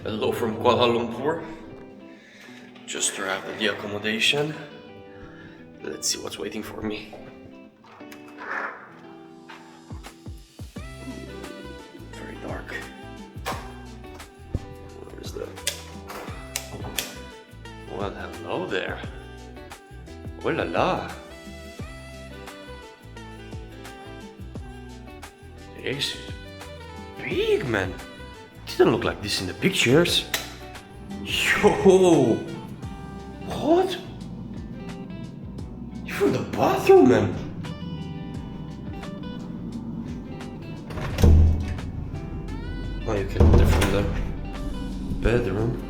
Hello from Kuala Lumpur. Just arrived at the accommodation. Let's see what's waiting for me. Very dark. Where's the... Well, hello there. Oh la la. This is big, man. Didn't look like this in the pictures. Yo! What? Even the bathroom, man. Oh, you can enter from the bedroom.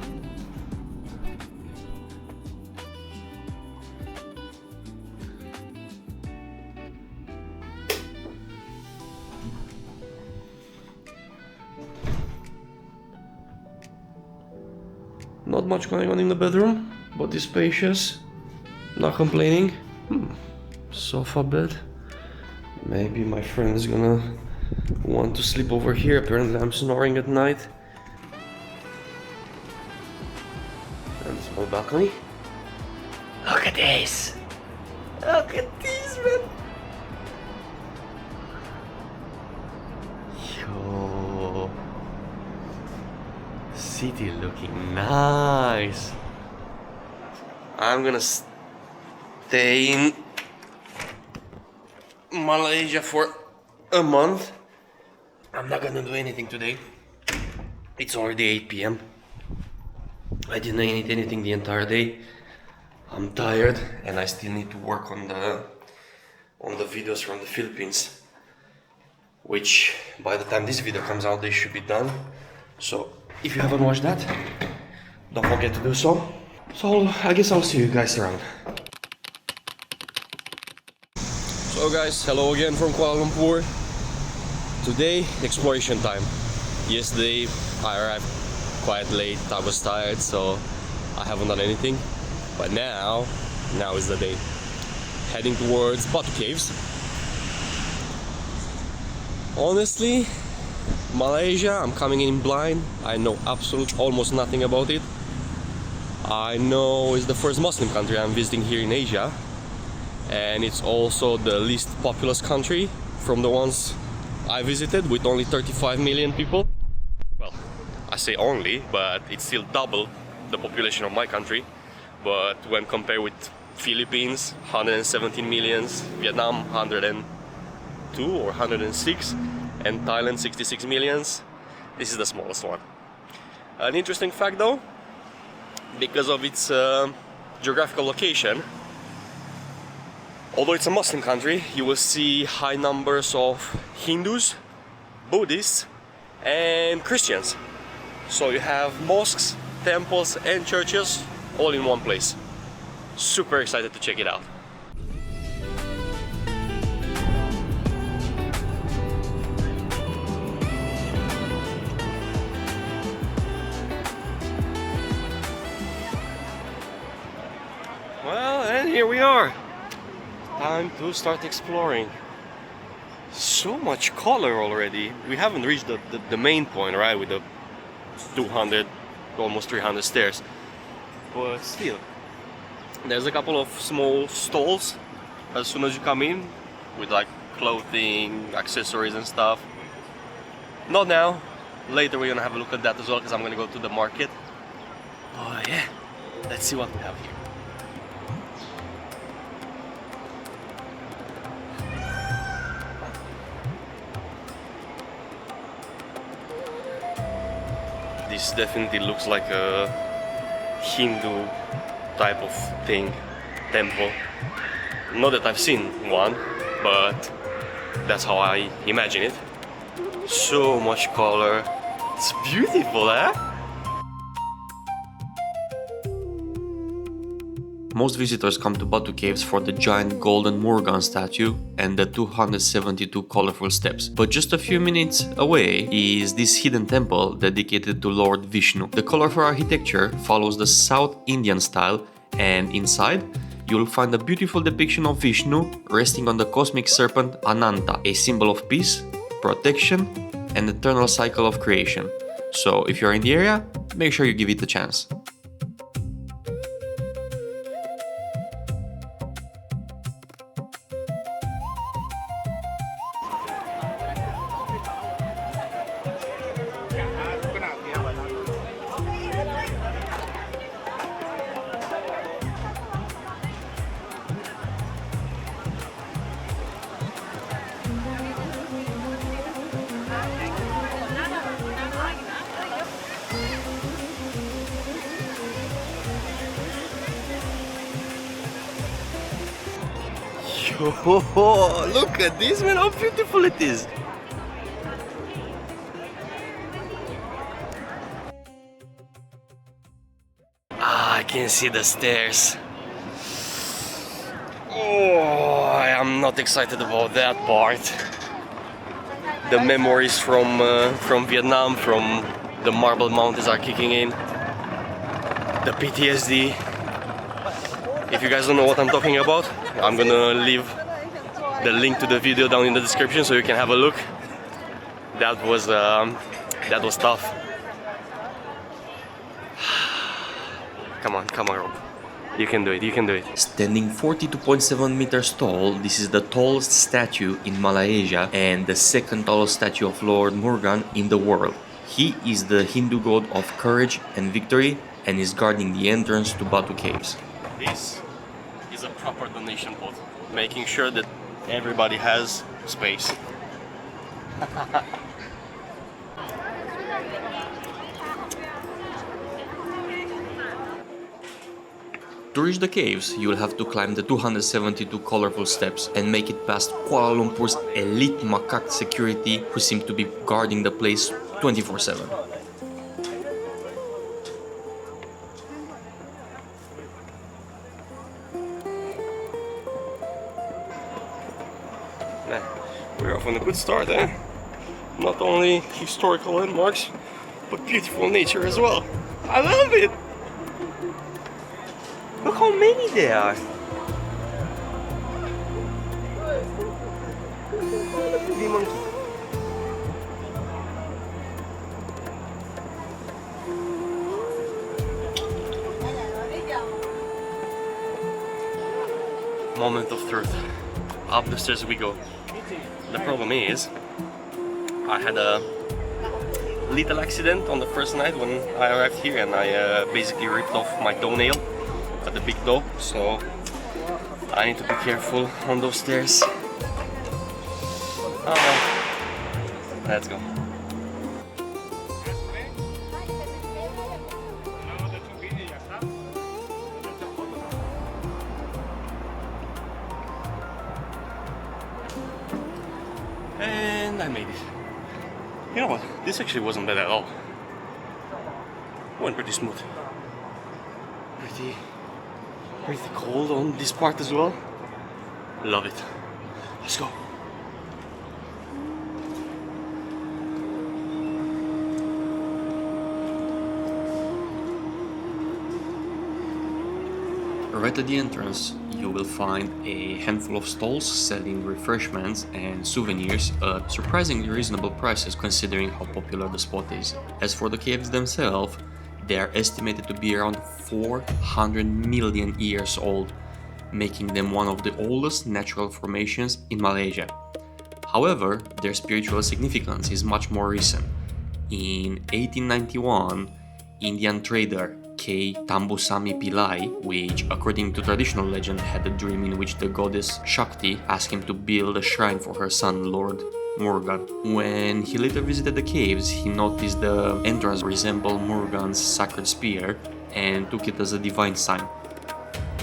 Not much going on in the bedroom, but it's spacious. Not complaining. Sofa bed. Maybe my friend is gonna want to sleep over here. Apparently I'm snoring at night. And small balcony. Look at this! Look at this, man! Yo! City looking nice. I'm gonna stay in Malaysia for a month. I'm not gonna do anything today. It's already 8 p.m. I didn't eat anything the entire day. I'm tired and I still need to work on the videos from the Philippines, which by the time this video comes out they should be done. So if you haven't watched that, don't forget to do so. So I guess I'll see you guys around. So guys, hello again from Kuala Lumpur. Today, exploration time. Yesterday I arrived quite late, I was tired, so I haven't done anything. But now is the day. Heading towards Batu Caves. Honestly, Malaysia, I'm coming in blind. I know almost nothing about it. I know it's the first Muslim country I'm visiting here in Asia, and it's also the least populous country from the ones I visited, with only 35 million people. Well, I say only, but it's still double the population of my country. But when compared with Philippines, 117 millions, Vietnam 102 or 106, and Thailand 66 millions, this is the smallest one. An interesting fact though, because of its geographical location, although it's a Muslim country, you will see high numbers of Hindus, Buddhists and Christians. So you have mosques, temples and churches all in one place. Super excited to check it out. Well, and here we are. Time to start exploring. So much color already. We haven't reached the main point, right, with the 200, almost 300 stairs. But still, there's a couple of small stalls as soon as you come in, with like clothing, accessories and stuff. Not now. Later we're gonna have a look at that as well, because I'm gonna go to the market. Oh yeah, let's see what we have here. This definitely looks like a Hindu type of thing, temple. Not that I've seen one, but that's how I imagine it. So much color. It's beautiful, eh? Most visitors come to Batu Caves for the giant golden Murugan statue and the 272 colorful steps. But just a few minutes away is this hidden temple dedicated to Lord Vishnu. The colorful architecture follows the South Indian style, and inside you'll find a beautiful depiction of Vishnu resting on the cosmic serpent Ananta, a symbol of peace, protection and eternal cycle of creation. So if you're in the area, make sure you give it a chance. Oh, look at this, man, how beautiful it is. I can see the stairs. Oh, I am not excited about that part. The memories from Vietnam, from the Marble Mountains are kicking in. The PTSD. If you guys don't know what I'm talking about, I'm gonna leave the link to the video down in the description so you can have a look. That was tough. Come on, Rob. You can do it, you can do it. Standing 42.7 meters tall, this is the tallest statue in Malaysia and the second tallest statue of Lord Murugan in the world. He is the Hindu god of courage and victory and is guarding the entrance to Batu Caves. This is a proper donation pot, making sure that everybody has space. To reach the caves, you will have to climb the 272 colorful steps and make it past Kuala Lumpur's elite macaque security who seem to be guarding the place 24/7. We're off on a good start, eh? Not only historical landmarks, but beautiful nature as well. I love it! Look how many there are! The monkey. Moment of truth. Up the stairs we go. The problem is, I had a little accident on the first night when I arrived here, and I basically ripped off my toenail at the big toe, so I need to be careful on those stairs. Oh well, let's go. And I made it. You know what? This actually wasn't bad at all. Went pretty smooth. Pretty cold on this part as well. Love it. Let's go. Right at the entrance, you will find a handful of stalls selling refreshments and souvenirs at surprisingly reasonable prices considering how popular the spot is. As for the caves themselves, they are estimated to be around 400 million years old, making them one of the oldest natural formations in Malaysia. However, their spiritual significance is much more recent. In 1891, Indian trader K. Tambusami Pillai, which according to traditional legend had a dream in which the goddess Shakti asked him to build a shrine for her son Lord Murugan. When he later visited the caves, he noticed the entrance resembled Murugan's sacred spear and took it as a divine sign.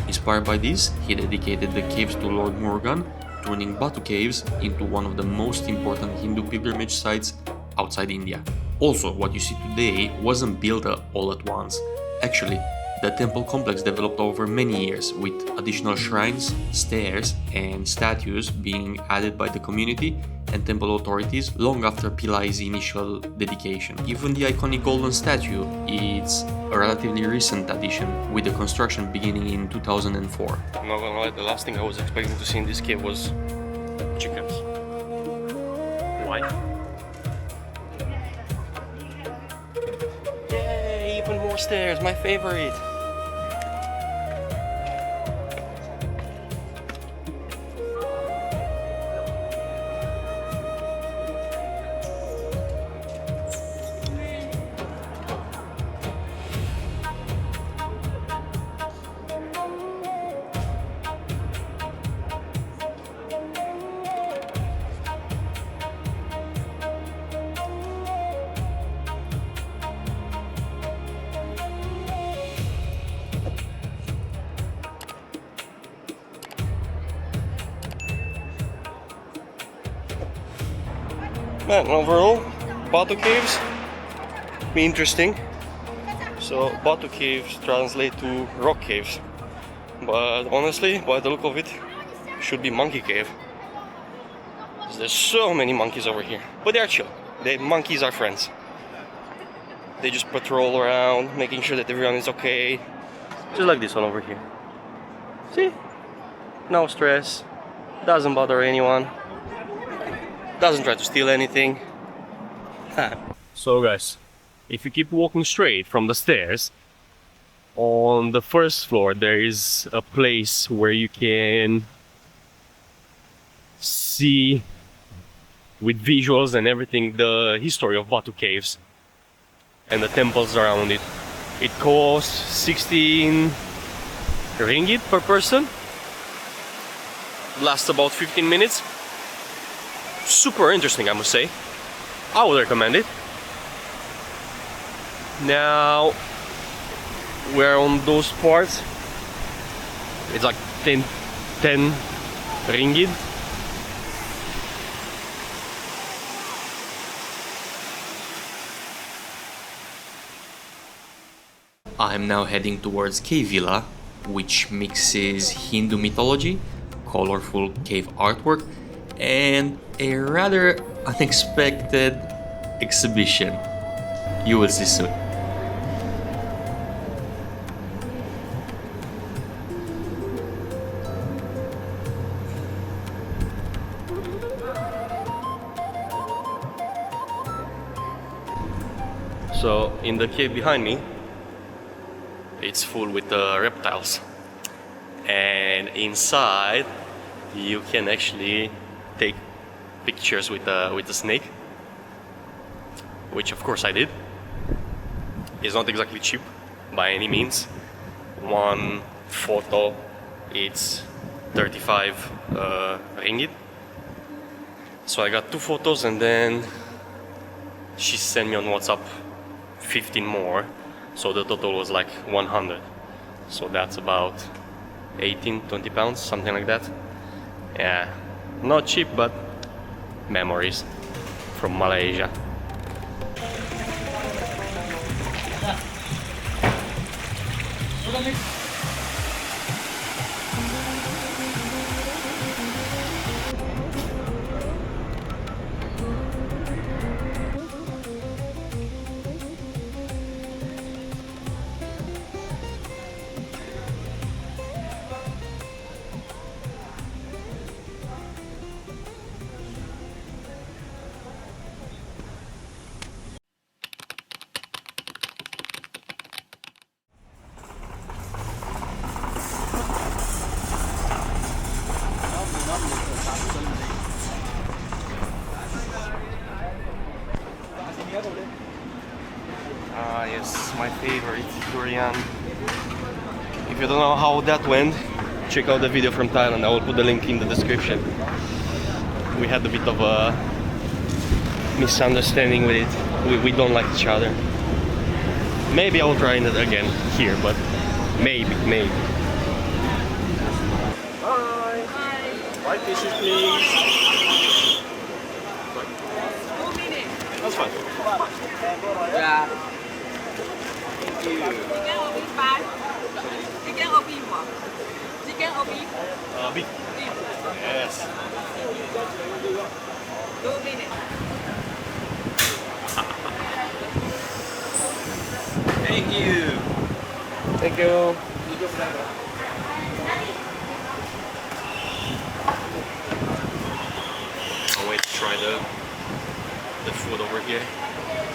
Inspired by this, he dedicated the caves to Lord Murugan, turning Batu Caves into one of the most important Hindu pilgrimage sites outside India. Also, what you see today wasn't built all at once. Actually, the temple complex developed over many years, with additional shrines, stairs, and statues being added by the community and temple authorities long after Pillai's initial dedication. Even the iconic golden statue is a relatively recent addition, with the construction beginning in 2004. I'm not gonna lie, the last thing I was expecting to see in this cave was chickens. Why? Yay! stairs, my favorite. Man, overall, Batu Caves be interesting. So Batu Caves translate to rock caves, but honestly, by the look of it, should be monkey cave. There's so many monkeys over here, but they're chill. Monkeys are friends. They just patrol around, making sure that everyone is okay. Just like this one over here. See? No stress. Doesn't bother anyone. Doesn't try to steal anything. So guys, if you keep walking straight from the stairs, on the first floor there is a place where you can see with visuals and everything the history of Batu Caves and the temples around it. It costs 16 ringgit per person. Lasts about 15 minutes. Super interesting, I must say. I would recommend it. Now we're on those parts. It's like 10 ringgit. I'm now heading towards Cave Villa, which mixes Hindu mythology, colorful cave artwork, and a rather unexpected exhibition. You will see soon. So in the cave behind me, it's full with reptiles, and inside you can actually take pictures with the snake, which of course I did. It's not exactly cheap by any means. One photo, it's 35 ringgit. So I got 2 photos, and then she sent me on WhatsApp 15 more, so the total was like 100. So that's about 18-20 pounds, something like that. Yeah, not cheap, but memories from Malaysia. Ah yes, my favorite durian. If you don't know how that went, check out the video from Thailand. I will put the link in the description. We had a bit of a misunderstanding with it. We don't like each other. Maybe I will try it again here, but maybe. Hi. White dishes, please. That's fine. Yeah. Beef. Yes. 2 minutes. Thank you. Thank you. I'll wait to try the food over here.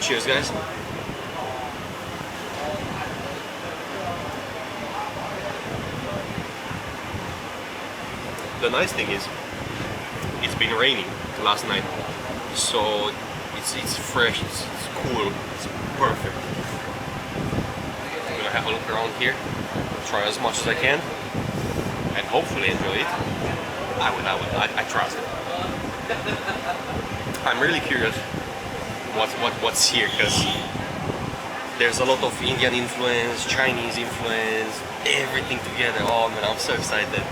Cheers, guys. the nice thing is, it's been raining last night, so it's fresh, it's cool, it's perfect. I'm gonna have a look around here, try as much as I can, and hopefully enjoy it. I trust it. I'm really curious what's here, because there's a lot of Indian influence, Chinese influence, everything together. Oh man, I'm so excited.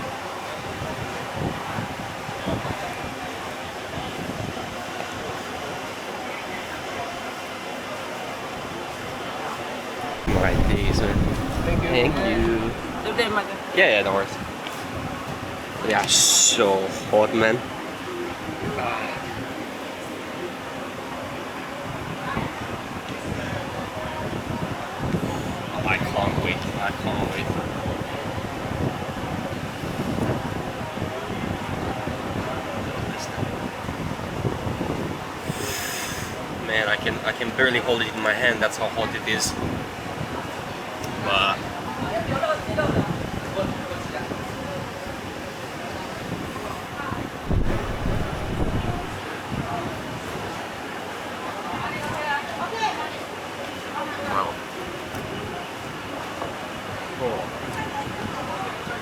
My days are... Thank you. Yeah, no worries. Yeah, so hot, man. I can't wait. I can't wait. Man, I can barely hold it in my hand. That's how hot it is. But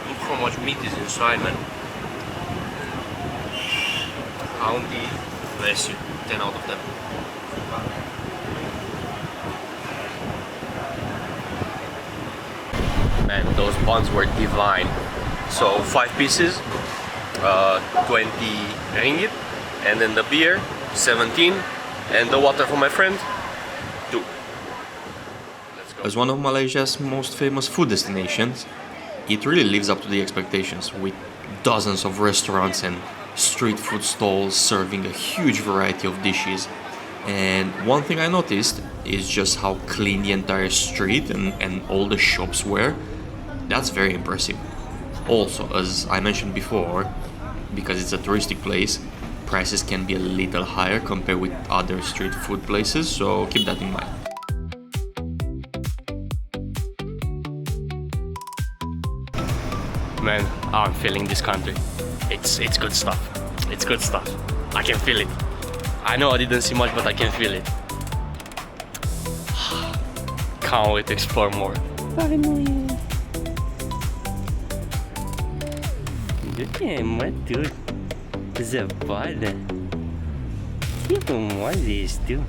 look how much meat is inside, man. Bounty, bless you, 10 out of 10. Man, those buns were divine. So 5 pieces, 20 ringgit, and then the beer, 17, and the water for my friend, 2. Let's go. As one of Malaysia's most famous food destinations, it really lives up to the expectations, with dozens of restaurants and street food stalls serving a huge variety of dishes. And one thing I noticed is just how clean the entire street and all the shops were. That's very impressive. Also, as I mentioned before, because it's a touristic place, prices can be a little higher compared with other street food places, so keep that in mind. Man, I'm feeling this country. It's good stuff. It's good stuff. I can feel it. I know I didn't see much, but I can feel it. Can't wait to explore more. Finally. What dude? Zabada. What is this?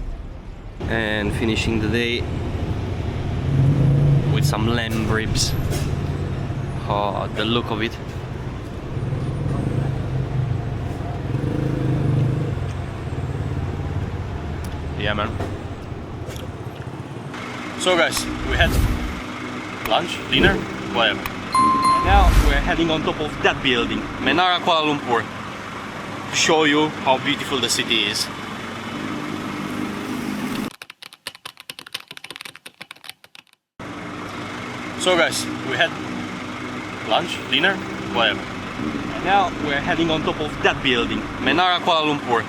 And finishing the day with some lamb ribs. Oh, the look of it. Yeah, man. So guys, we had lunch, dinner, whatever. Now we're heading on top of that building, Menara, Kuala Lumpur, to show you how beautiful the city is. So guys, we had lunch, dinner, whatever. And now we're heading on top of that building, Menara, Kuala Lumpur,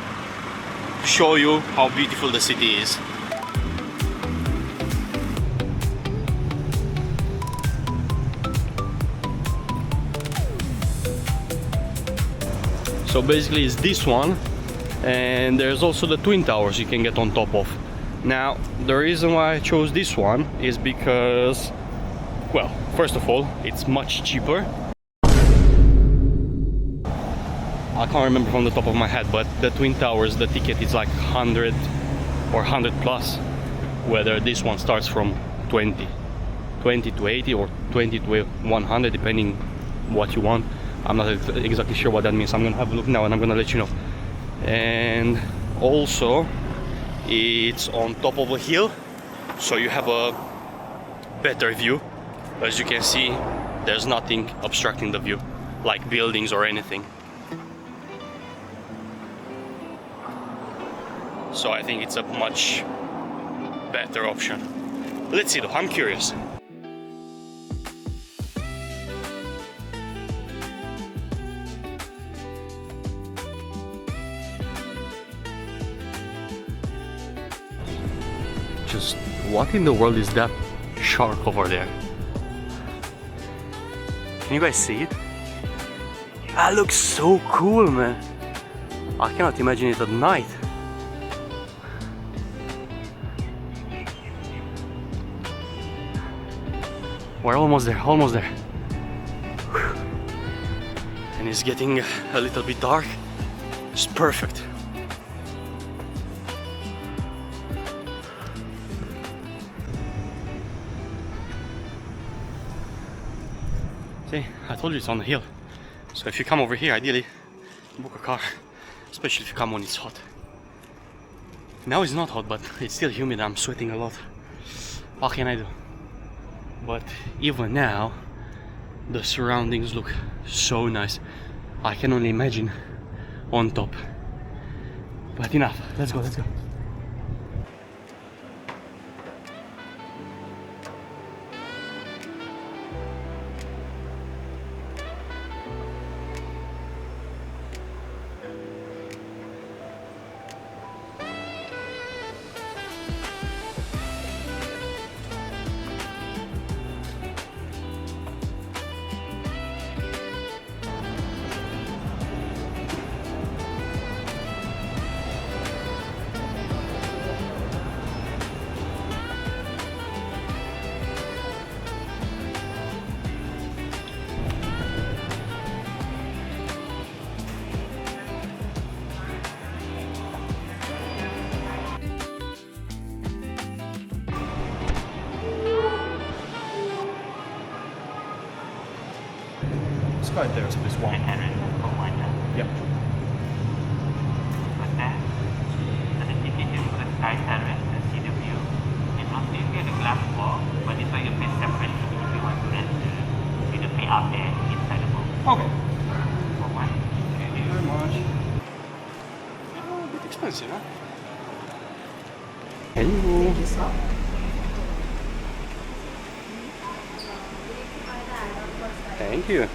to show you how beautiful the city is. So basically it's this one, and there's also the twin towers you can get on top of. Now the reason why I chose this one is because, well, first of all, it's much cheaper. I can't remember from the top of my head, but the twin towers, the ticket is like 100 or 100 plus, whether this one starts from 20 to 80 or 20 to 100, depending what you want. I'm not exactly sure what that means. I'm gonna have a look now and I'm gonna let you know. And also it's on top of a hill, so you have a better view. As you can see, there's nothing obstructing the view, like buildings or anything. So I think it's a much better option. Let's see though, I'm curious. Just what in the world is that shark over there? Can you guys see it? That looks so cool, man. I cannot imagine it at night. We're almost there, almost there. Whew. And it's getting a little bit dark. It's perfect. See, I told you it's on the hill. So if you come over here, ideally, book a car. Especially if you come when it's hot. Now it's not hot, but it's still humid. I'm sweating a lot. What can I do? But even now, the surroundings look so nice. I can only imagine on top. But enough. Let's go, let's go. Sky terrace, please. One. Yep. With that, the certificate for the sky terrace, the sea view. In Australia, the glass wall, but this one you pay separately if you want to rent. You need to pay up there inside the boat. Okay. For one. Thank you very much. A bit expensive, huh? Hello. Thank you.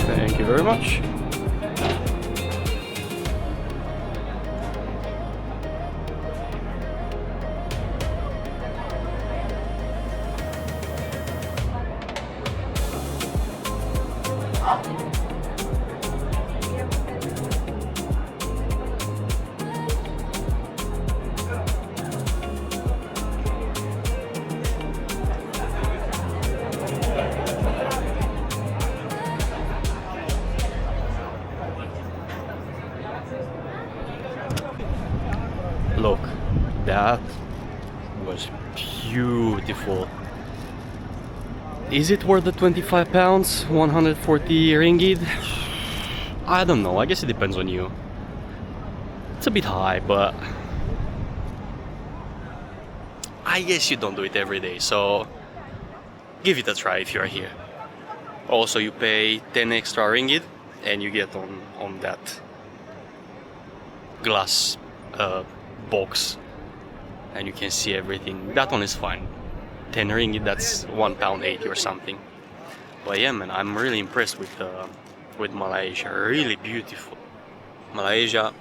Thank you very much. Look, that was beautiful. Is it worth the 25 pounds, 140 ringgit? I don't know, I guess it depends on you. It's a bit high, but I guess you don't do it every day, so give it a try if you are here. Also, you pay 10 extra ringgit and you get on that glass box, and you can see everything. That one is fine. 10 ringgit, that's £1.80 or something. But yeah, man, I'm really impressed with Malaysia. Really beautiful. Malaysia,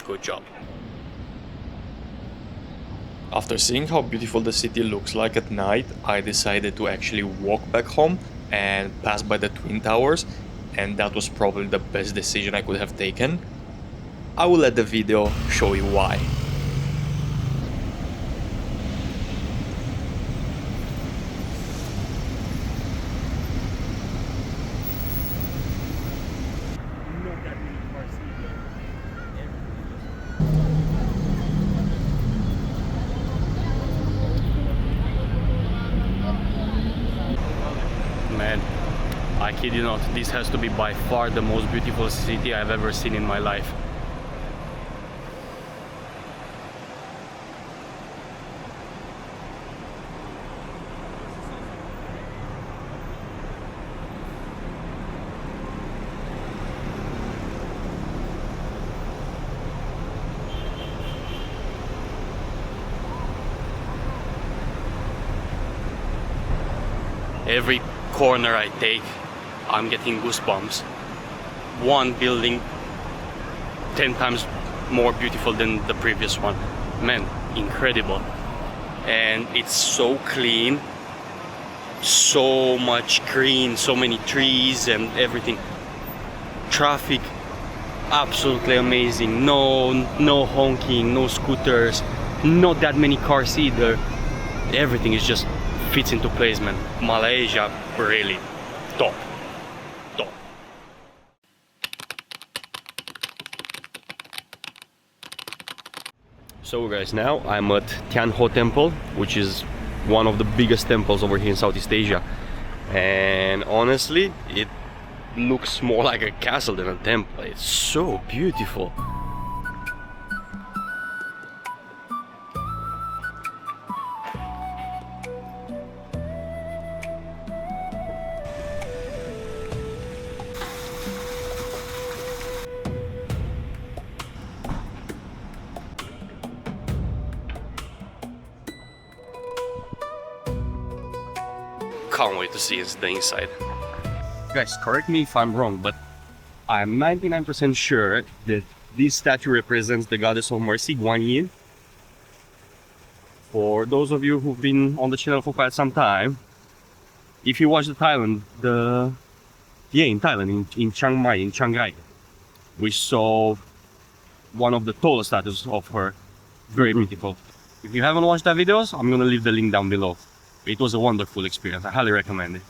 good job. After seeing how beautiful the city looks like at night, I decided to actually walk back home and pass by the Twin Towers, and that was probably the best decision I could have taken. I will let the video show you why. Man, I kid you not, this has to be by far the most beautiful city I've ever seen in my life. Every corner I take, I'm getting goosebumps. One building 10 times more beautiful than the previous one. Man, incredible. And it's so clean, so much green, so many trees and everything. Traffic, absolutely amazing. No honking, no scooters, not that many cars either. Everything is just fits into place, man. Malaysia, really top. So guys, now I'm at Thean Hou Temple, which is one of the biggest temples over here in Southeast Asia. And honestly, it looks more like a castle than a temple. It's so beautiful. Can't wait to see the inside. Guys, correct me if I'm wrong, but I'm 99% sure that this statue represents the goddess of mercy, Guan Yin. For those of you who've been on the channel for quite some time, if you watch in Thailand, in Chiang Mai, in Chiang Rai, we saw one of the tallest statues of her. Very beautiful. If you haven't watched that video, I'm gonna leave the link down below. It was a wonderful experience. I highly recommend it.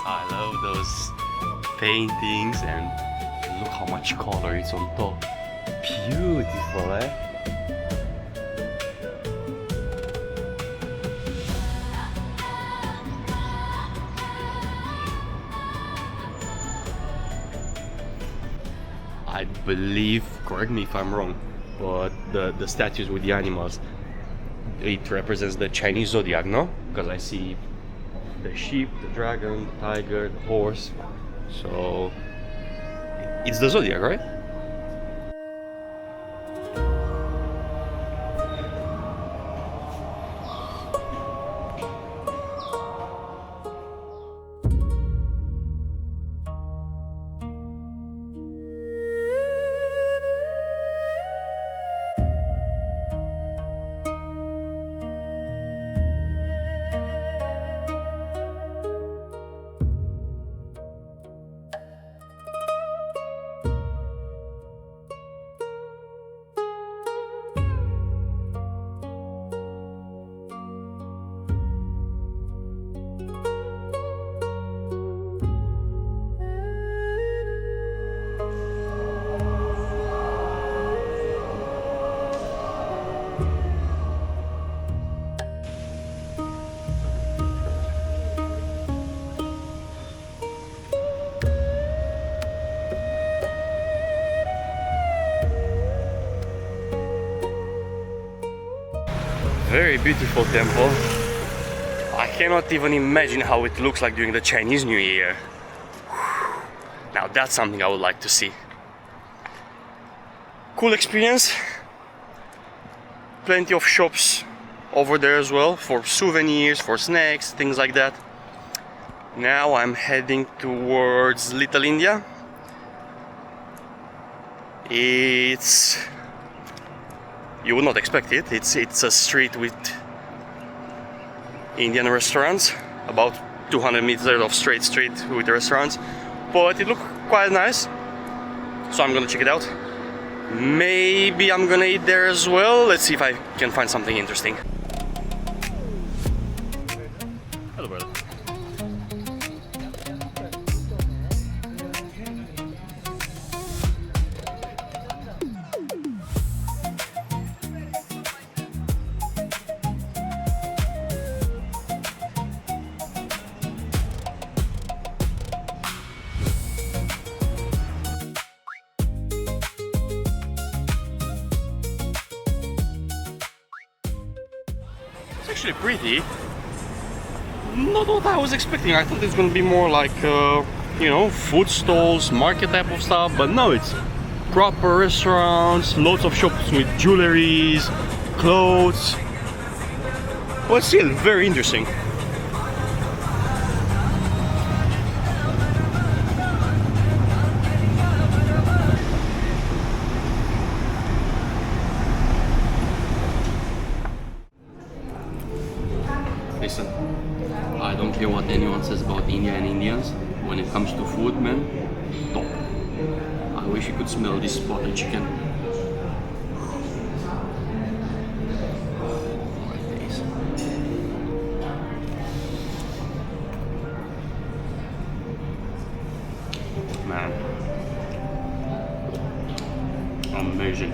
I love those paintings, and look how much color it's on top. Beautiful, eh? I believe, correct me if I'm wrong, but the statues with the animals, it represents the Chinese zodiac, no? Because I see the sheep, the dragon, the tiger, the horse. So it's the zodiac, right? Very beautiful temple. I cannot even imagine how it looks like during the Chinese New Year. Now that's something I would like to see. Cool experience. Plenty of shops over there as well for souvenirs, for snacks, things like that. Now I'm heading towards Little India. It's... you would not expect it. It's a street with Indian restaurants, about 200 meters of straight street with restaurants, but it looked quite nice, so I'm gonna check it out. Maybe I'm gonna eat there as well. Let's see if I can find something interesting. Hello, brother. Actually pretty. Not what I was expecting. I thought it's gonna be more like you know, food stalls, market type of stuff, but no, it's proper restaurants, lots of shops with jewelries, clothes, but still very interesting. Listen, I don't care what anyone says about India and Indians. When it comes to food, man, top. I wish you could smell this butter chicken. My face. Man, amazing.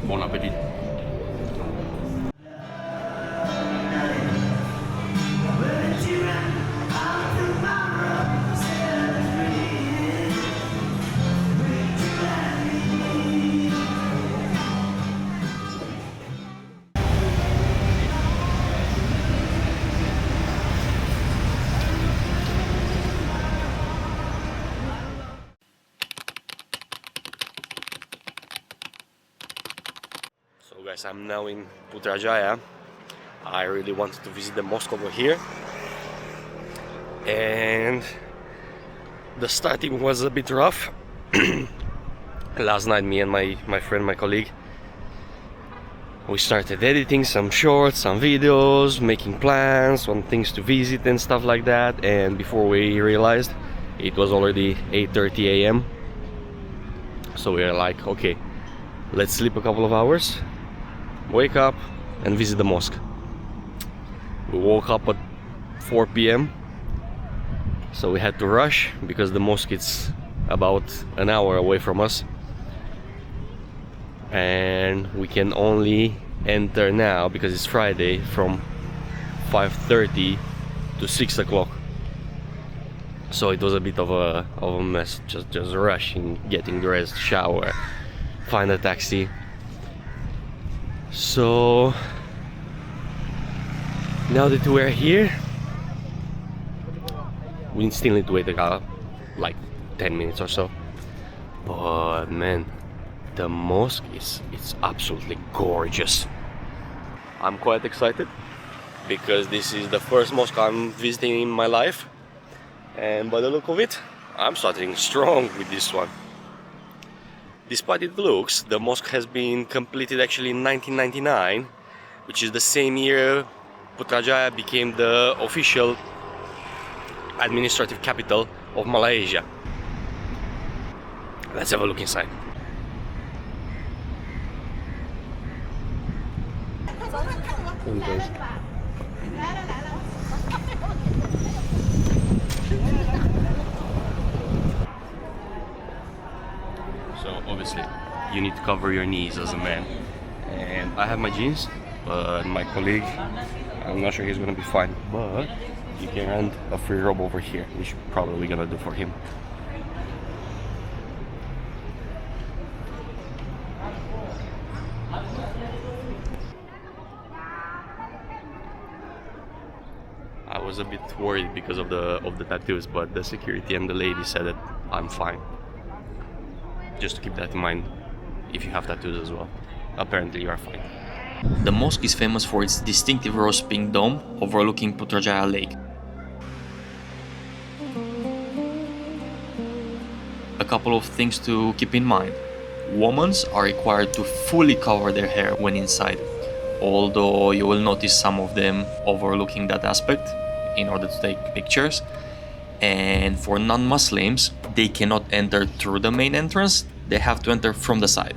Bon appetit. So guys, I'm now in Putrajaya. I really wanted to visit the mosque over here, and the starting was a bit rough. Last night, me and my friend, my colleague, we started editing some shorts, some videos, making plans on things to visit and stuff like that, and before we realized, it was already 8:30 a.m. So we were like, okay, let's sleep a couple of hours, wake up and visit the mosque. We woke up at 4 p.m. so we had to rush because the mosque is about an hour away from us, and we can only enter now because it's Friday from 5:30 to 6 o'clock. So it was a bit of a mess, just rushing, getting dressed, shower, find a taxi. So now that we're here, we still need to wait like 10 minutes or so. But man, the mosque it's absolutely gorgeous. I'm quite excited because this is the first mosque I'm visiting in my life, and by the look of it, I'm starting strong with this one. Despite its looks, the mosque has been completed actually in 1999, which is the same year Putrajaya became the official administrative capital of Malaysia. Let's have a look inside. So obviously you need to cover your knees as a man, and I have my jeans, but my colleague, I'm not sure he's gonna be fine, but you can rent a free robe over here, which probably we're gonna do for him. was a bit worried because of the tattoos, but the security and the lady said that I'm fine. Just to keep that in mind if you have tattoos as well. Apparently you are fine. The mosque is famous for its distinctive rose pink dome overlooking Putrajaya Lake. A couple of things to keep in mind. Women are required to fully cover their hair when inside, although you will notice some of them overlooking that aspect in order to take pictures. And for non-Muslims, they cannot enter through the main entrance, they have to enter from the side.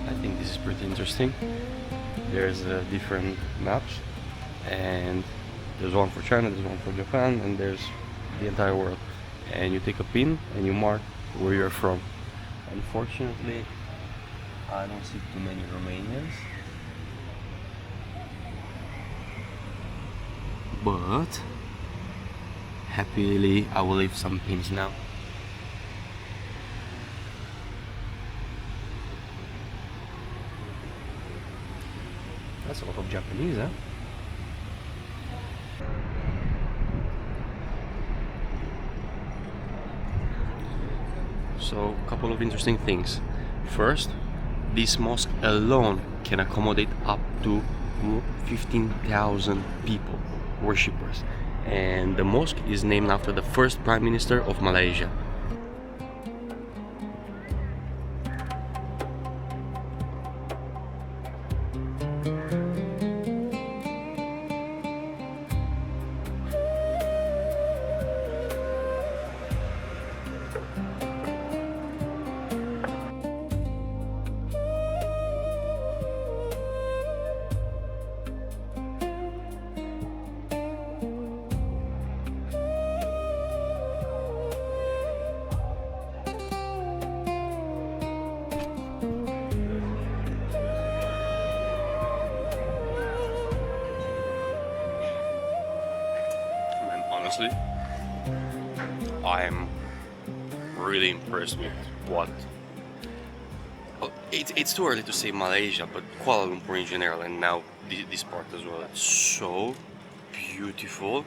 I think this is pretty interesting. There's different maps, and there's one for China, there's one for Japan, and there's the entire world. And you take a pin and you mark where you're from. Unfortunately, I don't see too many Romanians, but happily I will leave some pins now. That's a lot of Japanese, huh? So, a couple of interesting things. First, this mosque alone can accommodate up to 15,000 people, worshippers. And the mosque is named after the first Prime Minister of Malaysia. Honestly, I'm really impressed with what... Well, it's too early to say Malaysia, but Kuala Lumpur in general, and now this part as well. It's so beautiful,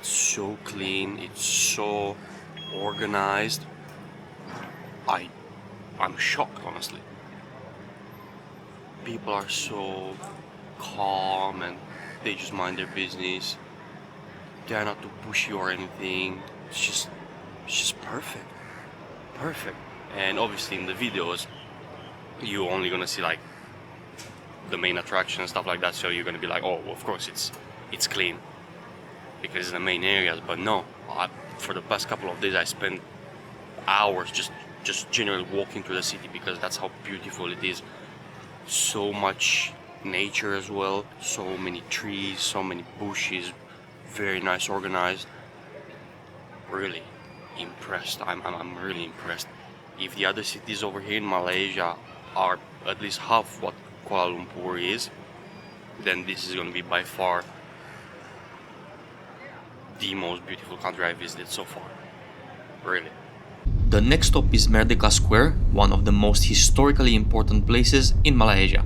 so clean, it's so organized. I'm shocked, honestly. People are so calm and they just mind their business. They're not too pushy or anything. It's just perfect. Perfect. And obviously in the videos, you're only gonna see like the main attraction and stuff like that, so you're gonna be like, oh, well, of course it's clean because it's the main areas. But no, for the past couple of days I spent hours just generally walking through the city because that's how beautiful it is. So much nature as well, so many trees, so many bushes, very nice, organized. Really impressed. I'm really impressed. If the other cities over here in Malaysia are at least half what Kuala Lumpur is, then this is going to be by far the most beautiful country I visited so far. Really. The next stop is Merdeka Square, one of the most historically important places in Malaysia.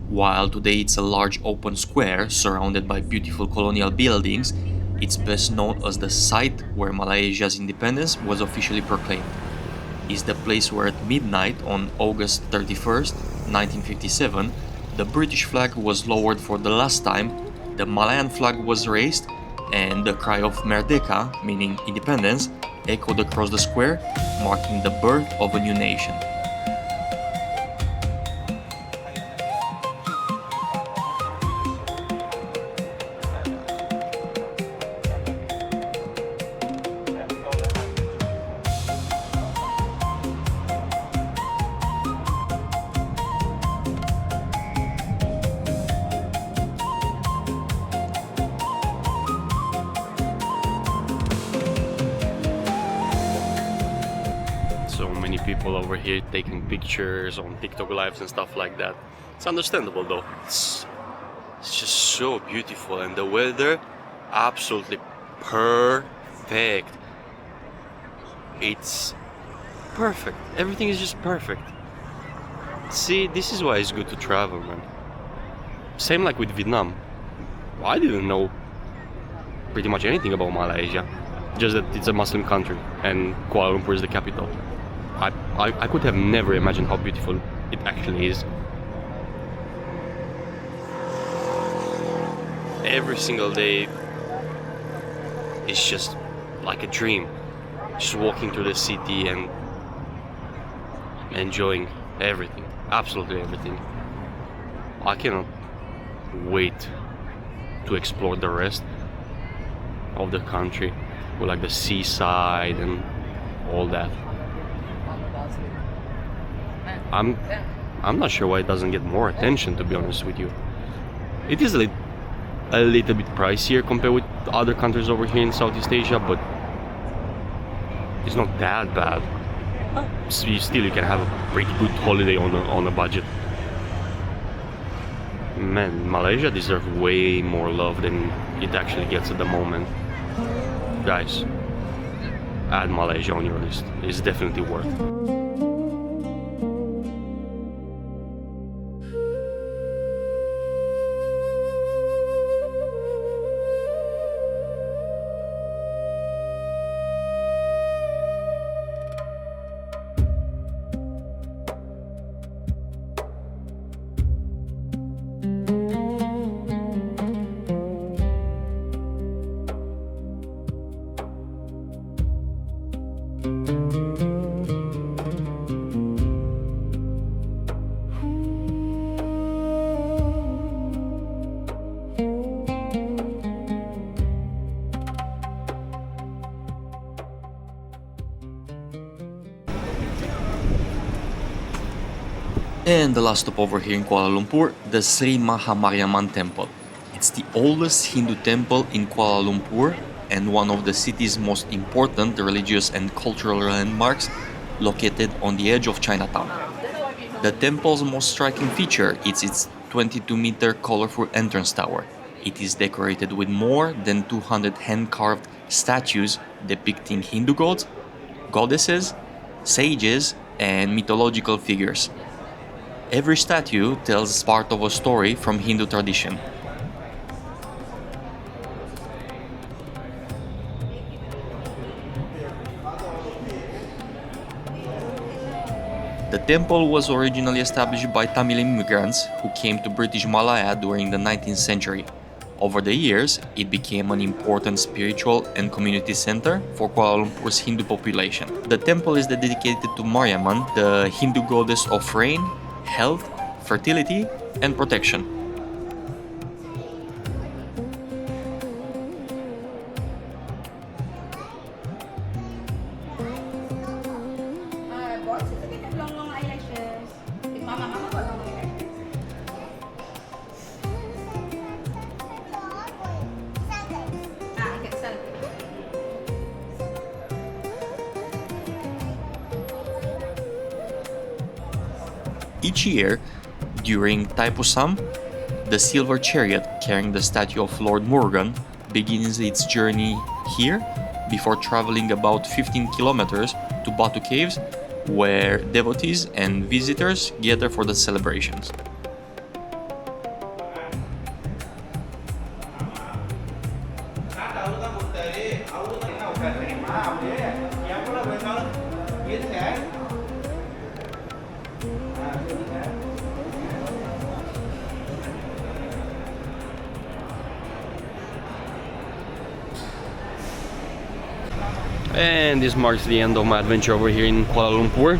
While today it's a large open square surrounded by beautiful colonial buildings, it's best known as the site where Malaysia's independence was officially proclaimed. It's the place where at midnight on August 31st, 1957, the British flag was lowered for the last time, the Malayan flag was raised, and the cry of Merdeka, meaning independence, echoed across the square, marking the birth of a new nation. People over here taking pictures on TikTok lives and stuff like that. It's understandable though. It's just so beautiful, and the weather absolutely perfect. It's perfect. Everything is just perfect. See, this is why it's good to travel, man. Same like with Vietnam. I didn't know pretty much anything about Malaysia. Just that it's a Muslim country and Kuala Lumpur is the capital. I could have never imagined how beautiful it actually is. Every single day is just like a dream. Just walking through the city and enjoying everything, absolutely everything. I cannot wait to explore the rest of the country, with like the seaside and all that. I'm not sure why it doesn't get more attention, to be honest with you. It is a little bit pricier compared with other countries over here in Southeast Asia, but it's not that bad. So you can have a pretty good holiday on a budget. Man, Malaysia deserves way more love than it actually gets at the moment. Guys, add Malaysia on your list. It's definitely worth it. And the last stop over here in Kuala Lumpur, the Sri Mahamariamman Temple. It's the oldest Hindu temple in Kuala Lumpur and one of the city's most important religious and cultural landmarks, located on the edge of Chinatown. The temple's most striking feature is its 22-meter colorful entrance tower. It is decorated with more than 200 hand-carved statues depicting Hindu gods, goddesses, sages, and mythological figures. Every statue tells part of a story from Hindu tradition. The temple was originally established by Tamil immigrants who came to British Malaya during the 19th century. Over the years, it became an important spiritual and community center for Kuala Lumpur's Hindu population. The temple is dedicated to Mariamman, the Hindu goddess of rain, health, fertility, and protection. Each year, during Thaipusam, the silver chariot carrying the statue of Lord Murugan begins its journey here before traveling about 15 kilometers to Batu Caves, where devotees and visitors gather for the celebrations. And this marks the end of my adventure over here in Kuala Lumpur.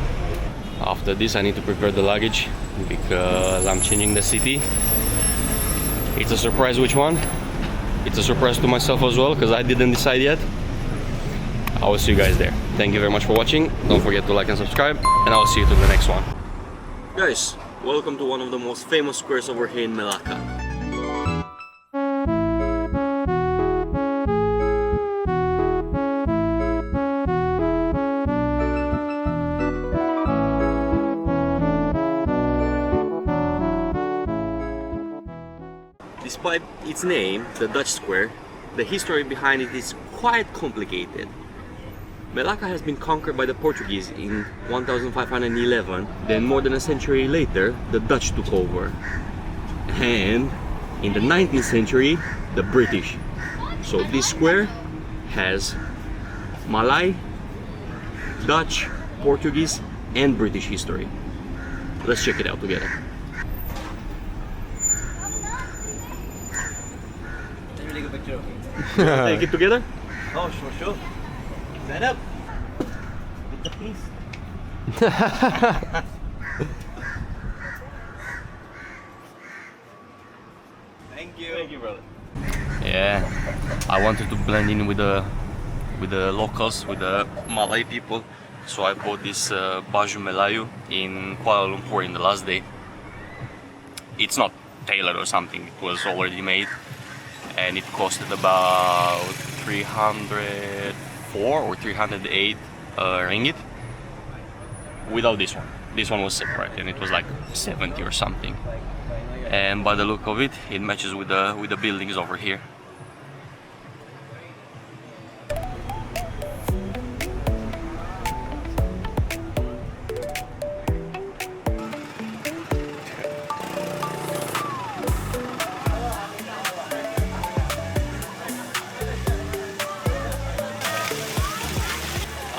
After this I need to prepare the luggage because I'm changing the city. It's a surprise which one. It's a surprise to myself as well because I didn't decide yet. I will see you guys there. Thank you very much for watching. Don't forget to like and subscribe, and I'll see you to the next one. Guys, welcome to one of the most famous squares over here in Melaka. Despite its name, the Dutch Square, the history behind it is quite complicated. Melaka has been conquered by the Portuguese in 1511, then more than a century later, the Dutch took over. And in the 19th century, the British. So this square has Malay, Dutch, Portuguese, and British history. Let's check it out together. Take it together? Oh, sure. Stand up. With the piece. Thank you. Thank you, brother. Yeah, I wanted to blend in with the locals, with the Malay people. So I bought this baju Melayu in Kuala Lumpur in the last day. It's not tailored or something, it was already made. And it costed about 304 or 308 ringgit. Without this one. This one was separate and it was like 70 or something. And by the look of it, it matches with the buildings over here.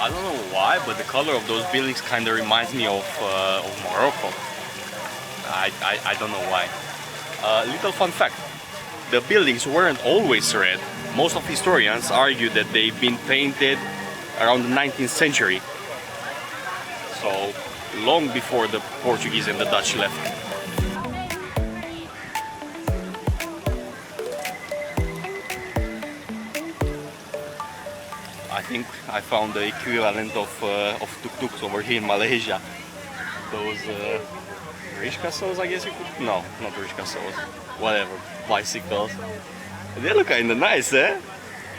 I don't know why, but the color of those buildings kind of reminds me of Morocco. I don't know why. Little fun fact, the buildings weren't always red. Most of historians argue that they've been painted around the 19th century. So long before the Portuguese and the Dutch left. I think I found the equivalent of tuk-tuks over here in Malaysia. Those rishkasos, I guess you could... No, not rishkasos. Whatever, bicycles. They look kinda nice, eh?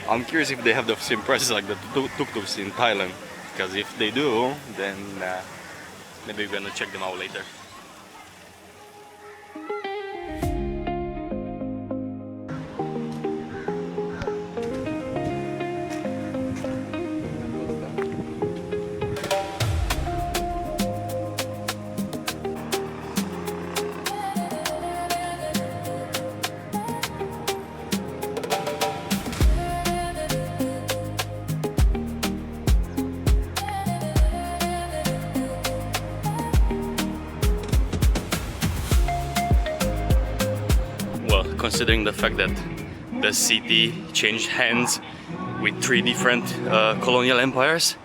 I'm curious if they have the same prices like the tuk-tuks in Thailand. Because if they do, then maybe we're gonna check them out later. Considering the fact that the city changed hands with 3 different colonial empires,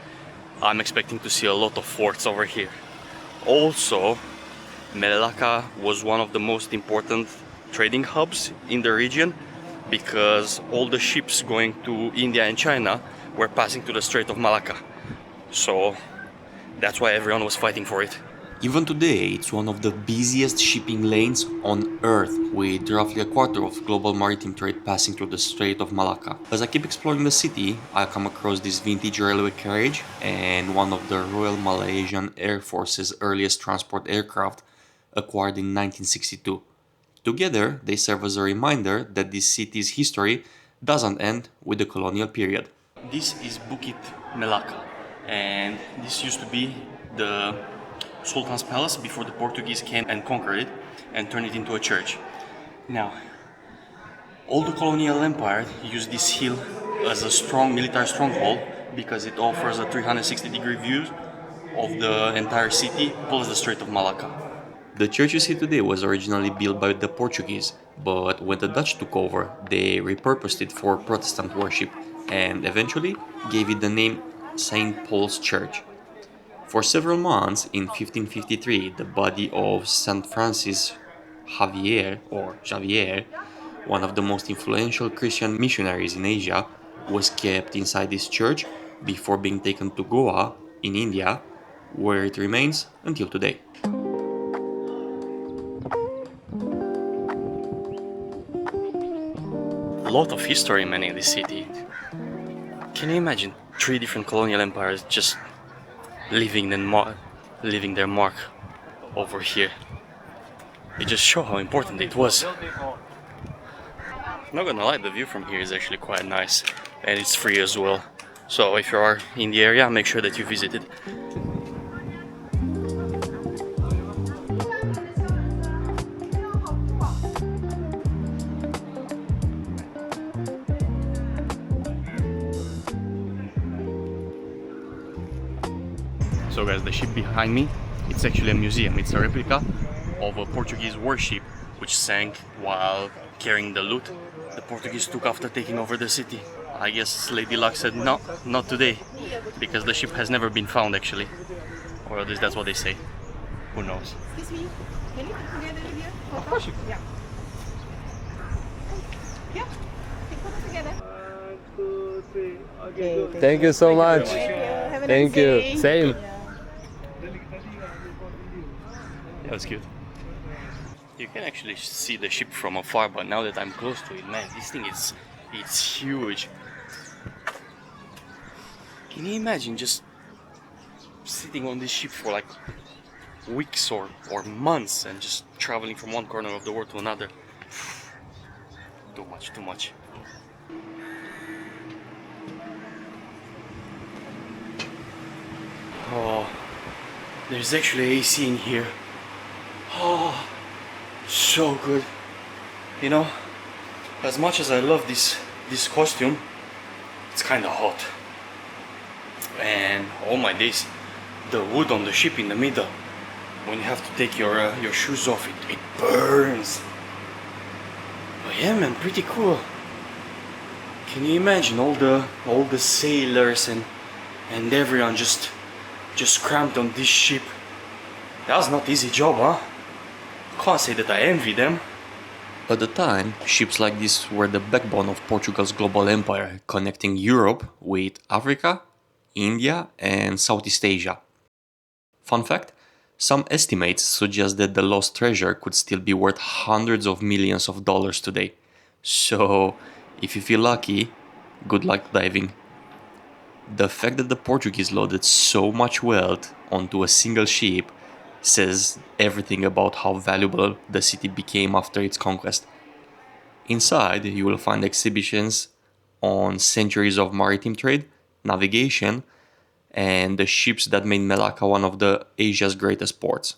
I'm expecting to see a lot of forts over here. Also, Melaka was one of the most important trading hubs in the region because all the ships going to India and China were passing to the Strait of Malacca. So that's why everyone was fighting for it. Even today, it's one of the busiest shipping lanes on Earth, with roughly a quarter of global maritime trade passing through the Strait of Malacca. As I keep exploring the city, I come across this vintage railway carriage and one of the Royal Malaysian Air Force's earliest transport aircraft, acquired in 1962. Together, they serve as a reminder that this city's history doesn't end with the colonial period. This is Bukit Melaka, and this used to be the Sultan's palace before the Portuguese came and conquered it and turned it into a church. Now, all the colonial empire used this hill as a strong military stronghold because it offers a 360-degree view of the entire city plus the Strait of Malacca. The church you see today was originally built by the Portuguese, but when the Dutch took over, they repurposed it for Protestant worship and eventually gave it the name St. Paul's Church. For several months in 1553, the body of St. Francis Xavier, one of the most influential Christian missionaries in Asia, was kept inside this church before being taken to Goa in India, where it remains until today. A lot of history, man, in this city. Can you imagine 3 different colonial empires just leaving their mark over here? It just shows how important it was. Not gonna lie, the view from here is actually quite nice. and it's free as well. So if you are in the area, make sure that you visit it. So guys, the ship behind me, it's actually a museum. It's a replica of a Portuguese warship which sank while carrying the loot the Portuguese took after taking over the city. I guess Lady Luck said no, not today, because the ship has never been found actually. Or at least that's what they say. Who knows? Excuse me, can you put together with you? Of course you Yeah. Yeah, take photos together. 1, 2, 3. Okay. Thank you so much. Thank you. Have a Thank nice you. day. Same. That was cute. You can actually see the ship from afar, but now that I'm close to it, man, this thing it's huge. Can you imagine just sitting on this ship for like weeks or months and just traveling from one corner of the world to another? Too much, too much. Oh, there's actually AC in here. Oh, so good. You know, as much as I love this costume, it's kind of hot. And all my days, the wood on the ship in the middle, when you have to take your shoes off, it burns. But yeah, man, pretty cool. Can you imagine all the sailors and everyone just cramped on this ship? That was not easy job, huh? Can't say that I envy them. At the time, ships like this were the backbone of Portugal's global empire, connecting Europe with Africa, India and Southeast Asia. Fun fact, some estimates suggest that the lost treasure could still be worth hundreds of millions of dollars today. So, if you feel lucky, good luck diving. The fact that the Portuguese loaded so much wealth onto a single ship says everything about how valuable the city became after its conquest. Inside, you will find exhibitions on centuries of maritime trade, navigation, and the ships that made Melaka one of Asia's greatest ports.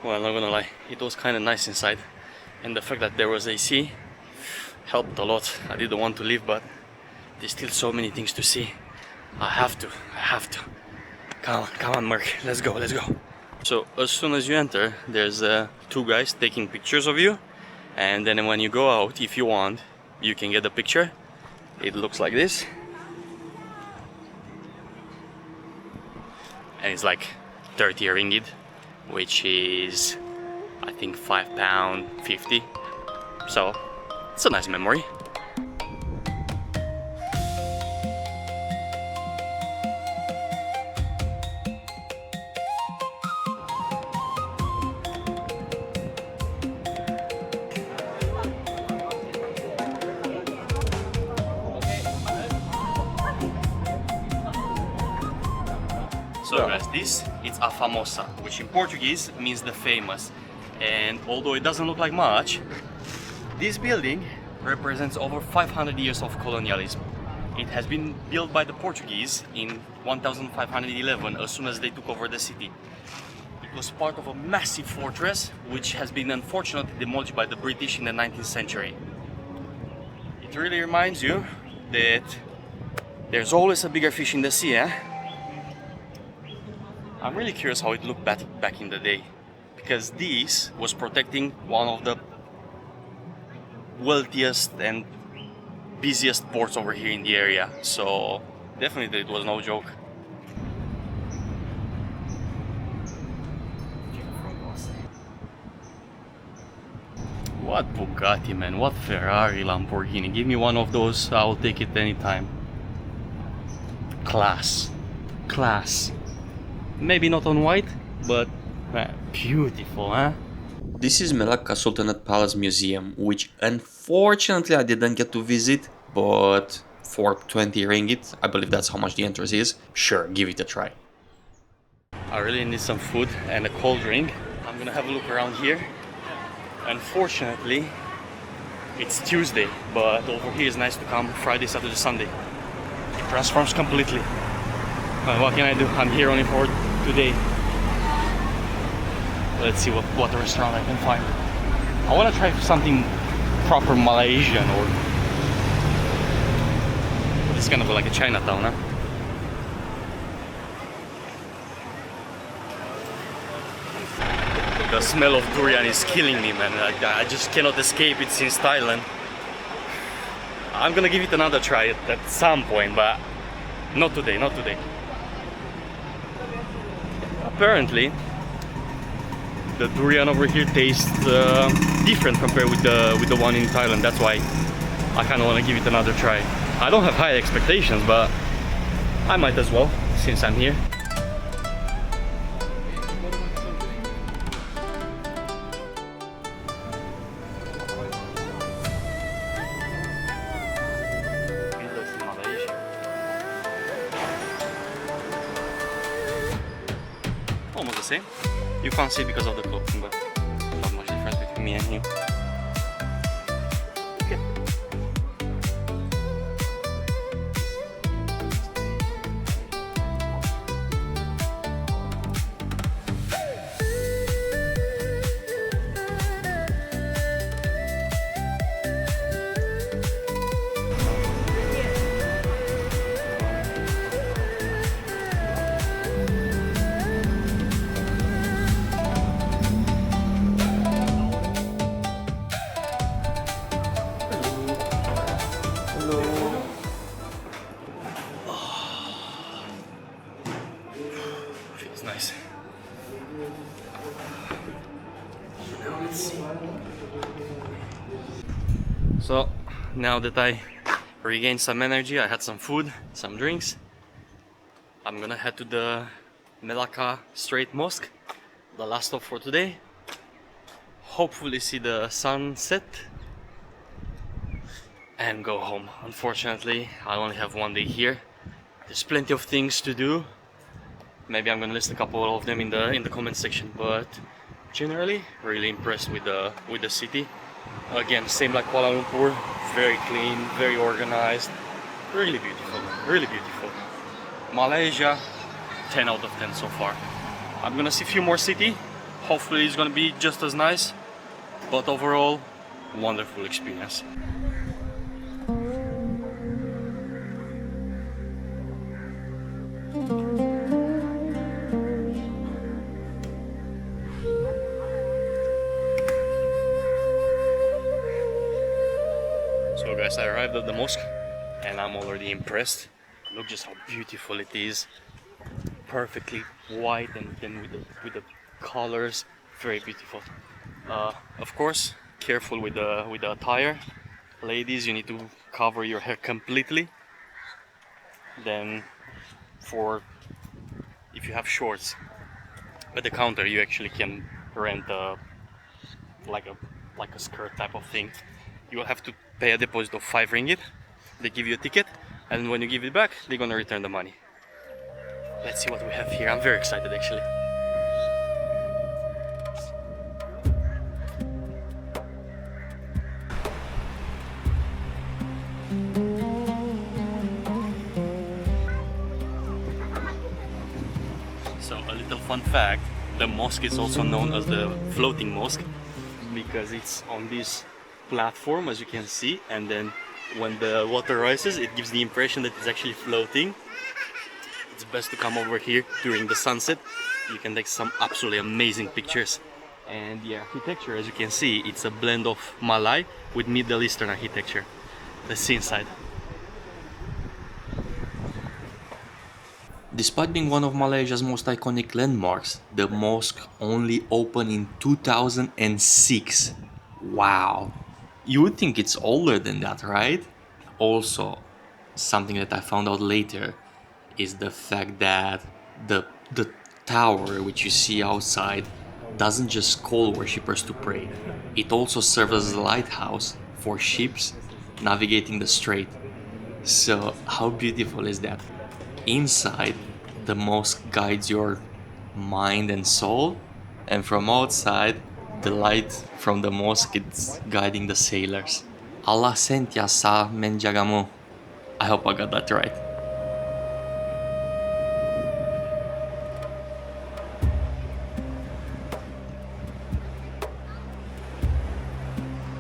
Well, I'm not gonna lie, it was kinda nice inside, and the fact that there was AC helped a lot. I didn't want to leave, but there's still so many things to see. I have to. Come on, Merc, let's go. So as soon as you enter, there's two guys taking pictures of you, and then when you go out, if you want, you can get a picture. It looks like this, and it's like 30 ringgit, which is I think £5.50. So it's a nice memory. So guys, this is a famosa, which in Portuguese means the famous. And although it doesn't look like much, this building represents over 500 years of colonialism. It has been built by the Portuguese in 1511, as soon as they took over the city. It was part of a massive fortress, which has been unfortunately demolished by the British in the 19th century. It really reminds you that there's always a bigger fish in the sea, eh? I'm really curious how it looked back in the day, because this was protecting one of the wealthiest and busiest ports over here in the area, so definitely it was no joke. What Bugatti, man, what Ferrari, Lamborghini, give me one of those, I'll take it anytime. Class. Maybe not on white, but man, beautiful, huh? This is Melaka Sultanate Palace Museum, which unfortunately I didn't get to visit, but for 20 ringgit, I believe that's how much the entrance is, sure, give it a try. I really need some food and a cold drink. I'm gonna have a look around here. Unfortunately, it's Tuesday, but over here is nice to come Friday, Saturday, Sunday. It transforms completely. What can I do? I'm here only for today. Let's see what restaurant I can find. I want to try something proper Malaysian, or it's kind of like a Chinatown, huh? The smell of durian is killing me, man. I just cannot escape it since Thailand. I'm gonna give it another try at some point, but not today, not today. Apparently, the durian over here tastes different compared with the one in Thailand. That's why I kind of want to give it another try. I don't have high expectations, but I might as well since I'm here. Almost the same. You can't see because of the clothing, but not much difference between me and you. Okay. Nice. Now let's see. So now that I regained some energy, I had some food, some drinks, I'm gonna head to the Melaka Strait Mosque, the last stop for today. Hopefully see the sunset and go home. Unfortunately, I only have one day here. There's plenty of things to do. Maybe I'm gonna list a couple of them in the comment section, but generally really impressed with the city. Again, same like Kuala Lumpur, very clean, very organized, really beautiful, really beautiful. Malaysia, 10 out of 10 so far. I'm gonna see a few more cities. Hopefully it's gonna be just as nice, but overall, wonderful experience. So guys, I arrived at the mosque and I'm already impressed. Look just how beautiful it is. Perfectly white and then with the colors, very beautiful. Of course, careful with the attire. Ladies, you need to cover your hair completely. Then if you have shorts at the counter, you actually can rent like a skirt type of thing. You will have to pay a deposit of 5 ringgit. They give you a ticket, and when you give it back, they're gonna return the money. Let's see what we have here. I'm very excited actually. So a little fun fact, the mosque is also known as the floating mosque because it's on this platform, as you can see, and then when the water rises, it gives the impression that it's actually floating. It's best to come over here during the sunset. You can take some absolutely amazing pictures. And the architecture, as you can see, it's a blend of Malay with Middle Eastern architecture. Let's see inside. Despite being one of Malaysia's most iconic landmarks, the mosque only opened in 2006. Wow! You would think it's older than that, right? Also, something that I found out later is the fact that the tower which you see outside doesn't just call worshippers to pray. It also serves as a lighthouse for ships navigating the strait. So how beautiful is that? Inside, the mosque guides your mind and soul, And from outside, the light from the mosque is guiding the sailors. Allah sentiasa menjagamu. I hope I got that right.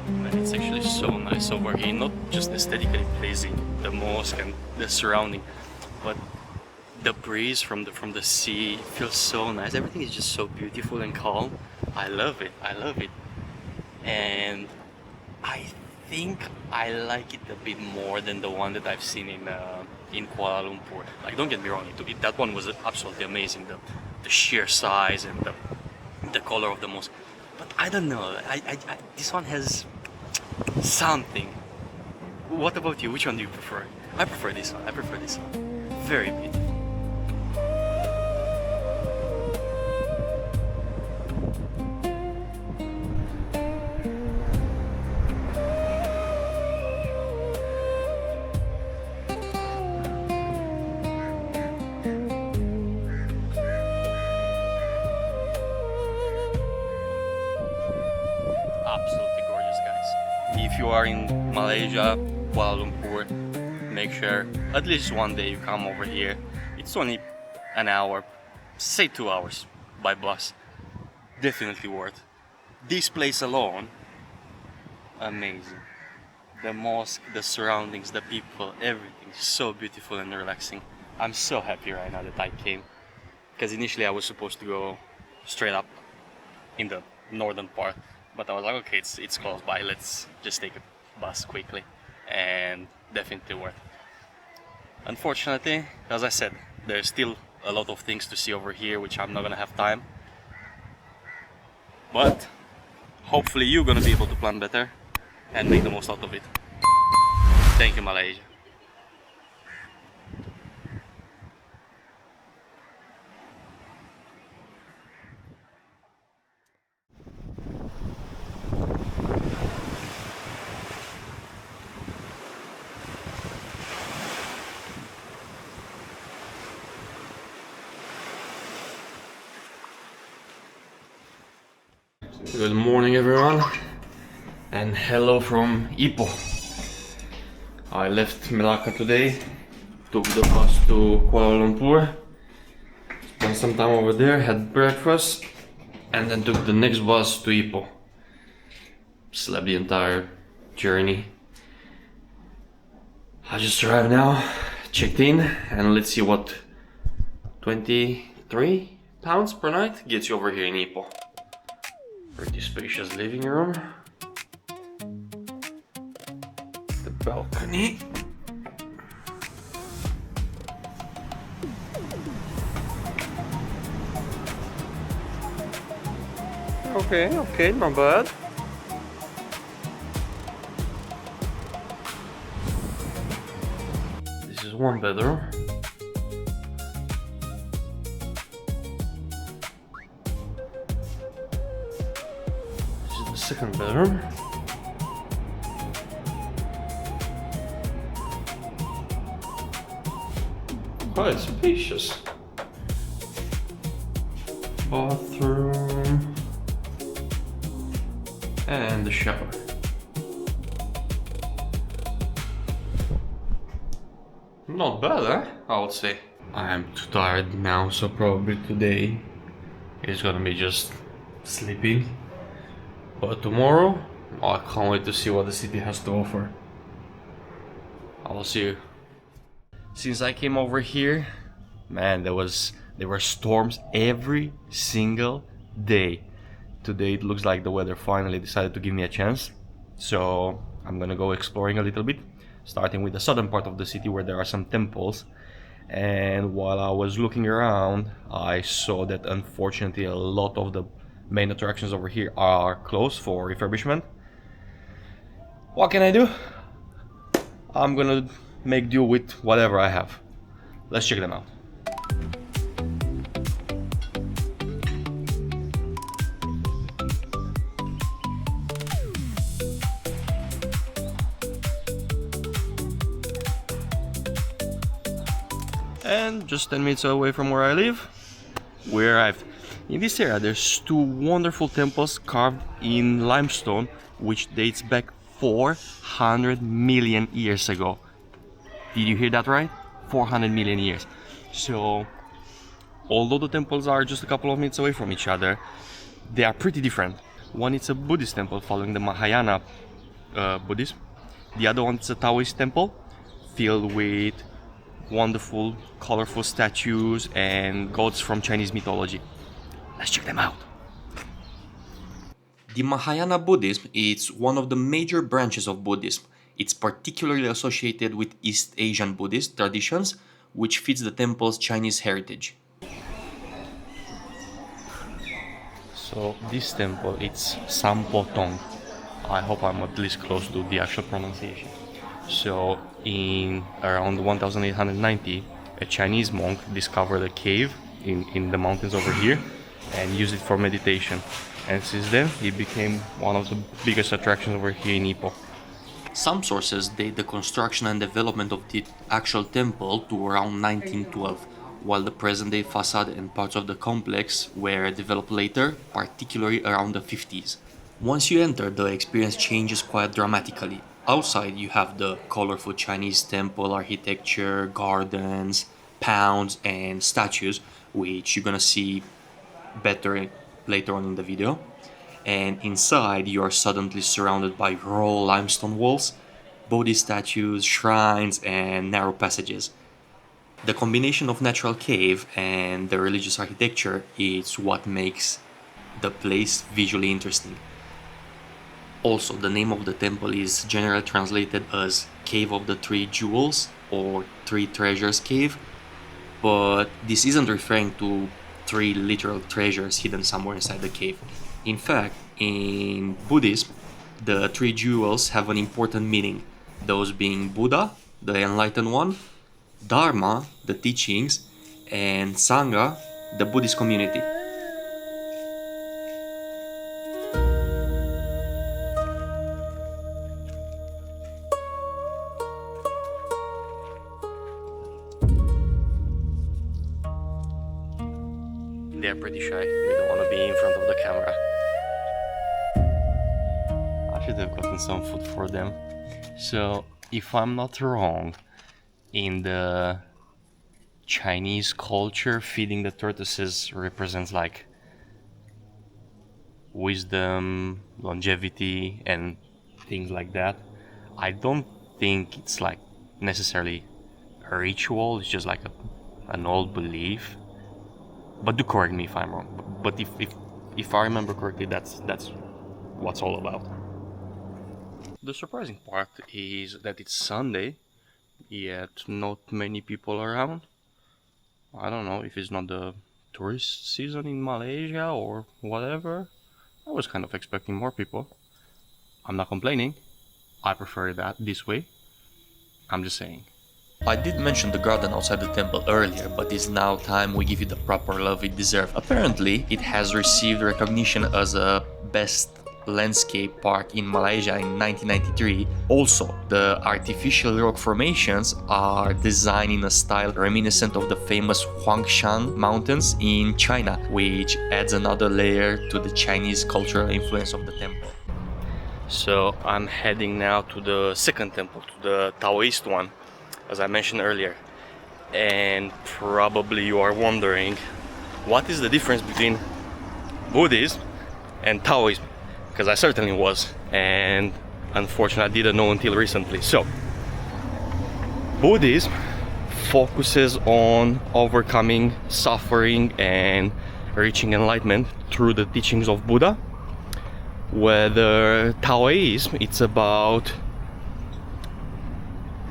Man, it's actually so nice over here. Not just aesthetically pleasing, the mosque and the surrounding, but the breeze from the sea feels so nice. Everything is just so beautiful and calm. I love it. I love it. And I think I like it a bit more than the one that I've seen in Kuala Lumpur. Like, don't get me wrong, that one was absolutely amazing. The sheer size and the color of the mosque. But I don't know. This one has something. What about you? Which one do you prefer? I prefer this one. I prefer this one. Very beautiful. Absolutely gorgeous, guys. If you are in Malaysia, Kuala Lumpur, make sure at least one day you come over here. It's only an hour, say 2 hours by bus. Definitely worth. This place alone, amazing. The mosque, the surroundings, the people, everything is so beautiful and relaxing. I'm so happy right now that I came, because initially I was supposed to go straight up in the northern part, but I was like, okay, it's close by, let's just take a bus quickly, and definitely worth it. Unfortunately, as I said, there's still a lot of things to see over here which I'm not gonna have time, but hopefully you're gonna be able to plan better and make the most out of it. Thank you, Malaysia. Good morning, everyone, and hello from Ipoh. I left Melaka today, took the bus to Kuala Lumpur, spent some time over there, had breakfast, and then took the next bus to Ipoh. Slept the entire journey. I just arrived now, checked in, and let's see what 23 pounds per night gets you over here in Ipoh. Pretty spacious living room. The balcony. Okay, not bad. This is one bedroom. Second bedroom. Quite spacious. Bathroom and the shower. Not bad, eh? I would say. I'm too tired now, so probably today is gonna be just sleeping. But tomorrow, I can't wait to see what the city has to offer. I will see you. Since I came over here, man, there were storms every single day. Today it looks like the weather finally decided to give me a chance. So I'm gonna go exploring a little bit, starting with the southern part of the city where there are some temples. And while I was looking around, I saw that unfortunately a lot of the main attractions over here are closed for refurbishment. What can I do? I'm gonna make do with whatever I have. Let's check them out. And just 10 minutes away from where I live, we arrived. In this area there's two wonderful temples carved in limestone which dates back 400 million years ago. Did you hear that right? 400 million years. So although the temples are just a couple of minutes away from each other, they are pretty different. One is a Buddhist temple following the Mahayana Buddhism. The other one is a Taoist temple filled with wonderful, colorful statues and gods from Chinese mythology. Let's check them out. The Mahayana Buddhism is one of the major branches of Buddhism. It's particularly associated with East Asian Buddhist traditions, which fits the temple's Chinese heritage. So this temple, it's Sam Poh Tong. I hope I'm at least close to the actual pronunciation. So in around 1890, a Chinese monk discovered a cave in the mountains over here and used it for meditation. And since then, it became one of the biggest attractions over here in Ipoh. Some sources date the construction and development of the actual temple to around 1912, while the present-day facade and parts of the complex were developed later, particularly around the 50s. Once you enter, the experience changes quite dramatically. Outside, you have the colorful Chinese temple architecture, gardens, ponds, and statues, which you're gonna see better later on in the video. And inside, you are suddenly surrounded by raw limestone walls, Buddhist statues, shrines, and narrow passages. The combination of natural cave and the religious architecture is what makes the place visually interesting. Also, the name of the temple is generally translated as Cave of the Three Jewels or Three Treasures Cave, but this isn't referring to three literal treasures hidden somewhere inside the cave. In fact, in Buddhism, the three jewels have an important meaning, those being Buddha, the enlightened one, Dharma, the teachings, and Sangha, the Buddhist community. They're pretty shy. They don't want to be in front of the camera. I should have gotten some food for them. So, if I'm not wrong, in the Chinese culture, feeding the tortoises represents like wisdom, longevity, and things like that. I don't think it's like necessarily a ritual, it's just like an old belief. But do correct me if I'm wrong. But if I remember correctly, that's what's all about. The surprising part is that it's Sunday, yet not many people around. I don't know if it's not the tourist season in Malaysia or whatever. I was kind of expecting more people. I'm not complaining. I prefer that this way. I'm just saying. I did mention the garden outside the temple earlier, but it's now time we give it the proper love it deserves. Apparently, it has received recognition as a best landscape park in Malaysia in 1993. Also, the artificial rock formations are designed in a style reminiscent of the famous Huangshan Mountains in China, which adds another layer to the Chinese cultural influence of the temple. So I'm heading now to the second temple, to the Taoist one, as I mentioned earlier. And probably you are wondering, what is the difference between Buddhism and Taoism? Because I certainly was, and unfortunately I didn't know until recently. So, Buddhism focuses on overcoming suffering and reaching enlightenment through the teachings of Buddha, whether Taoism, it's about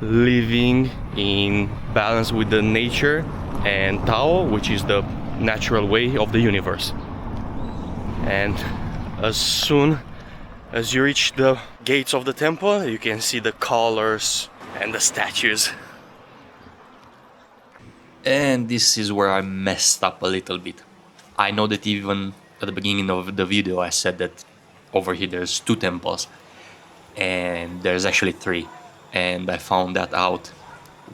living in balance with the nature, and Tao, which is the natural way of the universe. And as soon as you reach the gates of the temple, you can see the colors and the statues. And this is where I messed up a little bit. I know that even at the beginning of the video I said that over here there's two temples, and there's actually three, and I found that out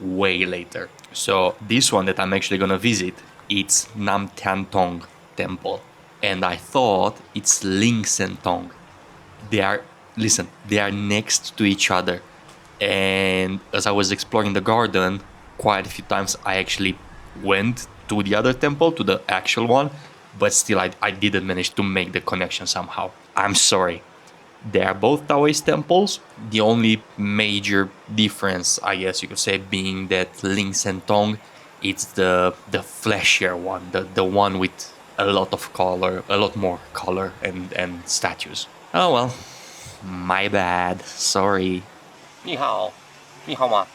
way later. So this one that I'm actually gonna visit, it's Nam Tian Tong Temple. and I thought it's Ling Sentong. They are, listen, they are next to each other. And as I was exploring the garden, quite a few times I actually went to the other temple, to the actual one, but still I didn't manage to make the connection somehow. I'm sorry. They are both Taoist temples. The only major difference, I guess you could say, being that Ling Sentong, it's the fleshier one, the one with a lot of color, a lot more color and statues. Oh well, my bad, sorry. 你好，你好吗?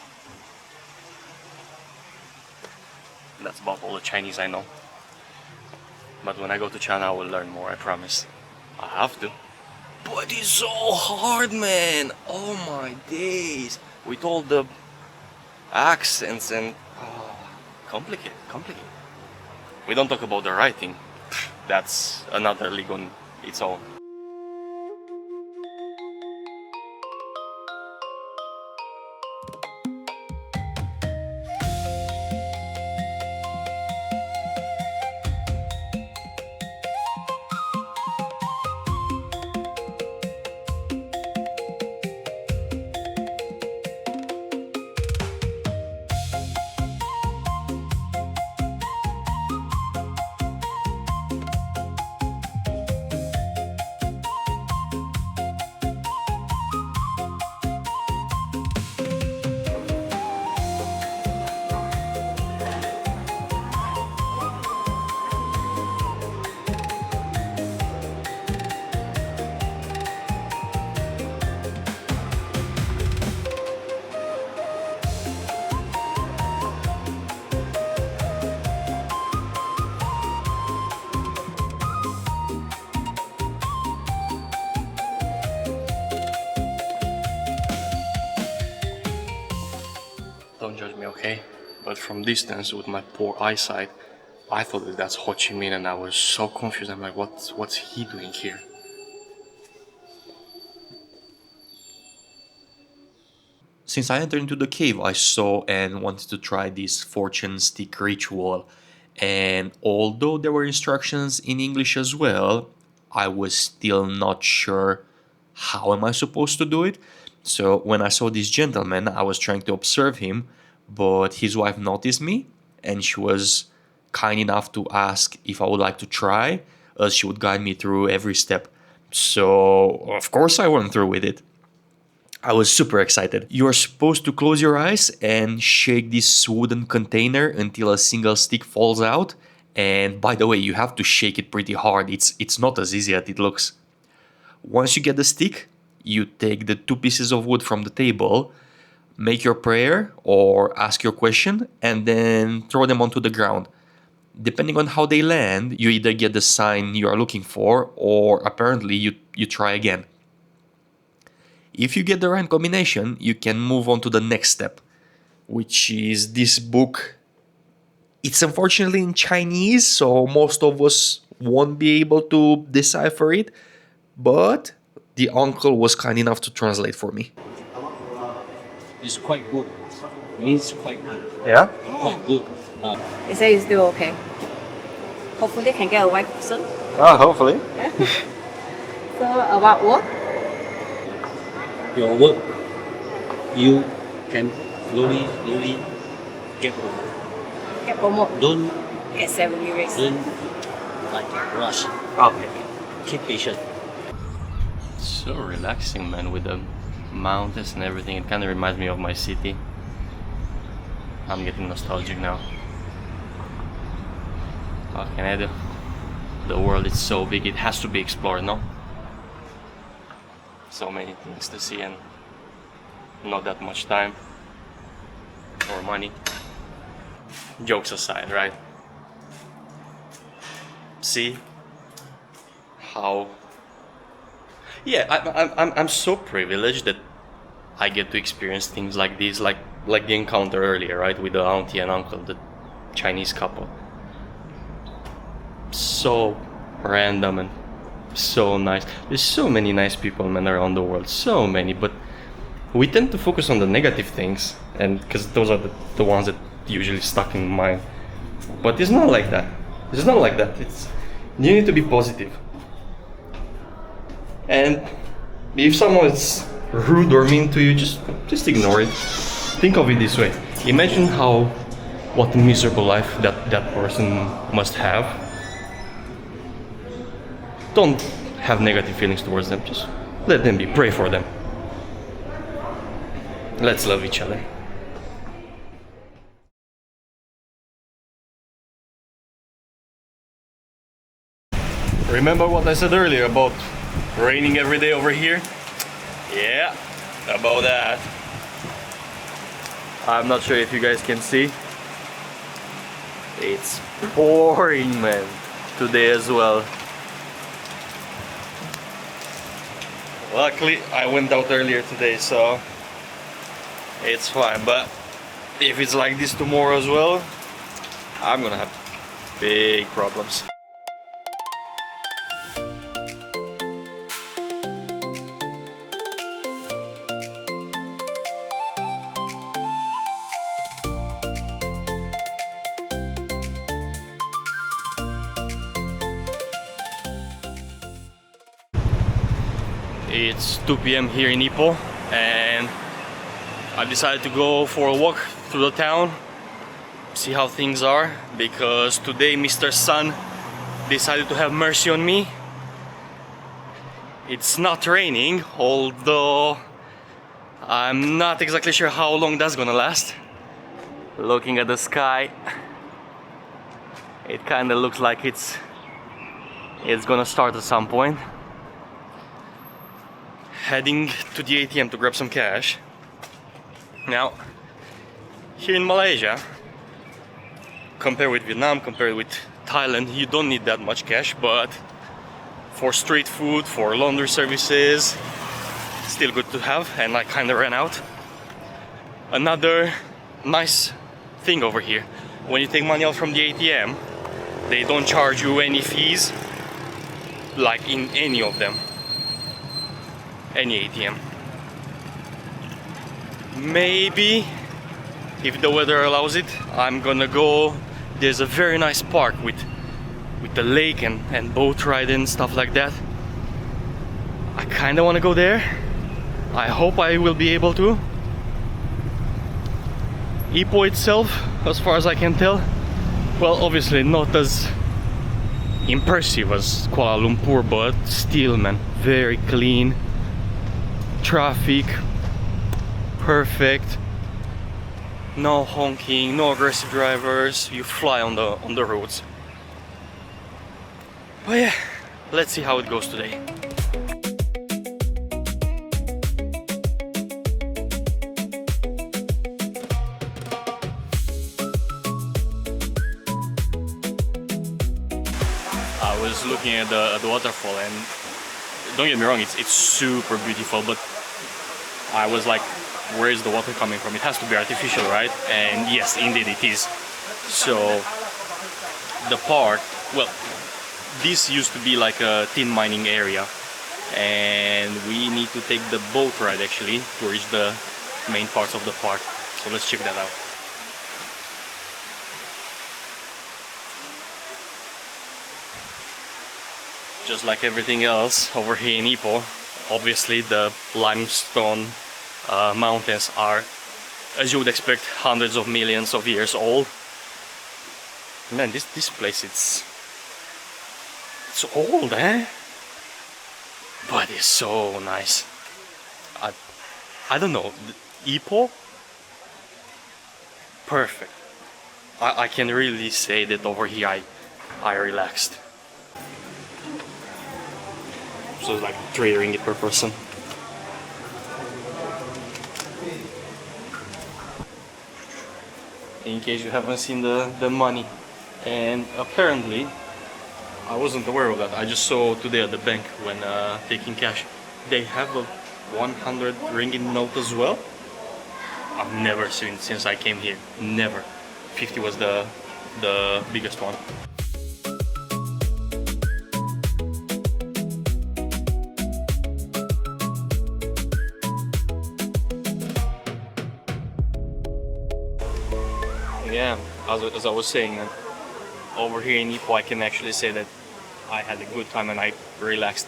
That's about all the Chinese I know. But when I go to China, I will learn more, I promise. I have to. But it's so hard, man! Oh my days! With all the accents and... complicated. We don't talk about the writing. That's another league on its own. Don't judge me, okay? But from distance, with my poor eyesight, I thought that that's Ho Chi Minh, and I was so confused. I'm like, what's he doing here? Since I entered into the cave, I saw and wanted to try this fortune stick ritual. And although there were instructions in English as well, I was still not sure how am I supposed to do it. So when I saw this gentleman, I was trying to observe him, but his wife noticed me and she was kind enough to ask if I would like to try, as she would guide me through every step. So of course I went through with it. I was super excited. You are supposed to close your eyes and shake this wooden container until a single stick falls out. And by the way, you have to shake it pretty hard. It's not as easy as it looks. Once you get the stick, you take the 2 pieces of wood from the table, make your prayer or ask your question, and then throw them onto the ground. Depending on how they land, you either get the sign you are looking for, or apparently you try again. If you get the right combination, you can move on to the next step, which is this book. It's unfortunately in Chinese, so most of us won't be able to decipher it, but the uncle was kind enough to translate for me. It's quite good. Means quite good. Yeah? Quite good. They say it's still okay. Hopefully can get a wife soon. Oh, hopefully. So about work? Your work, you can slowly get promoted. Get promoted. Don't Get salary raise. like rush. Okay. Keep patient. So relaxing, man, with the mountains and everything. It kind of reminds me of my city. I'm getting nostalgic now. What can I do? The world is so big, it has to be explored, no? So many things to see and not that much time or money. Jokes aside, right? See how... Yeah, I'm so privileged that I get to experience things like these, like the encounter earlier, right, with the auntie and uncle, the Chinese couple. So random and so nice. There's so many nice people, man, around the world, so many, but we tend to focus on the negative things, and because those are the ones that usually stuck in mind. But it's not like that. It's not like that. You need to be positive. And if someone is rude or mean to you, just ignore it. Think of it this way. Imagine what a miserable life that person must have. Don't have negative feelings towards them. Just let them be. Pray for them. Let's love each other. Remember what I said earlier about raining every day over here? Yeah, about that. I'm not sure if you guys can see. It's pouring, man, today as well. Luckily, I went out earlier today, so it's fine. But if it's like this tomorrow as well, I'm gonna have big problems. It's 2 p.m. here in Ipoh, and I decided to go for a walk through the town, see how things are, because today Mr. Sun decided to have mercy on me. It's not raining, although I'm not exactly sure how long that's gonna last. Looking at the sky, it kinda looks like it's gonna start at some point. Heading to the ATM to grab some cash. Now, here in Malaysia, compared with Vietnam, compared with Thailand, you don't need that much cash, but for street food, for laundry services, still good to have, and I kinda ran out. Another nice thing over here, when you take money out from the ATM, they don't charge you any fees, like in any of them. Any ATM. Maybe, if the weather allows it, I'm gonna go. There's a very nice park with the lake and boat ride and stuff like that. I kinda wanna go there. I hope I will be able to. Ipoh itself, as far as I can tell, well, obviously not as impressive as Kuala Lumpur, but still, man, very clean. Traffic perfect, no honking, no aggressive drivers, you fly on the roads. But yeah, let's see how it goes today. I was looking at the waterfall, and don't get me wrong, it's super beautiful, but I was like, where is the water coming from? It has to be artificial, right? And yes, indeed it is. So the park, well, this used to be like a tin mining area, and we need to take the boat ride actually to reach the main parts of the park. So let's check that out. Just like everything else over here in Ipoh, obviously the limestone mountains are, as you would expect, hundreds of millions of years old. Man, this place, it's old, eh? But it's so nice. I don't know, Ipoh, perfect. I can really say that over here I relaxed. So it's like 3 ringgit per person. In case you haven't seen the money. And apparently, I wasn't aware of that. I just saw today at the bank when taking cash. They have a 100 ringgit note as well. I've never seen since I came here. Never. 50 was the biggest one. Yeah, as I was saying, over here in Ipoh I can actually say that I had a good time and I relaxed.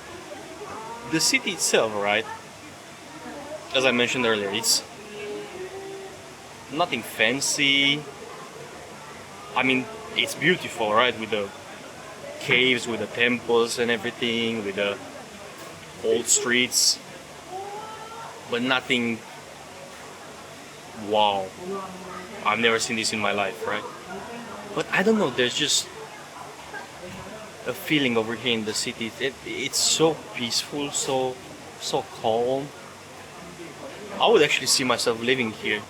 The city itself, right? As I mentioned earlier, it's nothing fancy. I mean, it's beautiful, right? With the caves, with the temples and everything, with the old streets, but nothing wow. I've never seen this in my life, right? But I don't know, there's just a feeling over here in the city. It's so peaceful, so calm. I would actually see myself living here.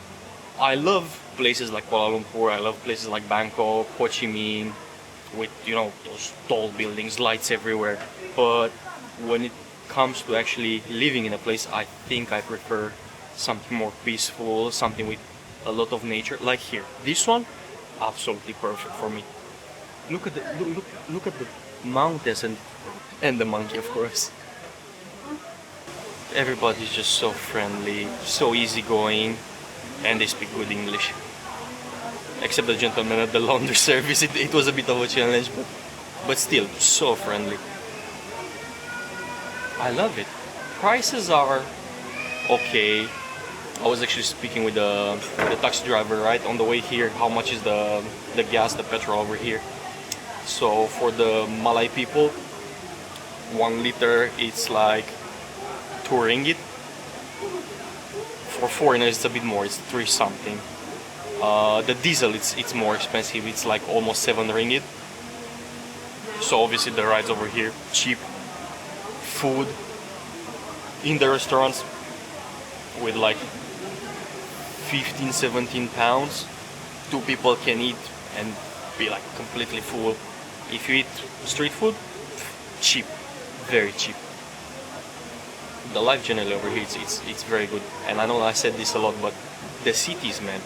I love places like Kuala Lumpur, I love places like Bangkok, Ho Chi Minh, with, you know, those tall buildings, lights everywhere. But when it comes to actually living in a place, I think I prefer something more peaceful, something with a lot of nature, like here. This one, absolutely perfect for me. Look at the mountains and the monkey, of course. Everybody's just so friendly, so easygoing, and they speak good English. Except the gentleman at the laundry service, it was a bit of a challenge, but still, so friendly. I love it. Prices are okay. I was actually speaking with the taxi driver, right, on the way here, how much is the gas, the petrol over here. So for the Malay people, 1 liter it's like 2 ringgit. For foreigners it's a bit more, it's 3 something. The diesel it's more expensive, it's like almost 7 ringgit. So obviously the rides over here cheap. Food in the restaurants with like 15-17 pounds, 2 people can eat and be like completely full. If you eat street food, cheap, very cheap. The life generally over here, it's very good. And I know I said this a lot, but the cities, man,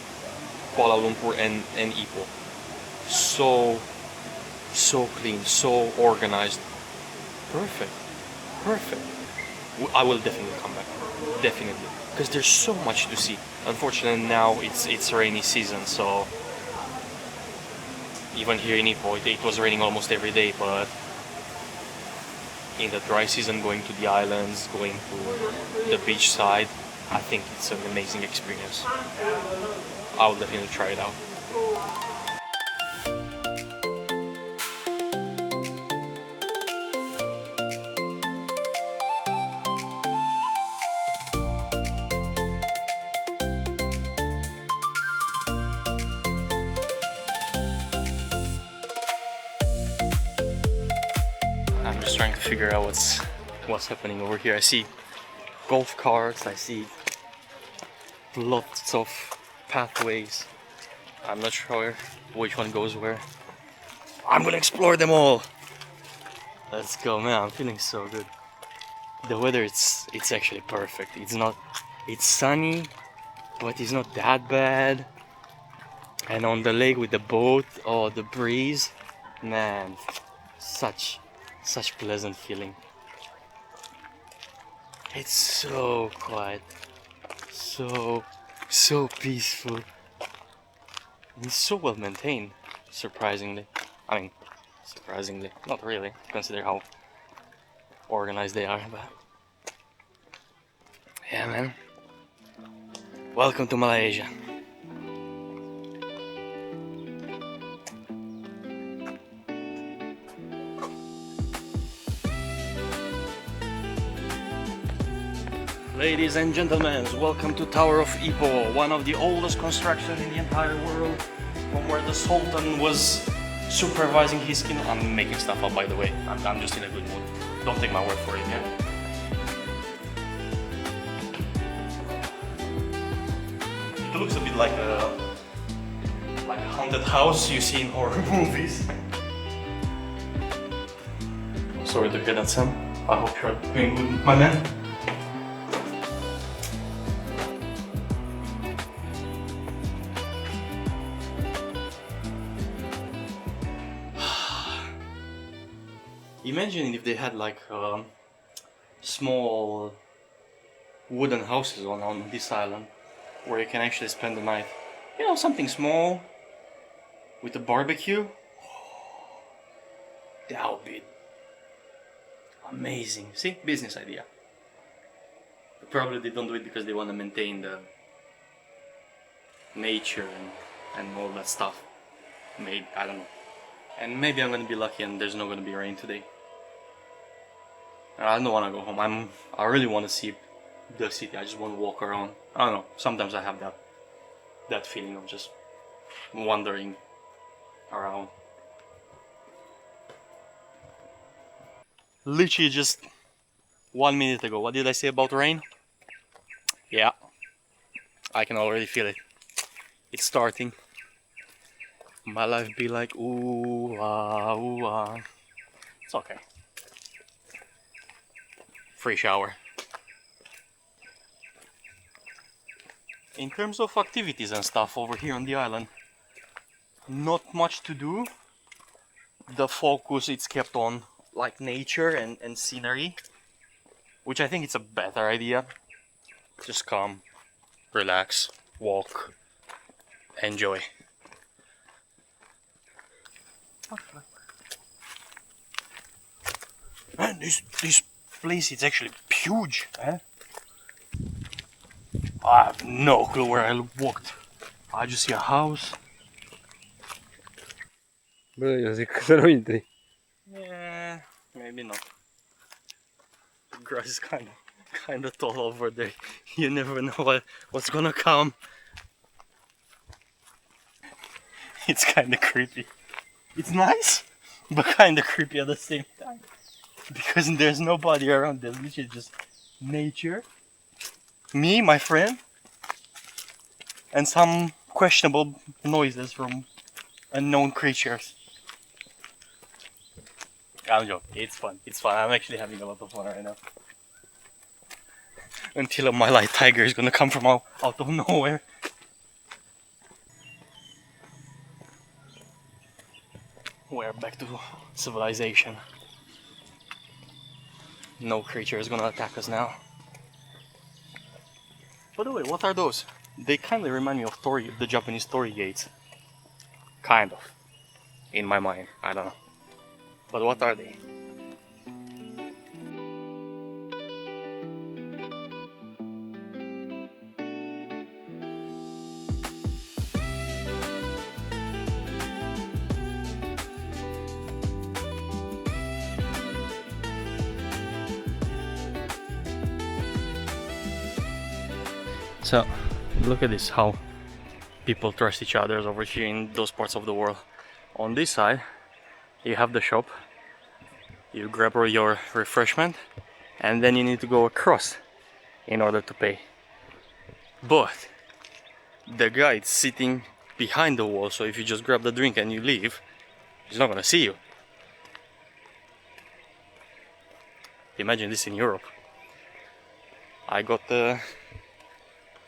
Kuala Lumpur and Ipoh, so clean, so organized, perfect. I will definitely come back, definitely, because there's so much to see. Unfortunately now it's rainy season, so even here in Ipoh it was raining almost every day, but in the dry season, going to the islands, going to the beach side, I think it's an amazing experience. I will definitely try it out. I'm just trying to figure out what's happening over here. I see golf carts, I see lots of pathways. I'm not sure which one goes where. I'm gonna explore them all. Let's go, man. I'm feeling so good. The weather, it's actually perfect. It's sunny, but it's not that bad. And on the lake with the boat, oh, the breeze, man, such pleasant feeling. It's so quiet, so peaceful. It's so well maintained, surprisingly. I mean, surprisingly, not really, consider how organized they are, but yeah, man. Welcome to Malaysia. Ladies and gentlemen, welcome to Tower of Ipoh, one of the oldest constructions in the entire world, from where the Sultan was supervising his kingdom. I'm making stuff up, by the way. I'm just in a good mood. Don't take my word for it, yeah? It looks a bit like a haunted house you see in horror movies. I'm sorry to hear that, Sam. I hope you're doing good, my man. Imagine if they had like small wooden houses on this island where you can actually spend the night. You know, something small with a barbecue. That Amazing. See? Business idea. Probably they don't do it because they want to maintain the nature and all that stuff. Maybe, I don't know. And maybe I'm gonna be lucky and there's not gonna be rain today. I don't want to go home. I really want to see the city. I just want to walk around. I don't know. Sometimes I have that feeling of just wandering around. Literally just 1 minute ago. What did I say about rain? Yeah, I can already feel it. It's starting. My life be like ooh ah ooh ah. It's okay. Free shower. In terms of activities and stuff over here on the island, not much to do. The focus it's kept on like nature and scenery, which I think it's a better idea. Just come, relax, walk, enjoy. Man, this place is actually huge, eh? I have no clue where I walked. I just see a house. Yeah, maybe not. The grass is kind of tall over there. You never know what's gonna come. It's kind of creepy. It's nice, but kind of creepy at the same time. Because there's nobody around. There's literally just nature. Me, my friend, and some questionable noises from unknown creatures. I'm joking. It's fun. It's fun. I'm actually having a lot of fun right now. Until a Malay tiger is gonna come from out of nowhere. We're back to civilization. No creature is gonna attack us now. By the way, what are those? They kind of remind me of the Japanese torii gates. Kind of. In my mind. I don't know. But what are they? So, look at this, how people trust each other over here in those parts of the world. On this side, you have the shop, you grab your refreshment, and then you need to go across in order to pay. But the guy is sitting behind the wall, so if you just grab the drink and you leave, he's not gonna see you. Imagine this in Europe. I got the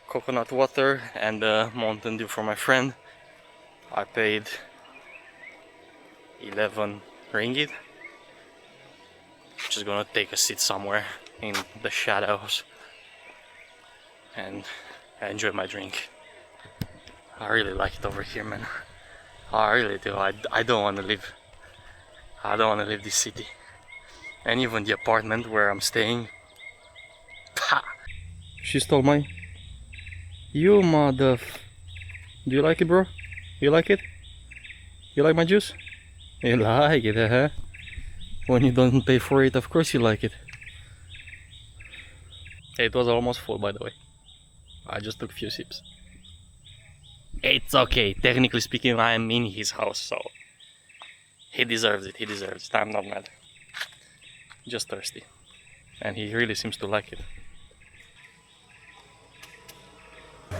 coconut water and the Mountain Dew for my friend. I paid 11 ringgit. Just gonna take a seat somewhere in the shadows and enjoy my drink. I really like it over here, man. I really do. I don't want to leave. I don't want to leave this city. And even the apartment where I'm staying. Ha! She stole my... You mother... Do you like it, bro? You like it? You like my juice? You like it, huh? When you don't pay for it, of course you like it. It was almost full, by the way. I just took a few sips. It's okay. Technically speaking, I am in his house, so... He deserves it, he deserves it. I'm not mad. Just thirsty. And he really seems to like it.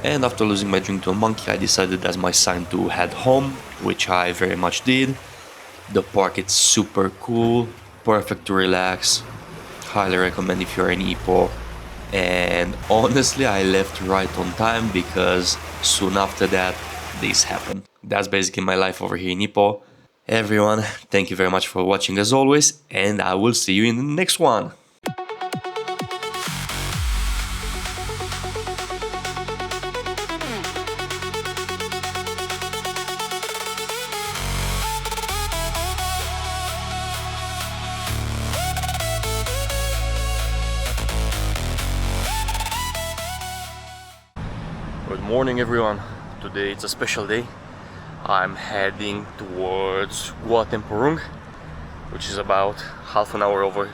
And after losing my drink to a monkey, I decided as my sign to head home, which I very much did. The park is super cool, perfect to relax. Highly recommend if you're in Ipoh. And honestly, I left right on time because soon after that, this happened. That's basically my life over here in Ipoh. Everyone, thank you very much for watching as always, and I will see you in the next one. Good morning everyone. Today it's a special day. I'm heading towards Gua Tempurung, which is about half an hour away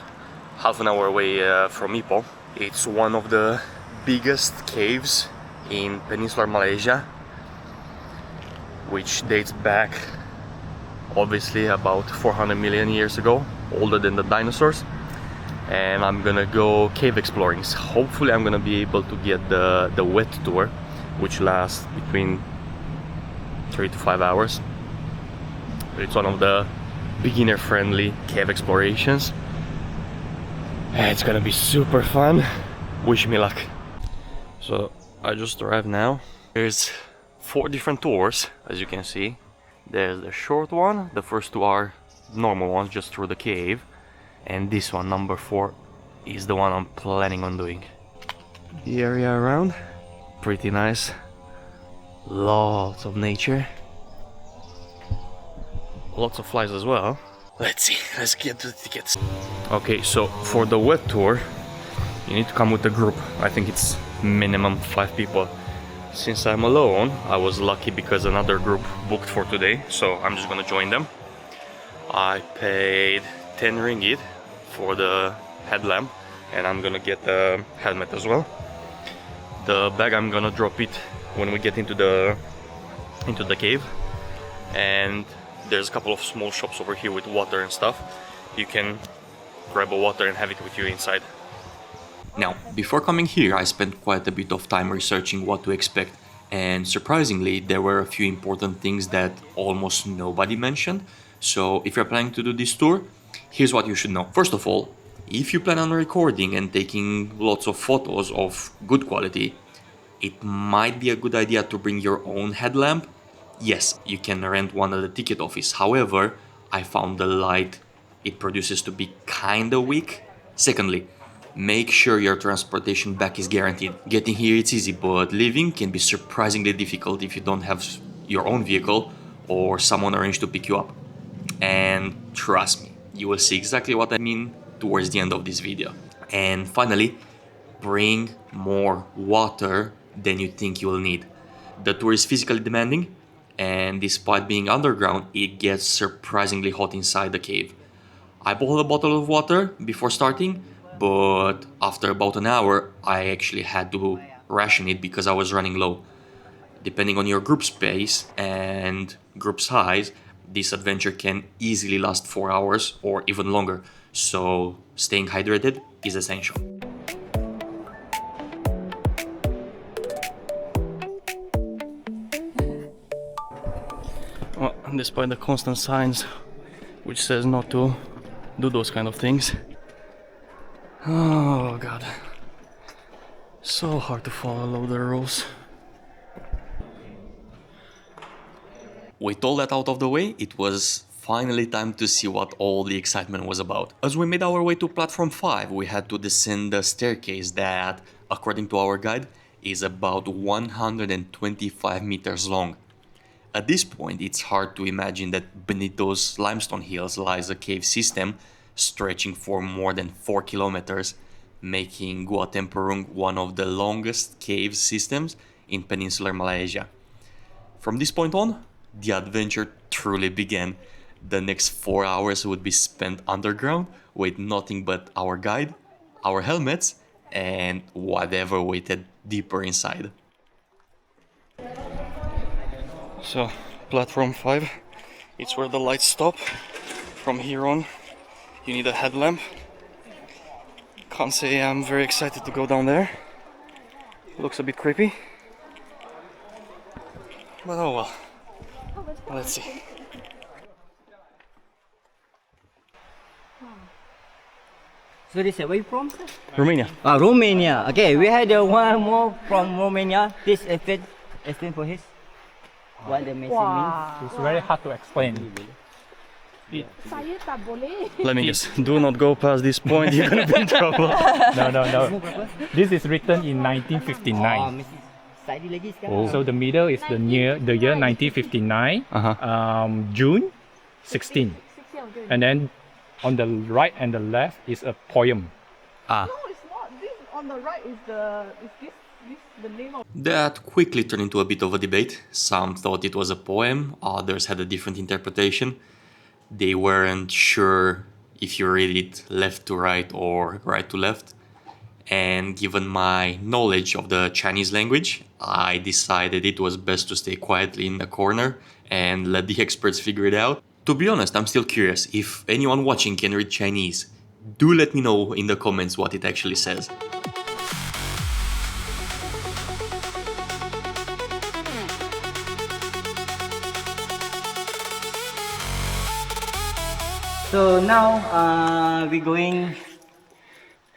from Ipoh. It's one of the biggest caves in peninsular Malaysia, which dates back obviously about 400 million years ago, older than the dinosaurs. And I'm gonna go cave exploring. Hopefully I'm gonna be able to get the wet tour, which lasts between 3 to 5 hours. It's one of the beginner friendly cave explorations. And it's gonna be super fun. Wish me luck. So I just arrived now. There's 4 different tours, as you can see. There's the short one, the first 2 are normal ones just through the cave. And this one, number 4, is the one I'm planning on doing. The area around, pretty nice. Lots of nature. Lots of flies as well. Let's see, let's get to the tickets. Okay, so for the wet tour, you need to come with a group. I think it's minimum 5 people. Since I'm alone, I was lucky because another group booked for today, so I'm just gonna join them. I paid 10 ringgit for the headlamp, and I'm gonna get the helmet as well. The bag, I'm gonna drop it when we get into the cave. And there's a couple of small shops over here with water and stuff. You can grab a water and have it with you inside. Now, before coming here, I spent quite a bit of time researching what to expect, and surprisingly, there were a few important things that almost nobody mentioned. So if you're planning to do this tour, here's what you should know. First of all, if you plan on recording and taking lots of photos of good quality, it might be a good idea to bring your own headlamp. Yes, you can rent one at the ticket office. However, I found the light it produces to be kinda weak. Secondly, make sure your transportation back is guaranteed. Getting here it's easy, but leaving can be surprisingly difficult if you don't have your own vehicle or someone arranged to pick you up. And trust me, you will see exactly what I mean towards the end of this video. And finally, bring more water than you think you will need. The tour is physically demanding, and despite being underground, it gets surprisingly hot inside the cave. I bought a bottle of water before starting, but after about an hour, I actually had to ration it because I was running low. Depending on your group space and group size, this adventure can easily last 4 hours or even longer, so staying hydrated is essential. Well, despite the constant signs which says not to do those kind of things. Oh god. So hard to follow the rules. With all that out of the way, it was finally time to see what all the excitement was about. As we made our way to platform 5, we had to descend the staircase that, according to our guide, is about 125 meters long. At this point, it's hard to imagine that beneath those limestone hills lies a cave system stretching for more than 4 kilometers, making Gua Tempurung one of the longest cave systems in peninsular Malaysia. From this point on, the adventure truly began. The next 4 hours would be spent underground with nothing but our guide, our helmets, and whatever waited deeper inside. So, platform 5, it's where the lights stop. From here on, you need a headlamp. Can't say I'm very excited to go down there. Looks a bit creepy. But oh well. Let's see. So this is where you from, sir? Romania. Romania. Okay, we had one more from Romania. This explain for his what the message means. It's very hard to explain. Saya tak boleh. Let me guess. Do not go past this point. You're gonna be in trouble. No. This is written in 1959. Study lagi sekarang. So the middle is the year 1959, June 16. And then on the right and the left is a poem. No, it's not. This on the right is this That quickly turned into a bit of a debate. Some thought it was a poem, others had a different interpretation. They weren't sure if you read it left to right or right to left. And given my knowledge of the Chinese language, I decided it was best to stay quietly in the corner and let the experts figure it out. To be honest, I'm still curious. If anyone watching can read Chinese, do let me know in the comments what it actually says. So now we're going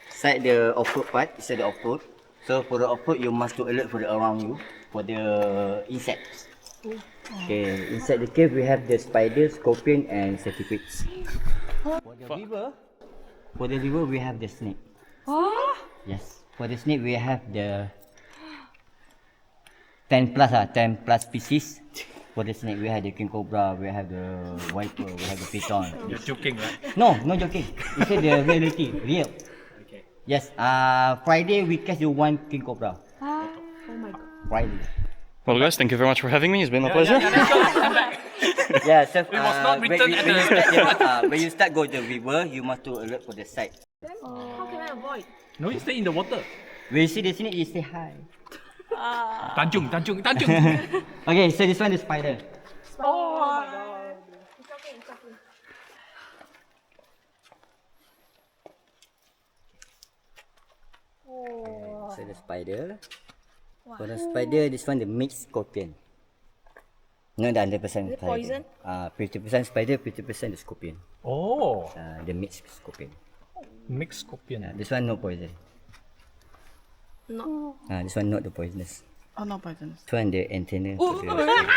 inside the off-road part, inside the off-road. So for the off-road, you must to alert for the around you, for the insects. Okay, inside the cave we have the spider, scorpion and centipedes. For the river we have the snake. Yes, for the snake we have the 10 plus species. For the snake we have the king cobra, we have the viper, we have the python. You're joking, right? No, no joking. This is the reality, real. Okay. Yes, Friday we catch the one king cobra. Oh my god. Friday. Well, guys, thank you very much for having me. It's been a pleasure. Yeah, so We must not return at the... when you start go to the river, you must to alert for the side. How can I avoid? No, you stay in the water. When you see the snake, you say hi. Tanjung. Okay, so this one is spider. Oh my god. It's okay, it's okay. Oh. So the spider. For the spider, this one the mixed scorpion. No, the 100% spider. Poison? 50% spider, 50% the scorpion. Oh, The mixed scorpion. mixed scorpion. This one no poison. No. This one not the poisonous. Oh, no poisonous. This one the antenna. For the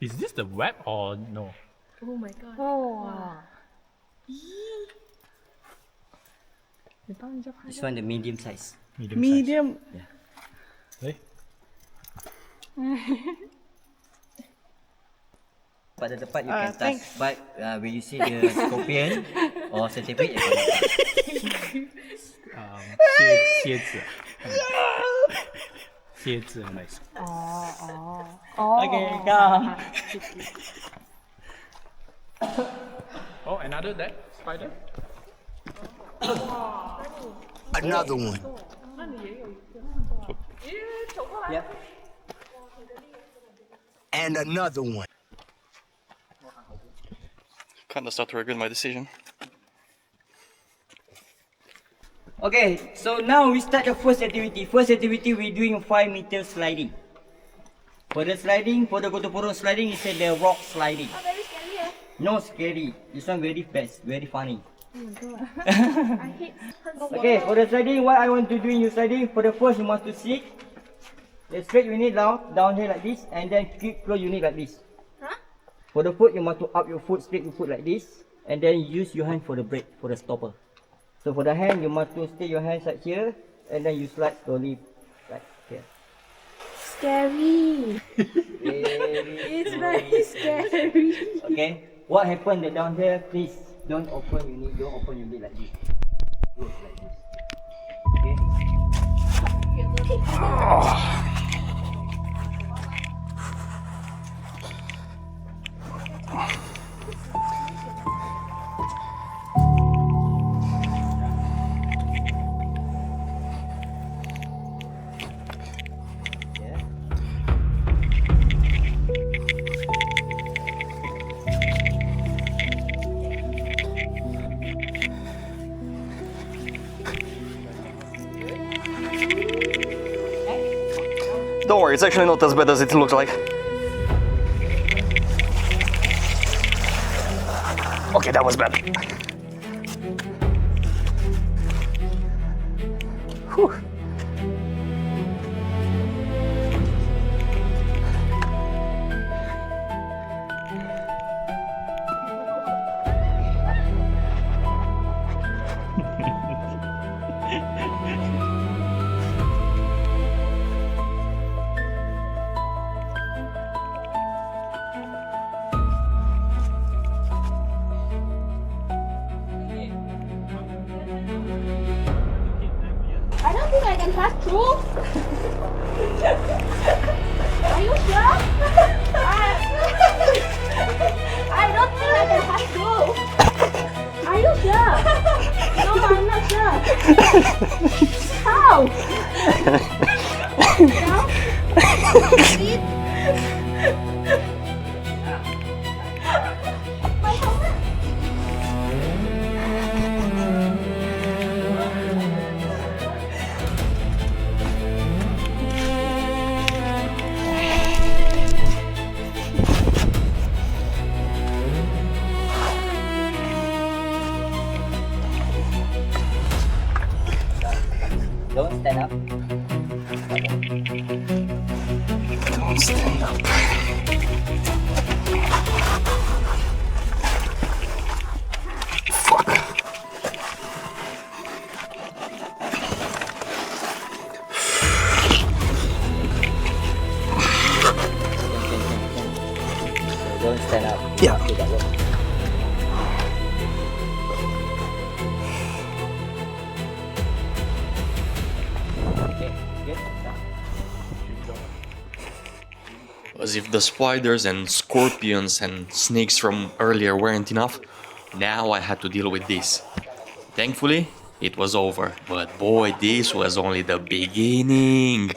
Is this the web or no? Oh my god. Oh. this one the medium size. Medium. Hey? Pada tempat you can touch, but when you see the scorpion or centipede, you cannot touch. 蝎子 nice. Okay, come. Oh, another that spider. Another one. Yeah. And another one. Kinda start to regret my decision. Okay, so now we start the first activity. First activity, we're doing 5 meter sliding. For the sliding, for the Gua Tempurung sliding, it's the rock sliding. Very scary, eh? No scary. This one very best, very funny. Oh my god. I hate Okay, for the sliding, what I want to do in your sliding, for the first you must to sit. The straight you need down here like this, and then keep close you need like this. Huh? For the foot, you must to up your foot, straight your foot like this, and then use your hand for the brake, for the stopper. So for the hand, you must to stay your hands like here, and then you slide slowly like here. Scary. It's very scary. Okay, what happened that down there, please don't open your lid like this. Close like this. Okay. Don't worry, it's actually not as bad as it looks like. Okay, that was bad. Whew. can pass through? Are you sure? I don't think I can pass through. Are you sure? No, I'm not sure. How? No? Don't stand up. Don't stand up. Fuck. Don't stand up. Yeah. Okay, that works. Okay, good. As if the spiders and scorpions and snakes from earlier weren't enough, now I had to deal with this. Thankfully, it was over, but boy, this was only the beginning.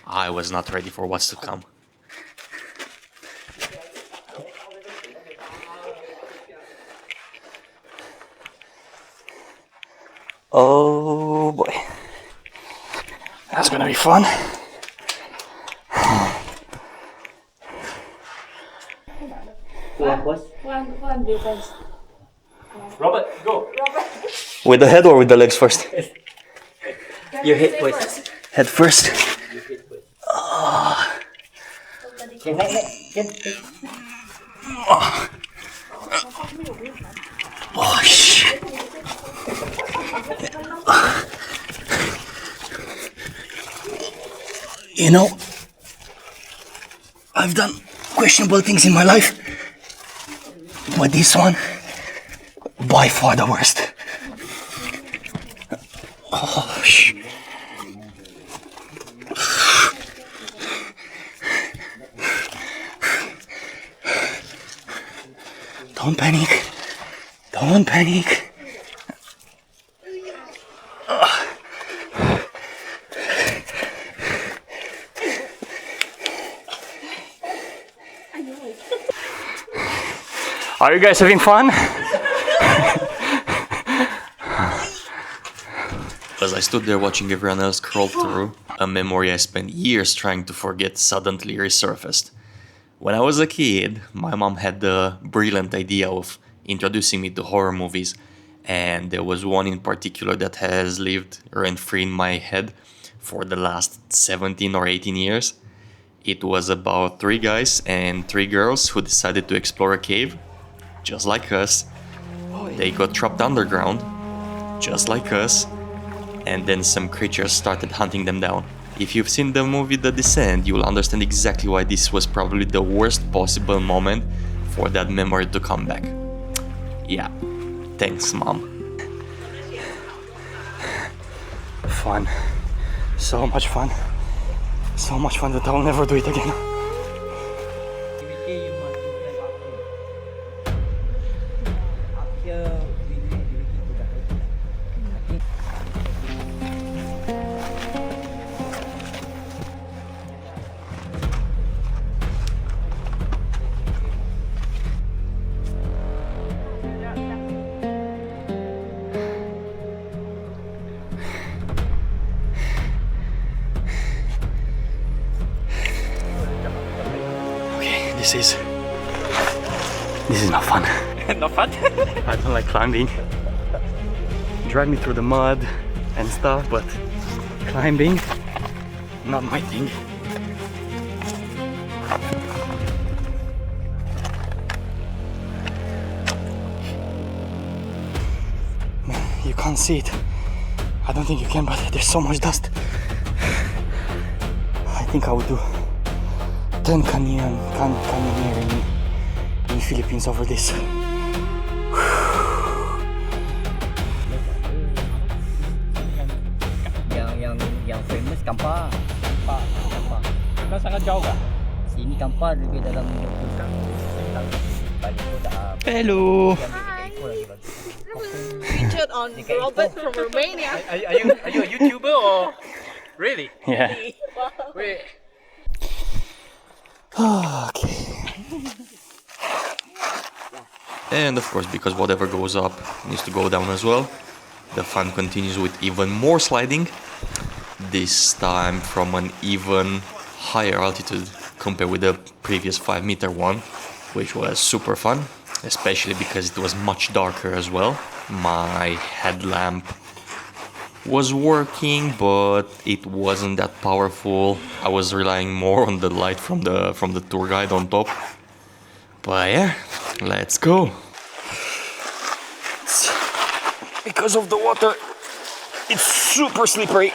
I was not ready for what's to come. Oh boy. That's gonna be fun. One difference. Robert, go. With the head or with the legs first? Your head first. Head first. Can Oh shit. You know, I've done questionable things in my life, but this one, by far the worst. Oh shit. Don't panic. Don't panic. Are you guys having fun? As I stood there watching everyone else crawl through, a memory I spent years trying to forget suddenly resurfaced. When I was a kid, my mom had the brilliant idea of introducing me to horror movies, and there was one in particular that has lived rent-free in my head for the last 17 or 18 years. It was about 3 guys and 3 girls who decided to explore a cave, just like us. They got trapped underground, just like us, and then some creatures started hunting them down. If you've seen the movie The Descent, you'll understand exactly why this was probably the worst possible moment for that memory to come back. Yeah, thanks, Mom. Fun. So much fun. So much fun that I'll never do it again. This is not fun. Not fun? I don't like climbing. Drag me through the mud and stuff, but climbing, not my thing. Man, you can't see it. I don't think you can, but there's so much dust. I think I would do 10 canyoneering in Philippines over this. yang famous Kampar. Kampar. Kan sangat jauh kan? Sini Kampar lebih dalam 20 km. Balik tu dah. Hello. Featured on Robert from Romania. Are you a YouTuber or really? Yeah. Wait. Okay. And of course, because whatever goes up needs to go down as well, the fun continues with even more sliding, this time from an even higher altitude compared with the previous 5-meter one, which was super fun, especially because it was much darker as well. My headlamp was working, but it wasn't that powerful. I was relying more on the light from the tour guide on top. But yeah, let's go. Because of the water, it's super slippery.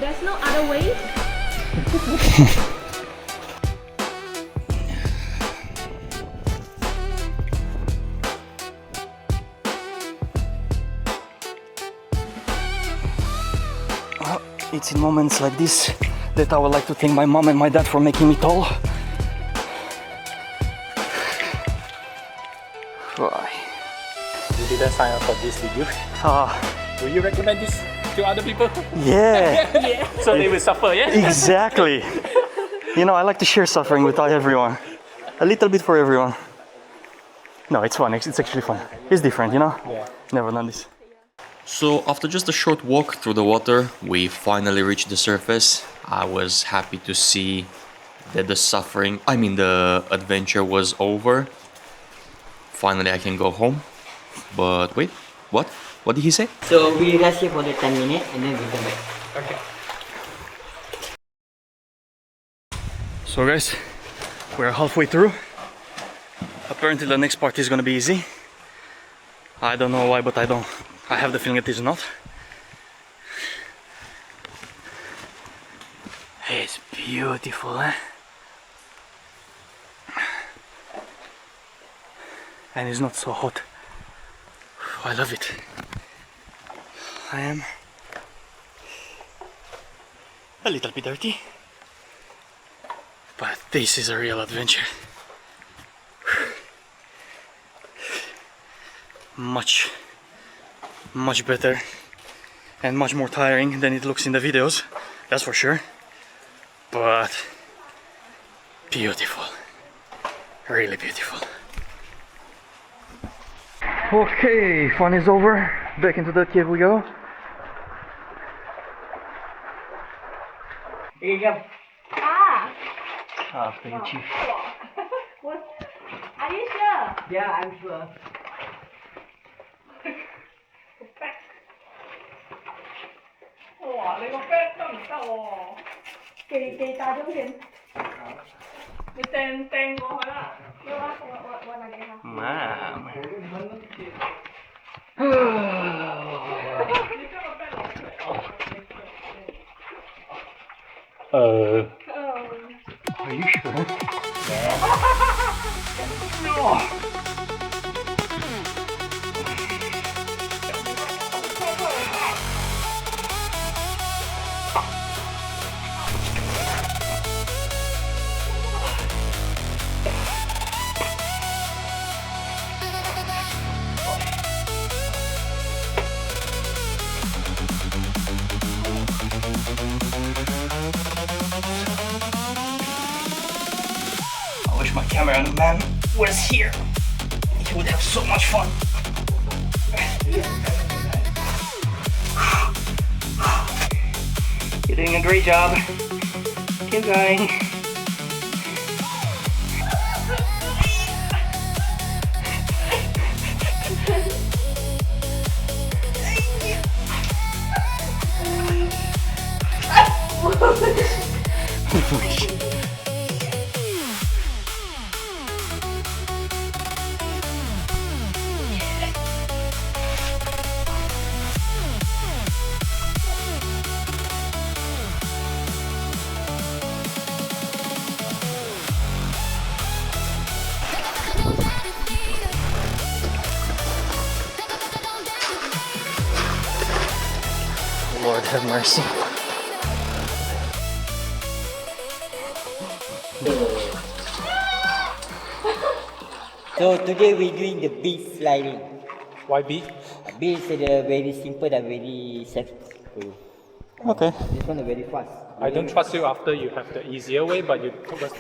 There's no other way. It's in moments like this that I would like to thank my mom and my dad for making me tall. You didn't sign up for this, did you? Will you recommend this to other people? Yeah, So they will suffer, yeah? exactly. You know, I like to share suffering with everyone. A little bit for everyone. No, it's fun. It's actually fun. It's different, you know? Yeah. Never done this. So after just a short walk through the water, we finally reached the surface. I was happy to see that the adventure was over. Finally I can go home. But wait, what? What did he say? So we rest here for the 10 minutes and then we come back. Okay. So guys, we're halfway through. Apparently the next part is gonna be easy. I don't know why, but I have the feeling it is not. It's beautiful, eh? And it's not so hot. I love it. I am a little bit dirty, but this is a real adventure. Much better and much more tiring than it looks in the videos, that's for sure, but beautiful, really beautiful. Okay, fun is over, back into the cave we go. Here you go. After you, chief. What? Are you sure? Yeah, I'm sure. Wow,你個 bag 得唔得喎？幾大鐘先？你掟過去啦。要啊，我拿給他。Mom. Are you sure? I wish my cameraman was here. He would have so much fun. You're doing a great job. Keep going. have mercy. So today we're doing the beach sliding. Why B? Beach is very simple and very safe for you. Okay. This one is very fast. I don't trust you after you have the easier way, but you took us.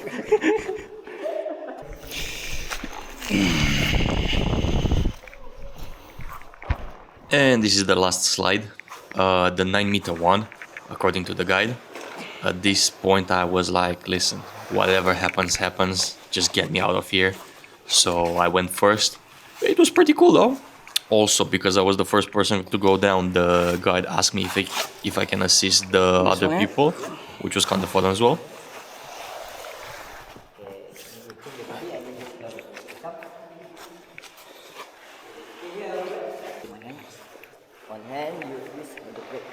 And this is the last slide, the 9-meter one, according to the guide. At this point I was like, listen, whatever happens, happens, just get me out of here. So I went first. It was pretty cool though. Also, because I was the first person to go down, the guide asked me if I can assist the other people, which was kind of fun as well. One hand, you use the brake.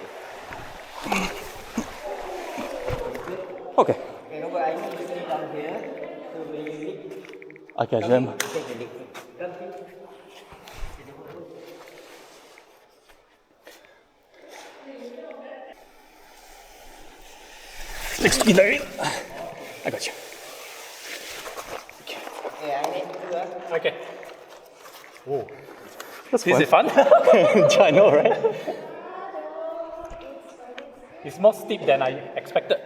Okay. Okay, no, but I need to sit down here. So when you reach, Okay, then. take the leg. Come here. 69. I got you. Okay, I need to Okay. Whoa. That's Is it fun? I know, right? It's more steep than I expected.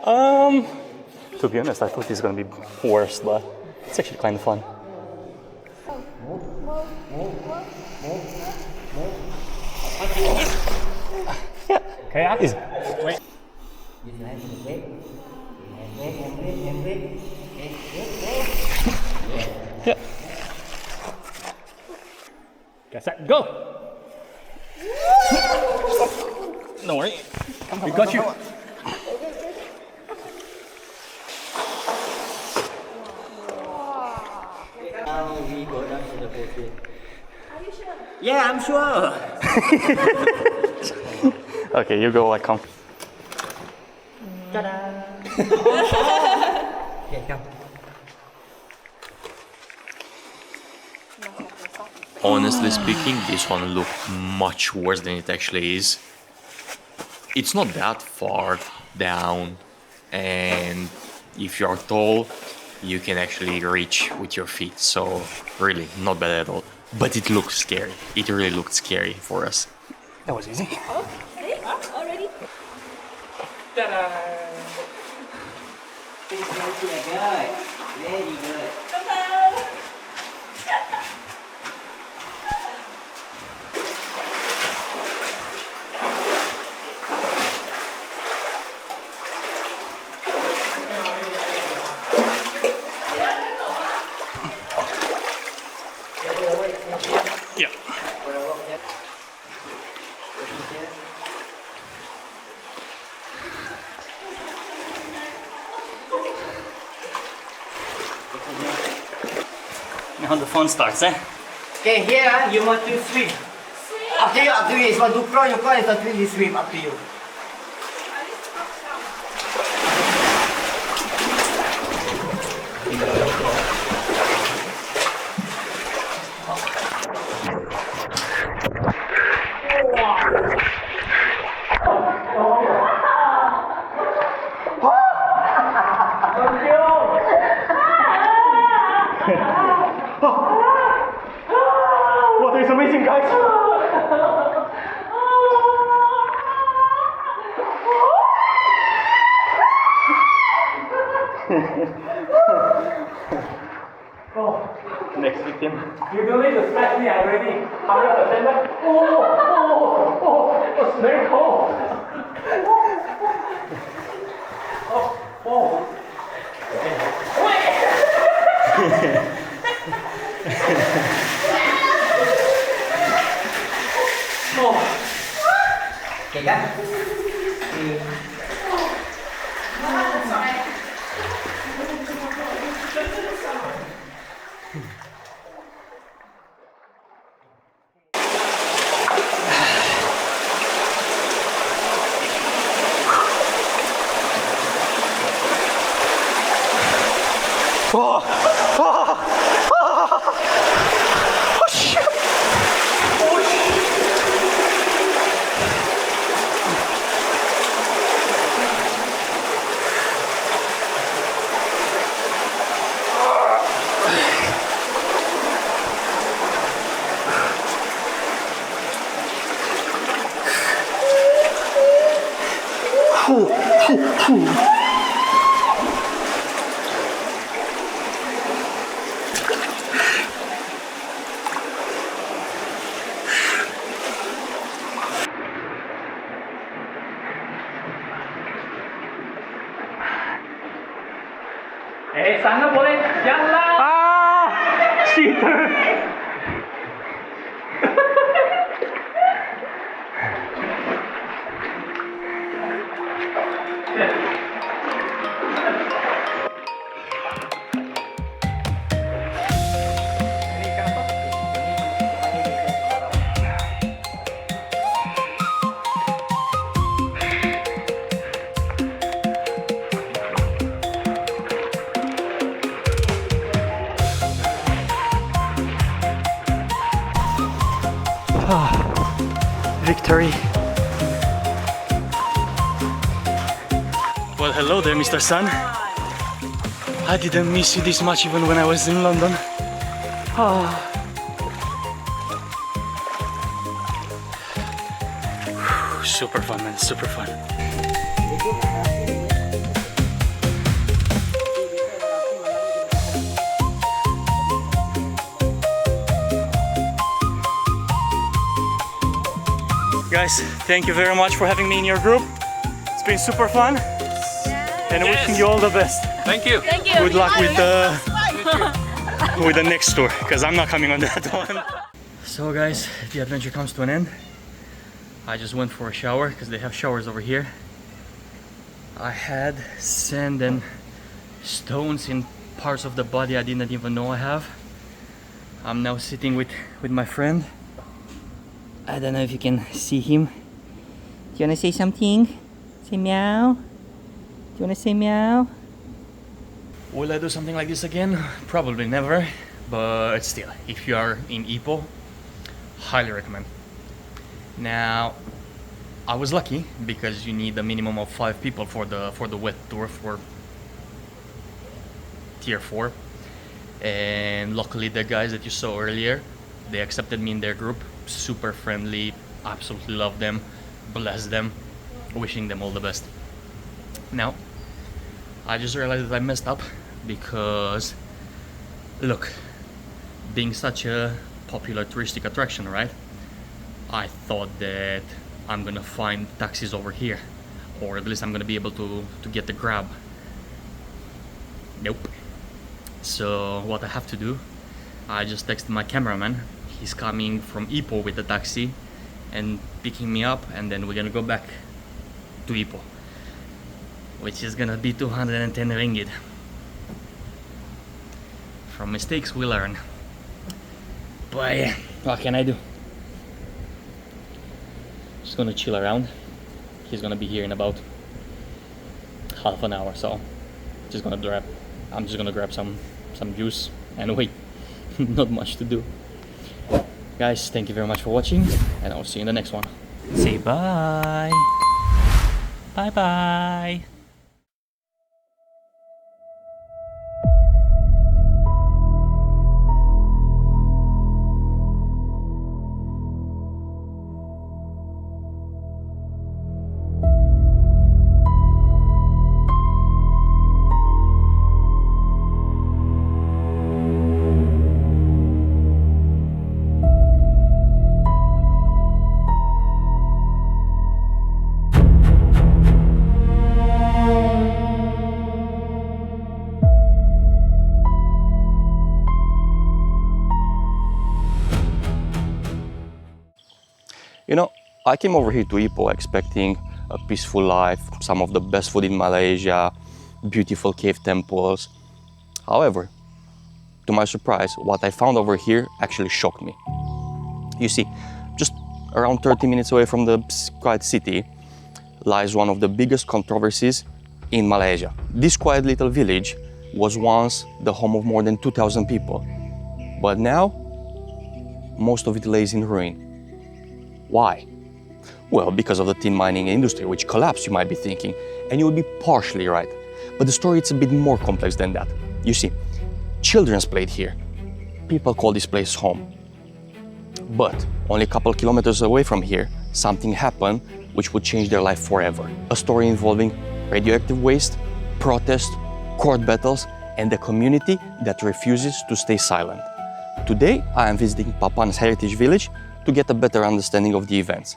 To be honest, I thought this was gonna be worse, but it's actually kind of fun. Okay, Is wait. yeah. Get set, go! No worry. We got you. Now we go down to the boat. Are you sure? Yeah, I'm sure. Okay, you go. I come. Ta-da! Okay, come. Honestly speaking, this one looked much worse than it actually is. It's not that far down, and if you're tall, you can actually reach with your feet, so really not bad at all. But it looks scary. It really looked scary for us. That was easy. Already? Ta-da! Very good. Very good. Yeah. Now the fun starts, eh? Okay, here you want to swim. Up to you, up to you. If you want to crawl, you crawl. If you want to swim, up to you. Water is amazing, guys. Next victim. You don't need to scratch me already. 100%. It's very cold. Okay, kan? Sana boleh jalan. Cheater! Victory. Well, hello there, Mr. Sun. I didn't miss you this much even when I was in London. Super fun, man, super fun. Guys, thank you very much for having me in your group. It's been super fun. And wishing you all the best. Thank you. Thank you. Good luck with the next tour, because I'm not coming on that one. So guys, the adventure comes to an end. I just went for a shower because they have showers over here. I had sand and stones in parts of the body I didn't even know I have. I'm now sitting with my friend. I don't know if you can see him. Do you wanna say something? Say meow? Do you wanna say meow? Will I do something like this again? Probably never, but still, if you are in Ipoh, highly recommend. Now, I was lucky because you need a minimum of 5 people for the wet tour for tier 4, and luckily the guys that you saw earlier, they accepted me in their group. Super friendly, absolutely love them, bless them, wishing them all the best. Now, I just realized that I messed up because, look, being such a popular touristic attraction, right? I thought that I'm gonna find taxis over here, or at least I'm gonna be able to get the grab. Nope. So what I have to do, I just texted my cameraman. He's coming from Ipoh with the taxi and picking me up, and then we're gonna go back to Ipoh, which is gonna be 210 ringgit. From mistakes we learn. But yeah, what can I do? Just gonna chill around. He's gonna be here in about half an hour, so I'm just gonna grab some juice and wait. Not much to do. Guys, thank you very much for watching, and I'll see you in the next one. Say bye. Bye bye. You know, I came over here to Ipoh expecting a peaceful life, some of the best food in Malaysia, beautiful cave temples. However, to my surprise, what I found over here actually shocked me. You see, just around 30 minutes away from the quiet city lies one of the biggest controversies in Malaysia. This quiet little village was once the home of more than 2,000 people, but now most of it lays in ruin. Why? Well, because of the tin mining industry, which collapsed, you might be thinking, and you would be partially right. But the story is a bit more complex than that. You see, children played here. People call this place home. But only a couple kilometers away from here, something happened which would change their life forever. A story involving radioactive waste, protest, court battles, and a community that refuses to stay silent. Today, I am visiting Papan's heritage village to get a better understanding of the events.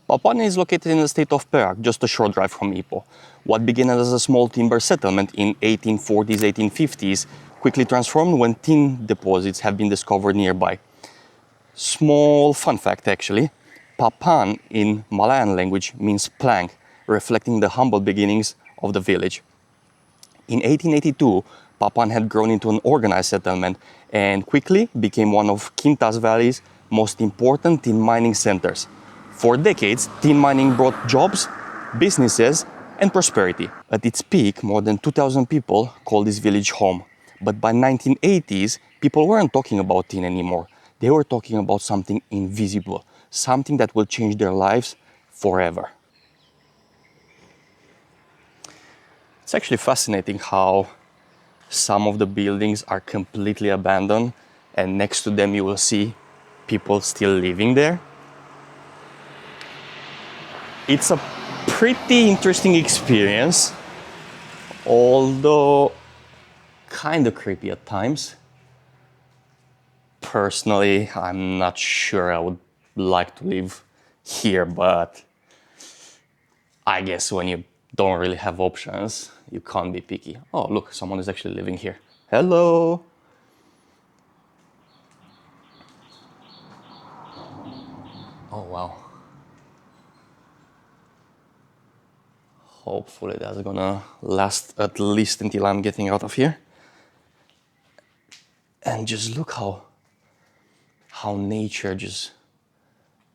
Papan is located in the state of Perak, just a short drive from Ipoh. What began as a small timber settlement in 1840s, 1850s quickly transformed when tin deposits have been discovered nearby. Small fun fact actually, Papan in Malayan language means plank, reflecting the humble beginnings of the village. In 1882, Papan had grown into an organized settlement and quickly became one of Kintas Valley's most important tin mining centers. For decades, tin mining brought jobs, businesses, and prosperity. At its peak, more than 2,000 people called this village home. But by 1980s, people weren't talking about tin anymore. They were talking about something invisible, something that will change their lives forever. It's actually fascinating how some of the buildings are completely abandoned, and next to them you will see people still living there. It's a pretty interesting experience, although kind of creepy at times. Personally, I'm not sure I would like to live here, but I guess when you don't really have options, you can't be picky. Oh, look, someone is actually living here. Hello! Oh, wow. Hopefully that's gonna last at least until I'm getting out of here. And just look how nature just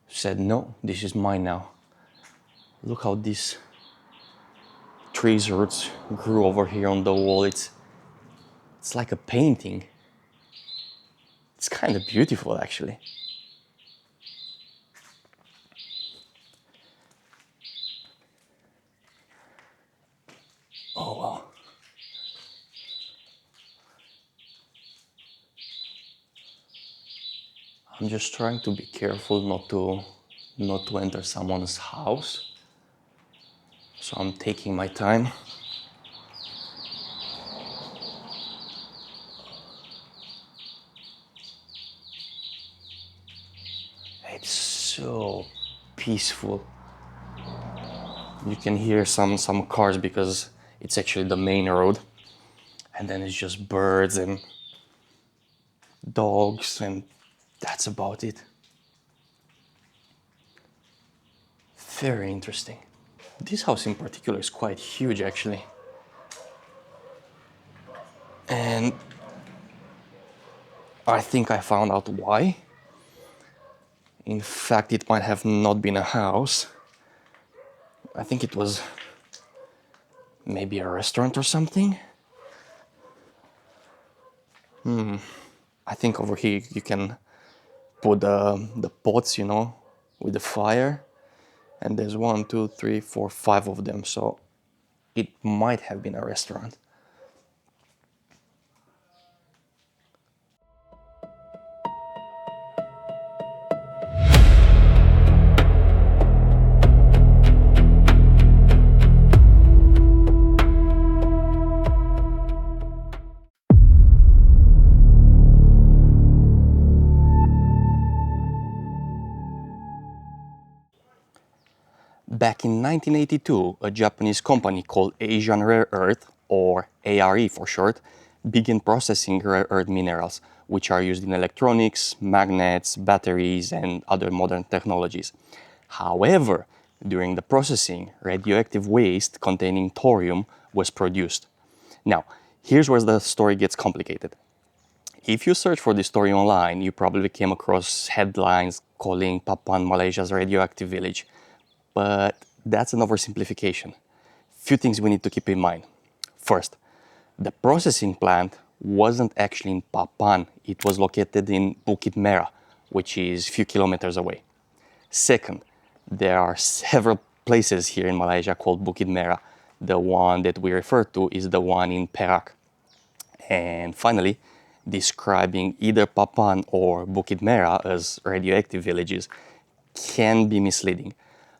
said, no, this is mine now. Look how these trees roots grew over here on the wall. It's like a painting. It's kind of beautiful actually. Oh wow. I'm just trying to be careful not to enter someone's house. So I'm taking my time. It's so peaceful. You can hear some cars because it's actually the main road. And then it's just birds and dogs, and that's about it. Very interesting. This house in particular is quite huge actually. And I think I found out why. In fact, it might have not been a house. I think it was maybe a restaurant or something. I think over here you can put the pots, you know, with the fire. And there's 1, 2, 3, 4, 5 of them. So it might have been a restaurant. Back in 1982, a Japanese company called Asian Rare Earth, or ARE for short, began processing rare earth minerals, which are used in electronics, magnets, batteries, and other modern technologies. However, during the processing, radioactive waste containing thorium was produced. Now, here's where the story gets complicated. If you search for this story online, you probably came across headlines calling Papan Malaysia's radioactive village. But that's an oversimplification. Few things we need to keep in mind. First, the processing plant wasn't actually in Papan. It was located in Bukit Merah, which is a few kilometers away. Second, there are several places here in Malaysia called Bukit Merah. The one that we refer to is the one in Perak. And finally, describing either Papan or Bukit Merah as radioactive villages can be misleading.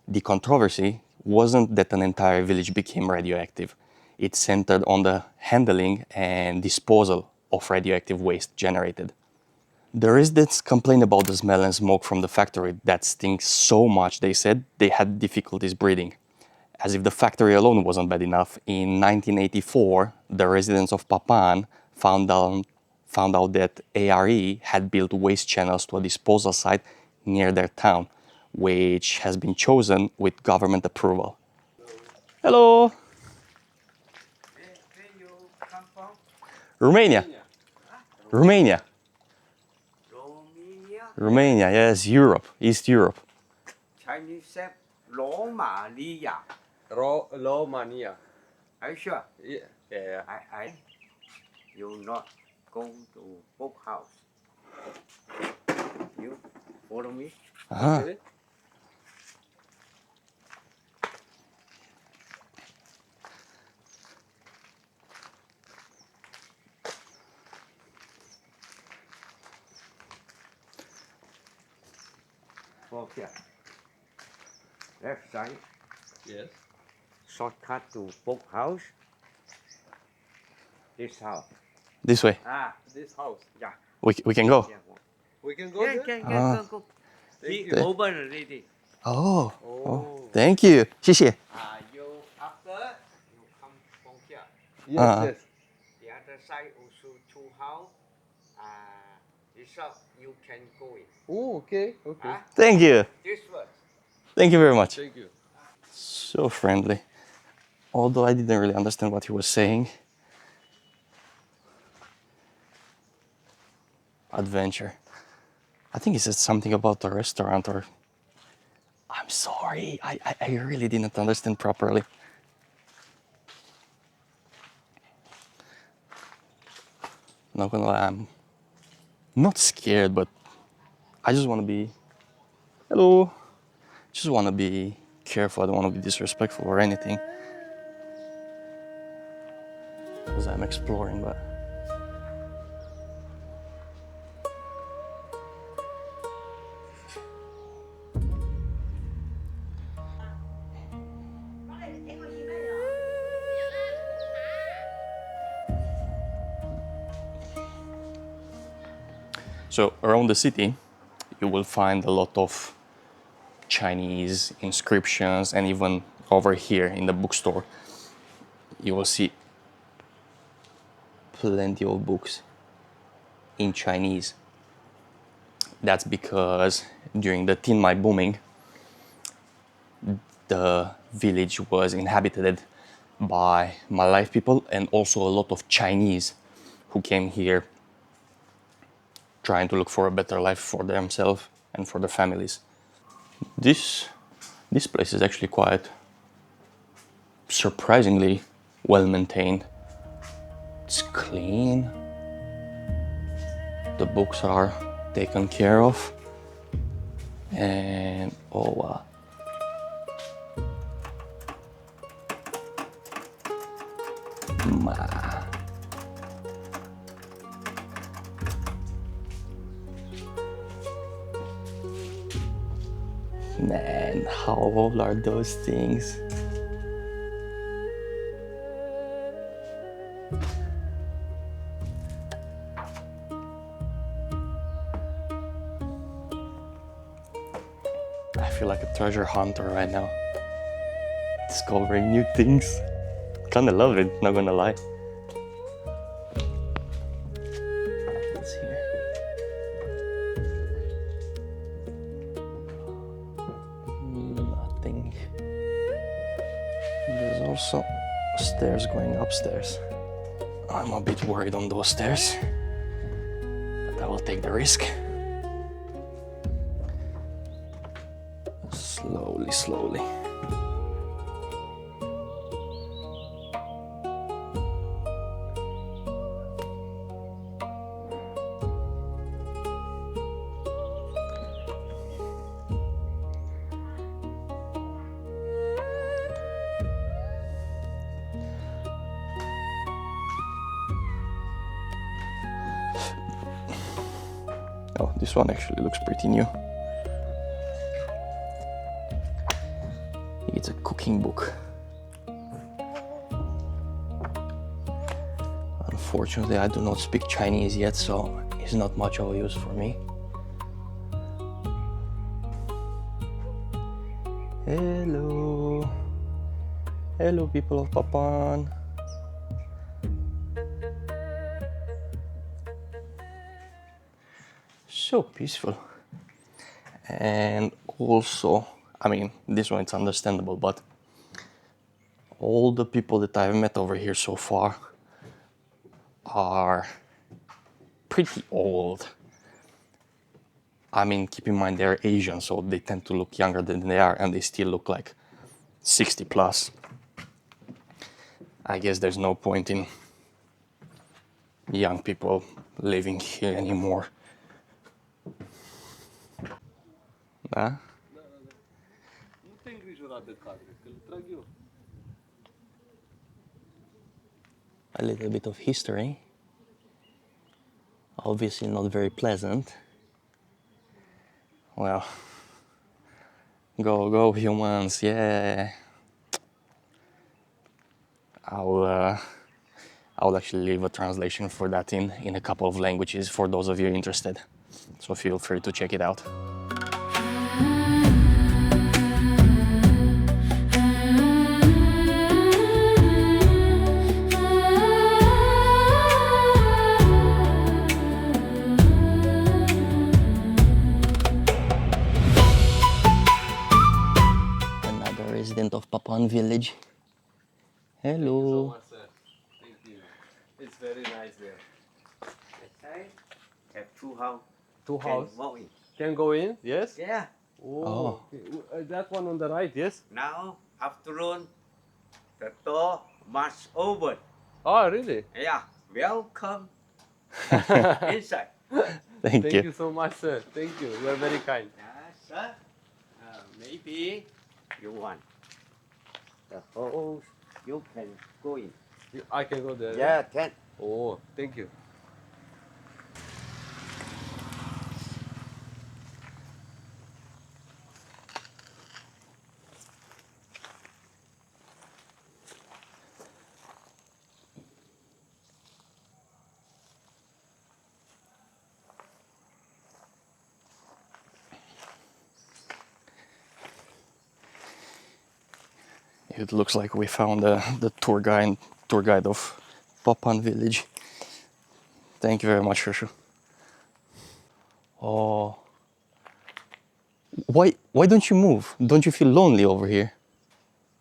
The controversy wasn't that an entire village became radioactive. It centered on the handling and disposal of radioactive waste generated. The residents complained about the smell and smoke from the factory that stinks so much they said they had difficulties breathing. As if the factory alone wasn't bad enough, in 1984, the residents of Papan found out that ARE had built waste channels to a disposal site near their town, which has been chosen with government approval. Hello! Where you come from? Romania. Romania. Romania. Romania, yes, Europe, East Europe. Chinese said Romania. Romania. Are you sure? Yeah. You not go to book house. You follow me? Uh-huh. From here. Left side. Yes. Shortcut to book house. This house. This way. This house. Yeah. We can go. Yeah. We can go there? Go. Thank He you. open already. Oh. Thank you. 谢谢. You after you come from here. Yes. The other side also two house. This house you can go in. Oh, okay. Thank you. This one. Thank you very much. Thank you. So friendly. Although I didn't really understand what he was saying. Adventure. I think he said something about a restaurant or... I'm sorry, I really didn't understand properly. Not gonna lie, I'm not scared, but I just want to be... Hello! Just want to be careful, I don't want to be disrespectful or anything. Because I'm exploring, but... So around the city, you will find a lot of Chinese inscriptions, and even over here in the bookstore, you will see plenty of books in Chinese. That's because during the Tin Mai booming, the village was inhabited by Malay people and also a lot of Chinese who came here trying to look for a better life for themselves and for their families. This place is actually quite surprisingly well maintained. It's clean. The books are taken care of. And oh wow. Man, how old are those things? I feel like a treasure hunter right now. Discovering new things. Kinda love it, not gonna lie. What's here? Nothing. There's also stairs going upstairs. I'm a bit worried on those stairs, but I will take the risk. Slowly, slowly. Oh, this one actually looks pretty new. It's a cooking book. Unfortunately, I do not speak Chinese yet, so it's not much of a use for me. Hello. Hello, people of Papan. So peaceful. And also, I mean, this one it's understandable, but all the people that I've met over here so far are pretty old. I mean, keep in mind they're Asian, so they tend to look younger than they are, and they still look like 60 plus. I guess there's no point in young people living here anymore. Huh? A little bit of history. Obviously not very pleasant. Well, go humans, yeah. I'll actually leave a translation for that in a couple of languages for those of you interested. So feel free to check it out. Another resident of Papan village. Hello. Thank you. It's very nice there. Inside, have two house. Two Can house. walk in. Can go in? Yes? Yeah. Oh. Okay. That one on the right, yes? Now, afternoon, the door must open. Oh, really? Yeah. Welcome inside. Thank Thank you. you so much, sir. Thank you. You are very kind. Yes, sir. Maybe you want the house. You can go in. I can go there. Yeah, can. Oh, thank you. It looks like we found the tour guide of Papan village. Thank you very much, Shushu. Oh, why don't you move? Don't you feel lonely over here?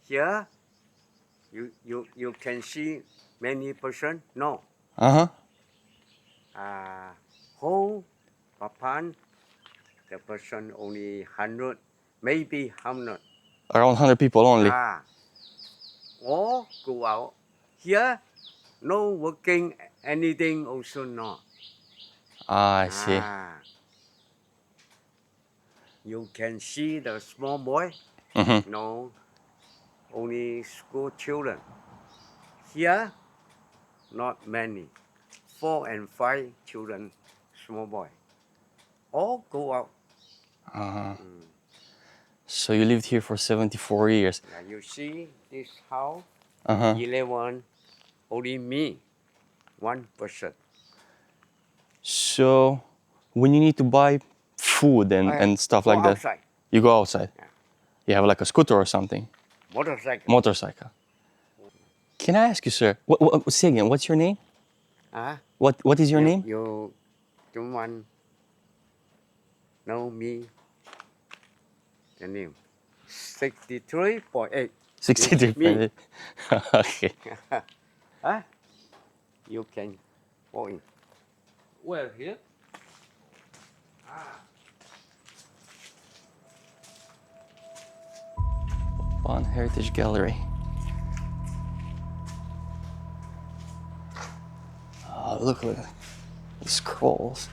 Here, you can see many person. No. Uh-huh. Whole Papan, the person only 100, maybe 100. Around 100 people only. Or go out. Here, no working anything also not. I see. You can see the small boy. Mm-hmm. No, only school children. Here, not many. 4 and 5 children, small boy. All go out. Uh-huh. So you lived here for 74 years. Now you see this house, Uh-huh. 11, only me, 1 person. So when you need to buy food and stuff like that, Outside. you go outside. Yeah. You have like a scooter or something. Motorcycle. Motorcycle. Can I ask you, sir? Say again. What's your name? What is your name? You don't want know me. The name 63.8. 63. Okay. You can go in. Where? Here? Papan Heritage Gallery. Oh, look at the scrolls.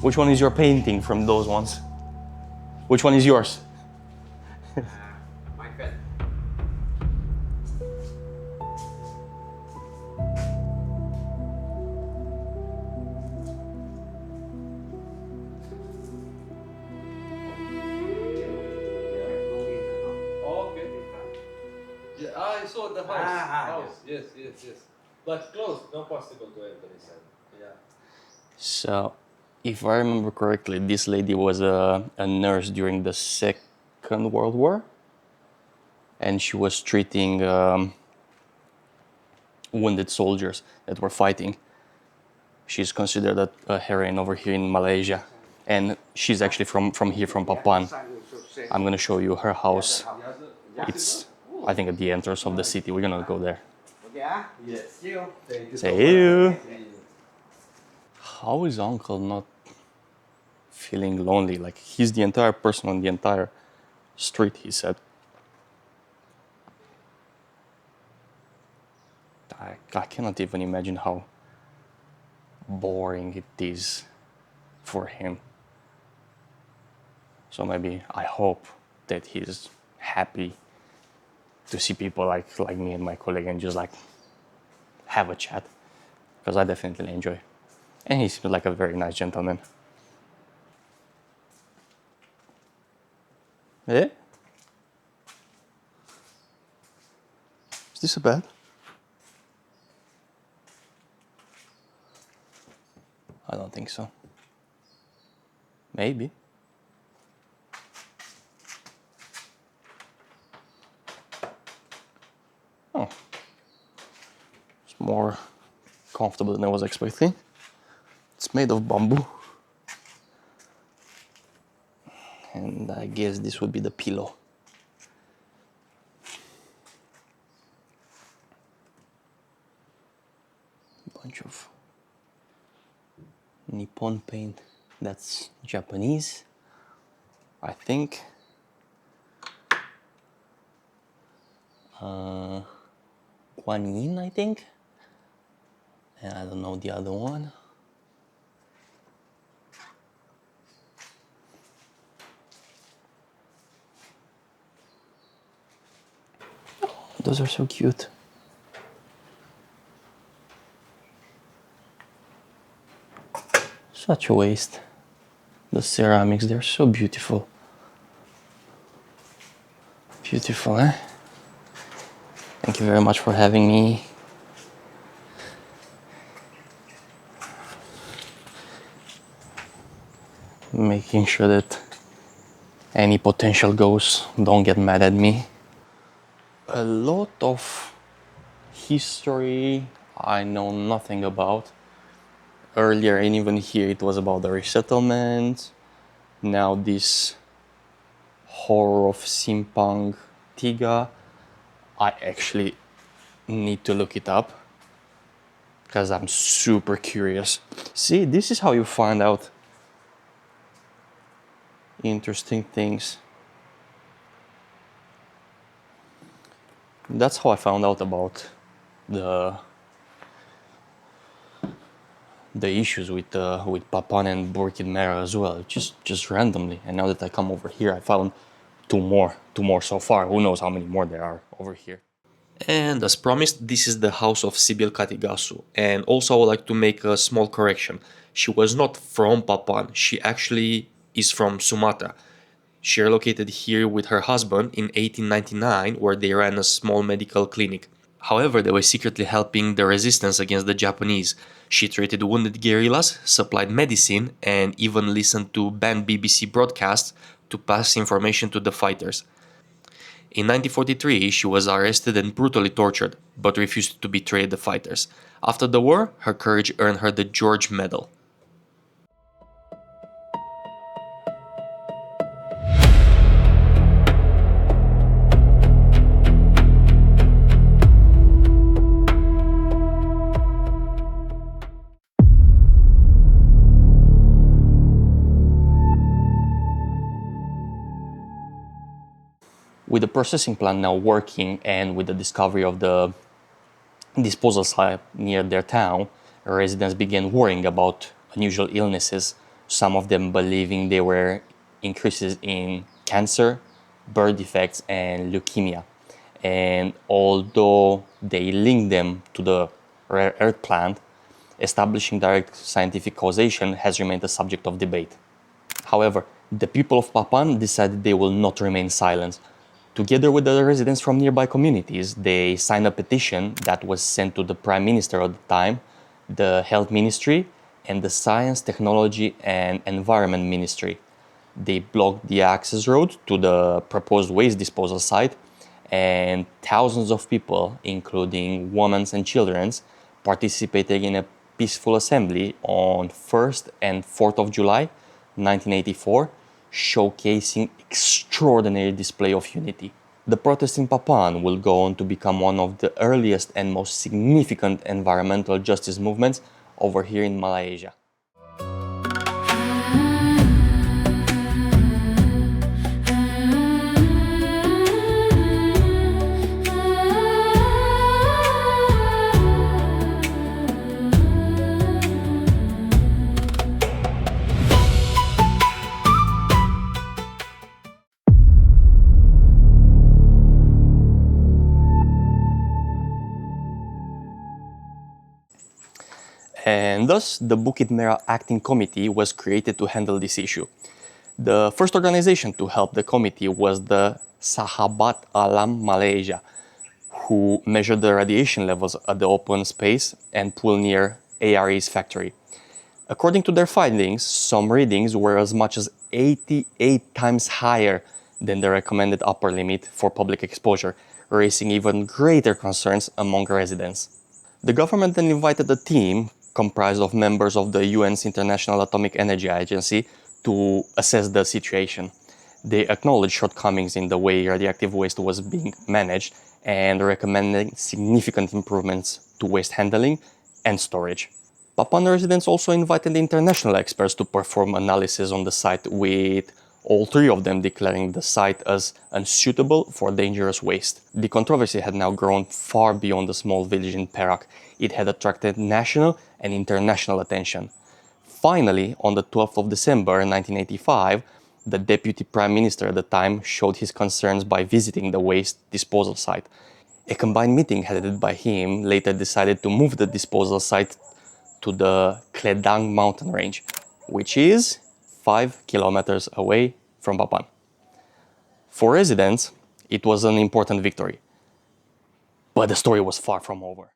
Which one is your painting from those ones? Which one is yours? My friend. Oh, the house. Yes. But closed, no possible to enter inside. Yeah. So, if I remember correctly, this lady was a nurse during the Second World War, and she was treating wounded soldiers that were fighting. She's considered a heroine over here in Malaysia, and she's actually from here, from Papan. I'm gonna show you her house. It's, I think, at the entrance of the city. We're gonna go there. Yes. Thank you. See you. How is Uncle not feeling lonely? Like, he's the entire person on the entire street, he said. I cannot even imagine how boring it is for him. So maybe I hope that he's happy to see people like me and my colleague and just like have a chat, because I definitely enjoy. And he seems like a very nice gentleman. Yeah? Is this a bed? I don't think so. Maybe. Oh. It's more comfortable than I was expecting. It's made of bamboo. And I guess this would be the pillow. Bunch of Nippon paint. That's Japanese, I think. Guan Yin, I think. And I don't know the other one. Those are so cute. Such a waste. The ceramics, they're so beautiful. Beautiful, eh? Thank you very much for having me. Making sure that any potential ghosts don't get mad at me. A lot of history I know nothing about. Earlier, and even here, it was about the resettlement. Now this horror of Simpang Tiga, I actually need to look it up because I'm super curious. See, this is how you find out interesting things. That's how I found out about the issues with Papan and Menara as well, just randomly. And now that I come over here, I found two more so far. Who knows how many more there are over here. And as promised, this is the house of Sibyl Katigasu. And also I would like to make a small correction. She was not from Papan, she actually is from Sumatra. She relocated here with her husband in 1899, where they ran a small medical clinic. However, they were secretly helping the resistance against the Japanese. She treated wounded guerrillas, supplied medicine, and even listened to banned BBC broadcasts to pass information to the fighters. In 1943, she was arrested and brutally tortured, but refused to betray the fighters. After the war, her courage earned her the George Medal. With the processing plant now working and with the discovery of the disposal site near their town, residents began worrying about unusual illnesses, some of them believing they were increases in cancer, birth defects, and leukemia. And although they linked them to the rare earth plant, establishing direct scientific causation has remained a subject of debate. However, the people of Papan decided they will not remain silent. Together with the residents from nearby communities, they signed a petition that was sent to the Prime Minister at the time, the Health Ministry, and the Science, Technology and Environment Ministry. They blocked the access road to the proposed waste disposal site, and thousands of people, including women and children, participated in a peaceful assembly on 1st and 4th of July 1984, showcasing extraordinary display of unity. The protest in Papan will go on to become one of the earliest and most significant environmental justice movements over here in Malaysia. And thus, the Bukit Merah Acting Committee was created to handle this issue. The first organization to help the committee was the Sahabat Alam Malaysia, who measured the radiation levels at the open space and pool near ARE's factory. According to their findings, some readings were as much as 88 times higher than the recommended upper limit for public exposure, raising even greater concerns among residents. The government then invited a team comprised of members of the UN's International Atomic Energy Agency to assess the situation. They acknowledged shortcomings in the way radioactive waste was being managed and recommended significant improvements to waste handling and storage. Papan residents also invited international experts to perform analysis on the site, with all three of them declaring the site as unsuitable for dangerous waste. The controversy had now grown far beyond the small village in Perak. It had attracted national and international attention. Finally, on the 12th of December 1985, the Deputy Prime Minister at the time showed his concerns by visiting the waste disposal site. A combined meeting headed by him later decided to move the disposal site to the Kledang mountain range, which is 5 kilometers away from Papan. For residents, it was an important victory. But the story was far from over.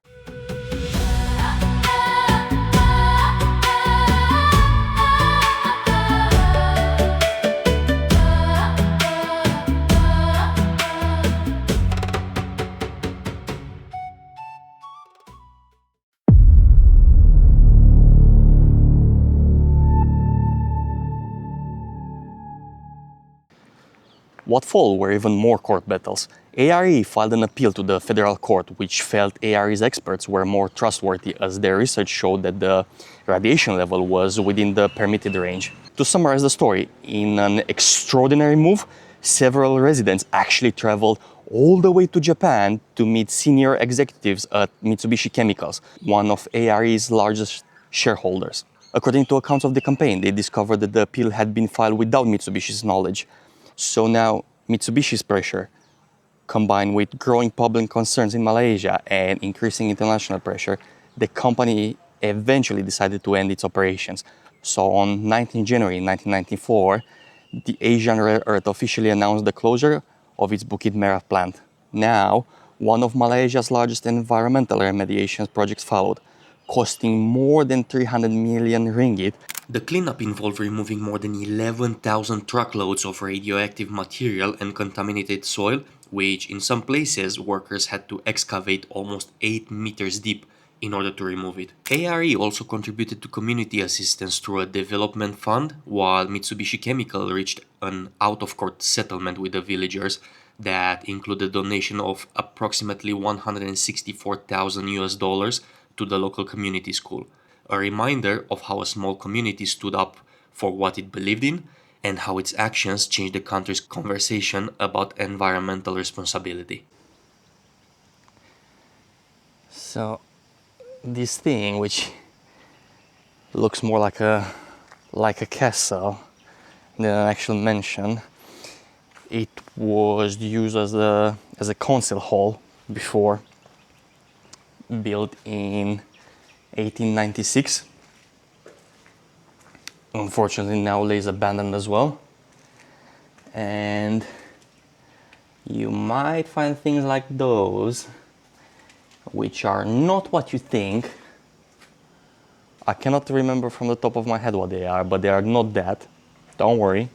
What followed were even more court battles. ARE filed an appeal to the federal court, which felt ARE's experts were more trustworthy as their research showed that the radiation level was within the permitted range. To summarize the story, in an extraordinary move, several residents actually traveled all the way to Japan to meet senior executives at Mitsubishi Chemicals, one of ARE's largest shareholders. According to accounts of the campaign, they discovered that the appeal had been filed without Mitsubishi's knowledge. So now, Mitsubishi's pressure, combined with growing public concerns in Malaysia and increasing international pressure, the company eventually decided to end its operations. So on 19 January 1994, the Asian Rare Earth officially announced the closure of its Bukit Merah plant. Now, one of Malaysia's largest environmental remediation projects followed, costing more than 300 million ringgit. The cleanup involved removing more than 11,000 truckloads of radioactive material and contaminated soil, which in some places workers had to excavate almost 8 meters deep in order to remove it. ARE also contributed to community assistance through a development fund, while Mitsubishi Chemical reached an out-of-court settlement with the villagers that included a donation of approximately $164,000 to the local community school. A reminder of how a small community stood up for what it believed in and how its actions changed the country's conversation about environmental responsibility. So, this thing, which looks more like a castle than an actual mansion, it was used as a council hall before, built in 1896. Unfortunately now lays abandoned as well, and you might find things like those, which are not what you think. I cannot remember from the top of my head what they are, but they are not that. Don't worry.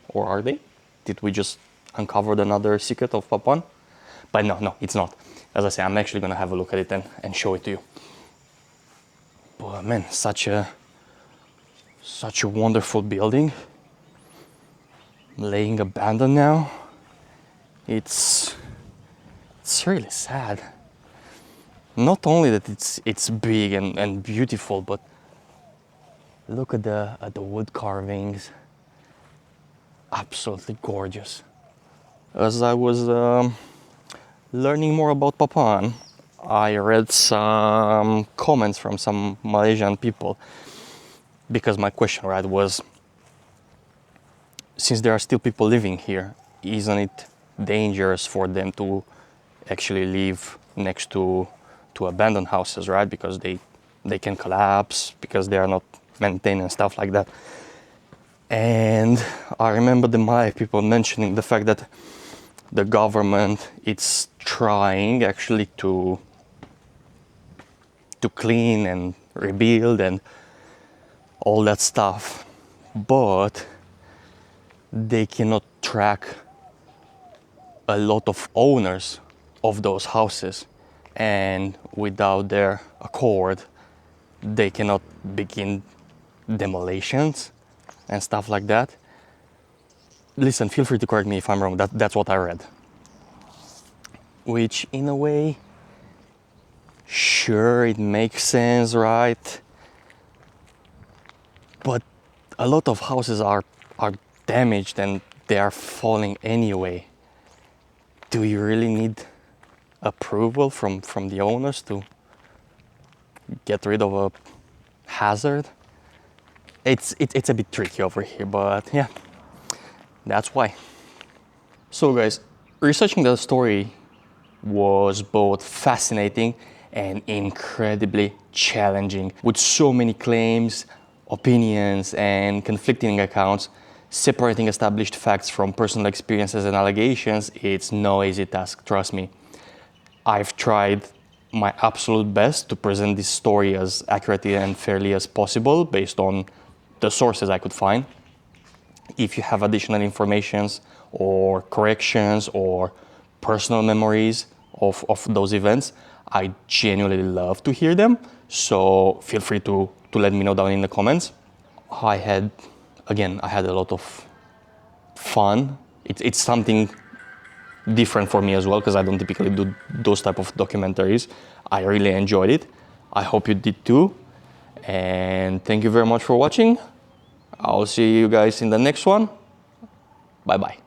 Or are they? Did we just uncover another secret of Papan? But no, it's not. As I say, I'm actually gonna have a look at it and show it to you. But man, such a wonderful building. Laying abandoned now. It's really sad. Not only that it's big and beautiful, but look at the wood carvings. Absolutely gorgeous. As I was learning more about Papan, I read some comments from some Malaysian people, because my question, right, was, since there are still people living here, isn't it dangerous for them to actually live next to abandoned houses, right? Because they can collapse, because they are not maintained and stuff like that. And I remember the Malay people mentioning the fact that the government is trying actually to clean and rebuild and all that stuff, but they cannot track a lot of owners of those houses, and without their accord they cannot begin demolitions and stuff like that. Listen, feel free to correct me if I'm wrong. That's what I read. Which in a way, sure, it makes sense, right? But a lot of houses are damaged and they are falling anyway. Do you really need approval from the owners to get rid of a hazard? It's a bit tricky over here, but yeah, that's why. So guys, researching the story was both fascinating and incredibly challenging, with so many claims, opinions, and conflicting accounts. Separating established facts from personal experiences and allegations, it's no easy task, trust me. I've tried my absolute best to present this story as accurately and fairly as possible based on the sources I could find. If you have additional informations or corrections or personal memories of those events, I genuinely love to hear them. So feel free to let me know down in the comments. I had a lot of fun. It's something different for me as well, because I don't typically do those type of documentaries. I really enjoyed it. I hope you did too. And thank you very much for watching. I'll see you guys in the next one. Bye bye.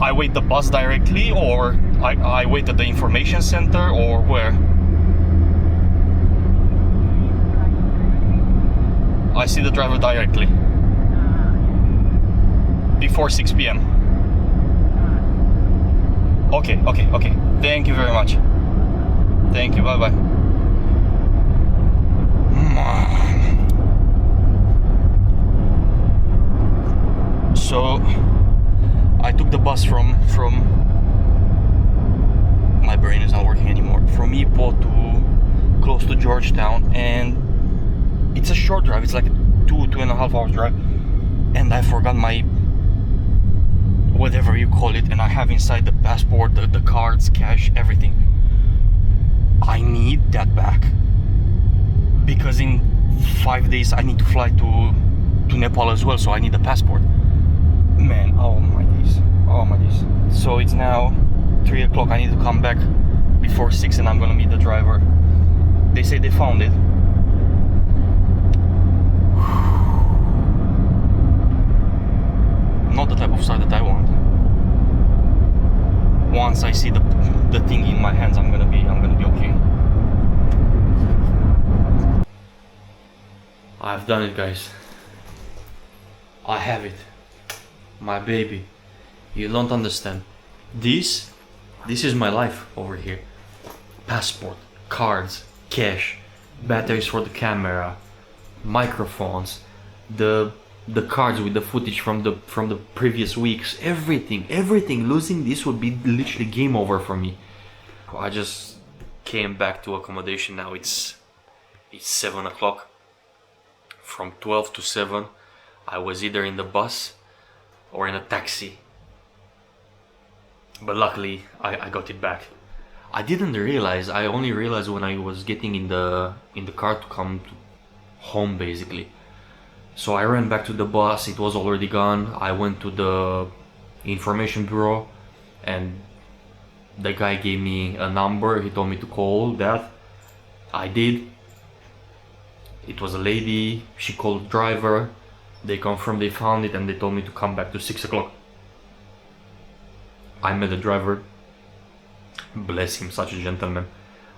I wait the bus directly, or I wait at the information center, or where? I see the driver directly. Before 6 p.m. Okay. Thank you very much. Thank you, bye-bye. So I took the bus from my brain is not working anymore, from Ipoh to close to Georgetown, and it's a short drive. It's like a 2.5 hours drive, and I forgot my whatever you call it, and I have inside the passport, the cards, cash, everything. I need that back, because in 5 days I need to fly to Nepal as well, so I need a passport. Man, oh my days. So it's now 3 o'clock. I need to come back before 6, and I'm gonna meet the driver. They say they found it. Not the type of start that I want. Once I see the thing in my hands, I'm gonna be okay. I've done it, guys. I have it. My baby. You don't understand. This is my life over here. Passport, cards, cash, batteries for the camera, microphones, the cards with the footage from the previous weeks, everything. Losing this would be literally game over for me. I just came back to accommodation now. It's 7 o'clock. From 12 to 7 I was either in the bus or in a taxi, but luckily I got it back. I didn't realize, I only realized when I was getting in the car to come home basically. So I ran back to the bus, it was already gone. I went to the information bureau and the guy gave me a number. He told me to call that. I did. It was a lady, she called the driver, they confirmed they found it and they told me to come back to 6 o'clock. I met the driver, bless him, such a gentleman.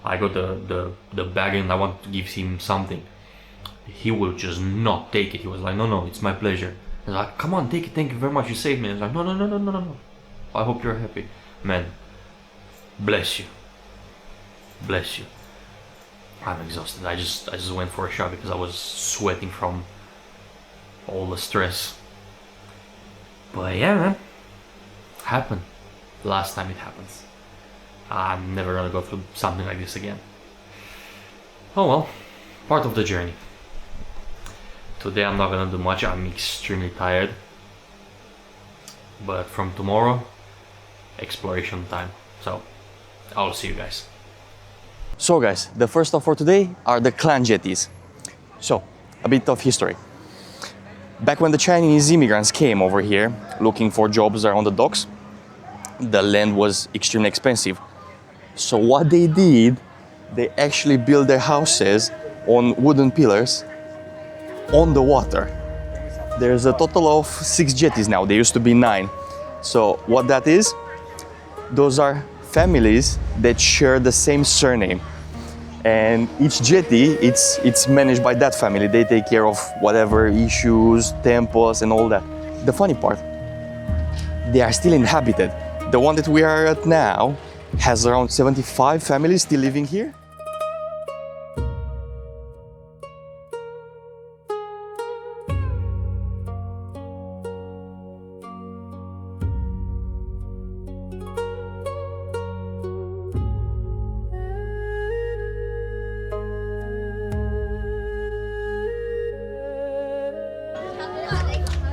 I got the bag and I wanted to give him something. He will just not take it. He was like, no, it's my pleasure. I was like, come on, take it, thank you very much, you saved me. I was like, no. I hope you're happy. Man, bless you. Bless you. I'm exhausted. I just went for a shower because I was sweating from all the stress. But yeah, man, happened. Last time it happens. I'm never gonna go through something like this again. Oh well, part of the journey. Today I'm not gonna do much. I'm extremely tired. But from tomorrow, exploration time. So I'll see you guys. So guys, the first stop for today are the clan jetties. So, a bit of history. Back when the Chinese immigrants came over here looking for jobs around the docks, the land was extremely expensive. So what they did, they actually built their houses on wooden pillars on the water. There's a total of 6 jetties now, there used to be 9. So what that is, those are families that share the same surname, and each jetty it's managed by that family. They take care of whatever issues, temples and all that. The funny part, they are still inhabited. The one that we are at now has around 75 families still living here.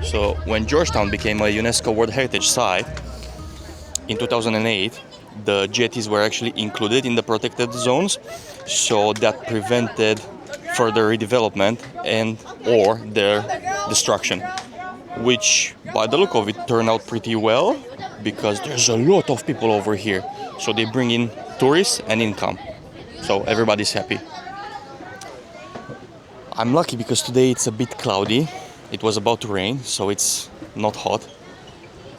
So when Georgetown became a UNESCO World Heritage Site in 2008, the jetties were actually included in the protected zones, so that prevented further redevelopment and or their destruction, which by the look of it turned out pretty well because there's a lot of people over here, so they bring in tourists and income, so everybody's happy. I'm lucky because today it's a bit cloudy. It was about to rain, so it's not hot.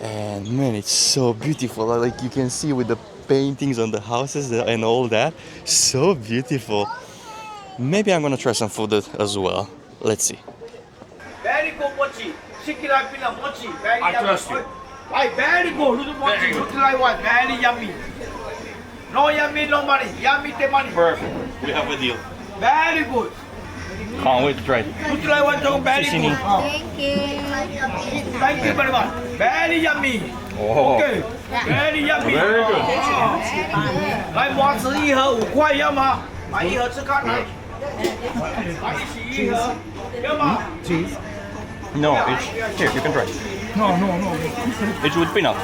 And man, it's so beautiful. Like you can see with the paintings on the houses and all that. So beautiful. Maybe I'm gonna try some food as well. Let's see. Very good mochi. Mochi. I trust you. Very good. Look mochi. Look like what? Very yummy. No yummy, no money. Yummy, the money. Perfect. We have a deal. Very good. Can't wait to try it. Look like what? Very good. Thank you. Thank you very much. Very yummy. Oh. Okay. Very yummy. Very good. 来毛子一盒5块要吗？买一盒吃看来。买一起一盒，要吗？ No, it's here. You can try. No. It's with peanut.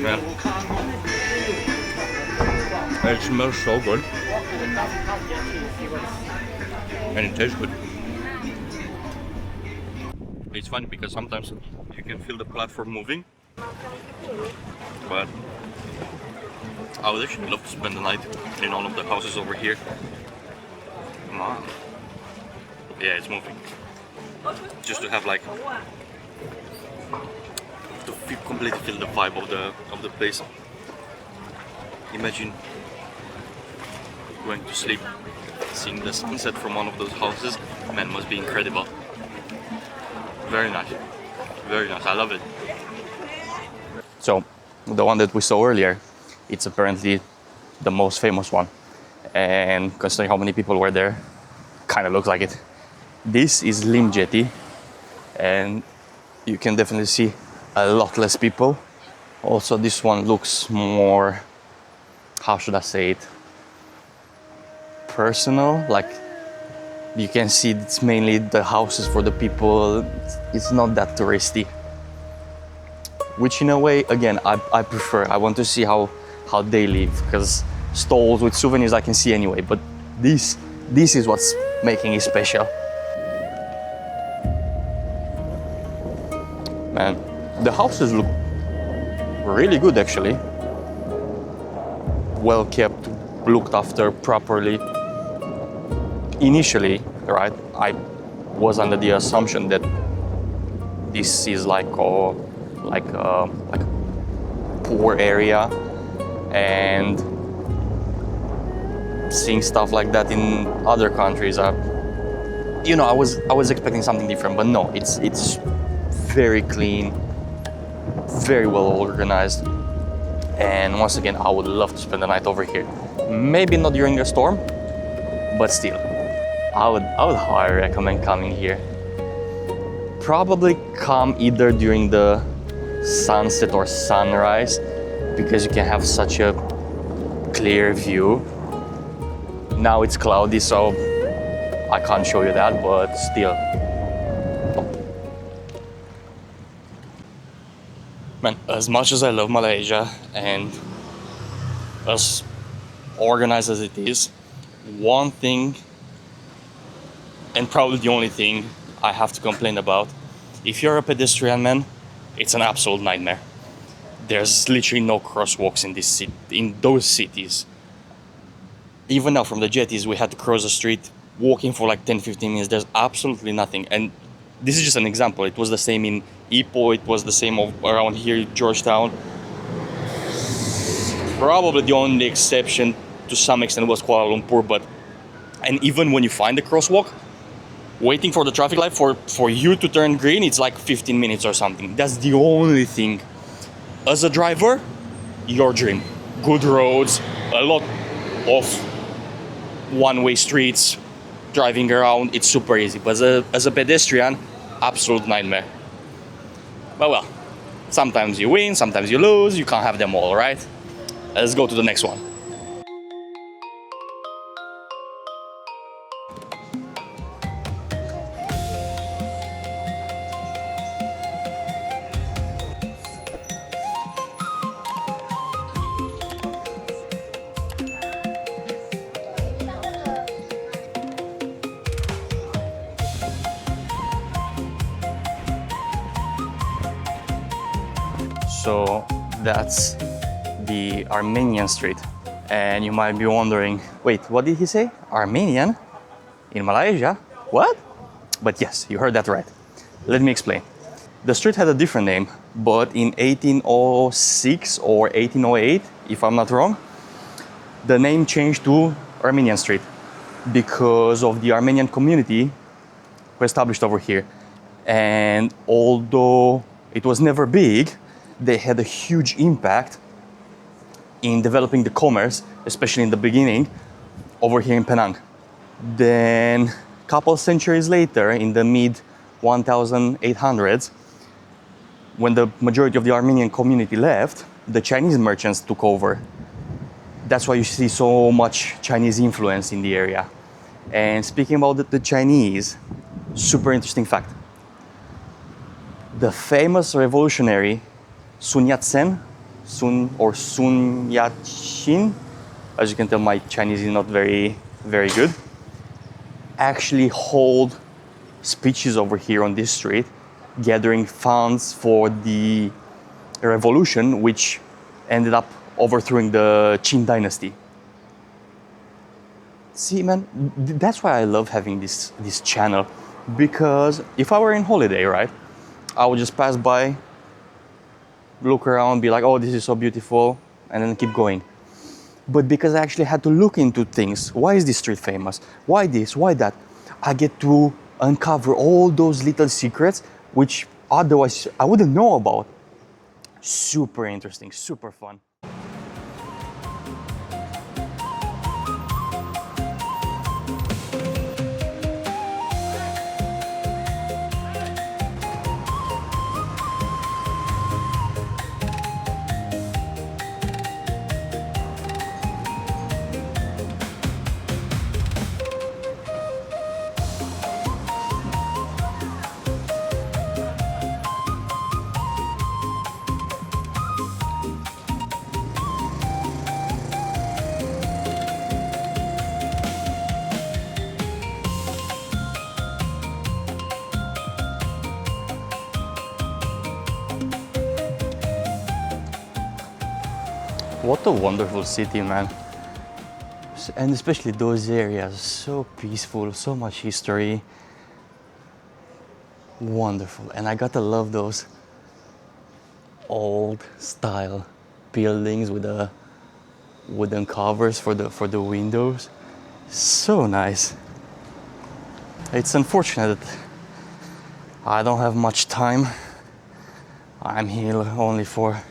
Man. It smells so good. And it tastes good. It's funny because sometimes you can feel the platform moving. But I would actually love to spend the night in all of the houses over here. Come on. Yeah, it's moving. Just to have like completely feel the vibe of the place. Imagine going to sleep, seeing the sunset from one of those houses. Man, must be incredible. Very nice. Very nice. I love it. So, the one that we saw earlier, it's apparently the most famous one. And considering how many people were there, kind of looks like it. This is Lim Jetty, and you can definitely see a lot less people. Also, this one looks more, how should I say it, personal. Like, you can see it's mainly the houses for the people. It's not that touristy, which in a way, again, I prefer. I want to see how they live, because stalls with souvenirs I can see anyway, but this is what's making it special. Man, the houses look really good actually. Well kept, looked after properly. Initially, right, I was under the assumption that this is like a poor area, and seeing stuff like that in other countries, you know, I was expecting something different, but no, it's very clean, very well organized, and once again, I would love to spend the night over here. Maybe not during a storm, but still, I would highly recommend coming here. Probably come either during the sunset or sunrise, because you can have such a clear view. Now it's cloudy, so I can't show you that, but still. Man, as much as I love Malaysia and as organized as it is, one thing, and probably the only thing I have to complain about, if you're a pedestrian, man, it's an absolute nightmare. There's literally no crosswalks in those cities. Even now from the Jetties, we had to cross the street walking for like 10-15 minutes. There's absolutely nothing. And this is just an example. It was the same in Ipoh. It was the same around here, Georgetown. Probably the only exception to some extent was Kuala Lumpur. And even when you find the crosswalk, waiting for the traffic light for you to turn green, it's like 15 minutes or something. That's the only thing. As a driver, your dream. Good roads, a lot of one-way streets, driving around, it's super easy. But as a pedestrian, absolute nightmare. But well, sometimes you win, sometimes you lose, you can't have them all, right? Let's go to the next one. So that's the Armenian Street, and you might be wondering, wait, what did he say? Armenian? In Malaysia? What? But yes, you heard that right. Let me explain. The street had a different name, but in 1806 or 1808, if I'm not wrong, the name changed to Armenian Street because of the Armenian community who established over here. And although it was never big, they had a huge impact in developing the commerce, especially in the beginning, over here in Penang. Then, a couple centuries later, in the mid-1800s, when the majority of the Armenian community left, the Chinese merchants took over. That's why you see so much Chinese influence in the area. And speaking about the Chinese, super interesting fact. The famous revolutionary Sun Yat-sen, Sun Yat-shin, as you can tell, my Chinese is not very, very good, actually hold speeches over here on this street, gathering funds for the revolution, which ended up overthrowing the Qin dynasty. See, man, that's why I love having this channel, because if I were in holiday, right, I would just pass by, look around, be like, oh, this is so beautiful, and then keep going. But because I actually had to look into things, why is this street famous? Why this? Why that? I get to uncover all those little secrets which otherwise I wouldn't know about. Super interesting, super fun. What a wonderful city, man. And especially those areas, so peaceful, so much history. Wonderful. And I gotta love those old style buildings with the wooden covers for the windows. So nice. It's unfortunate that I don't have much time. I'm here only for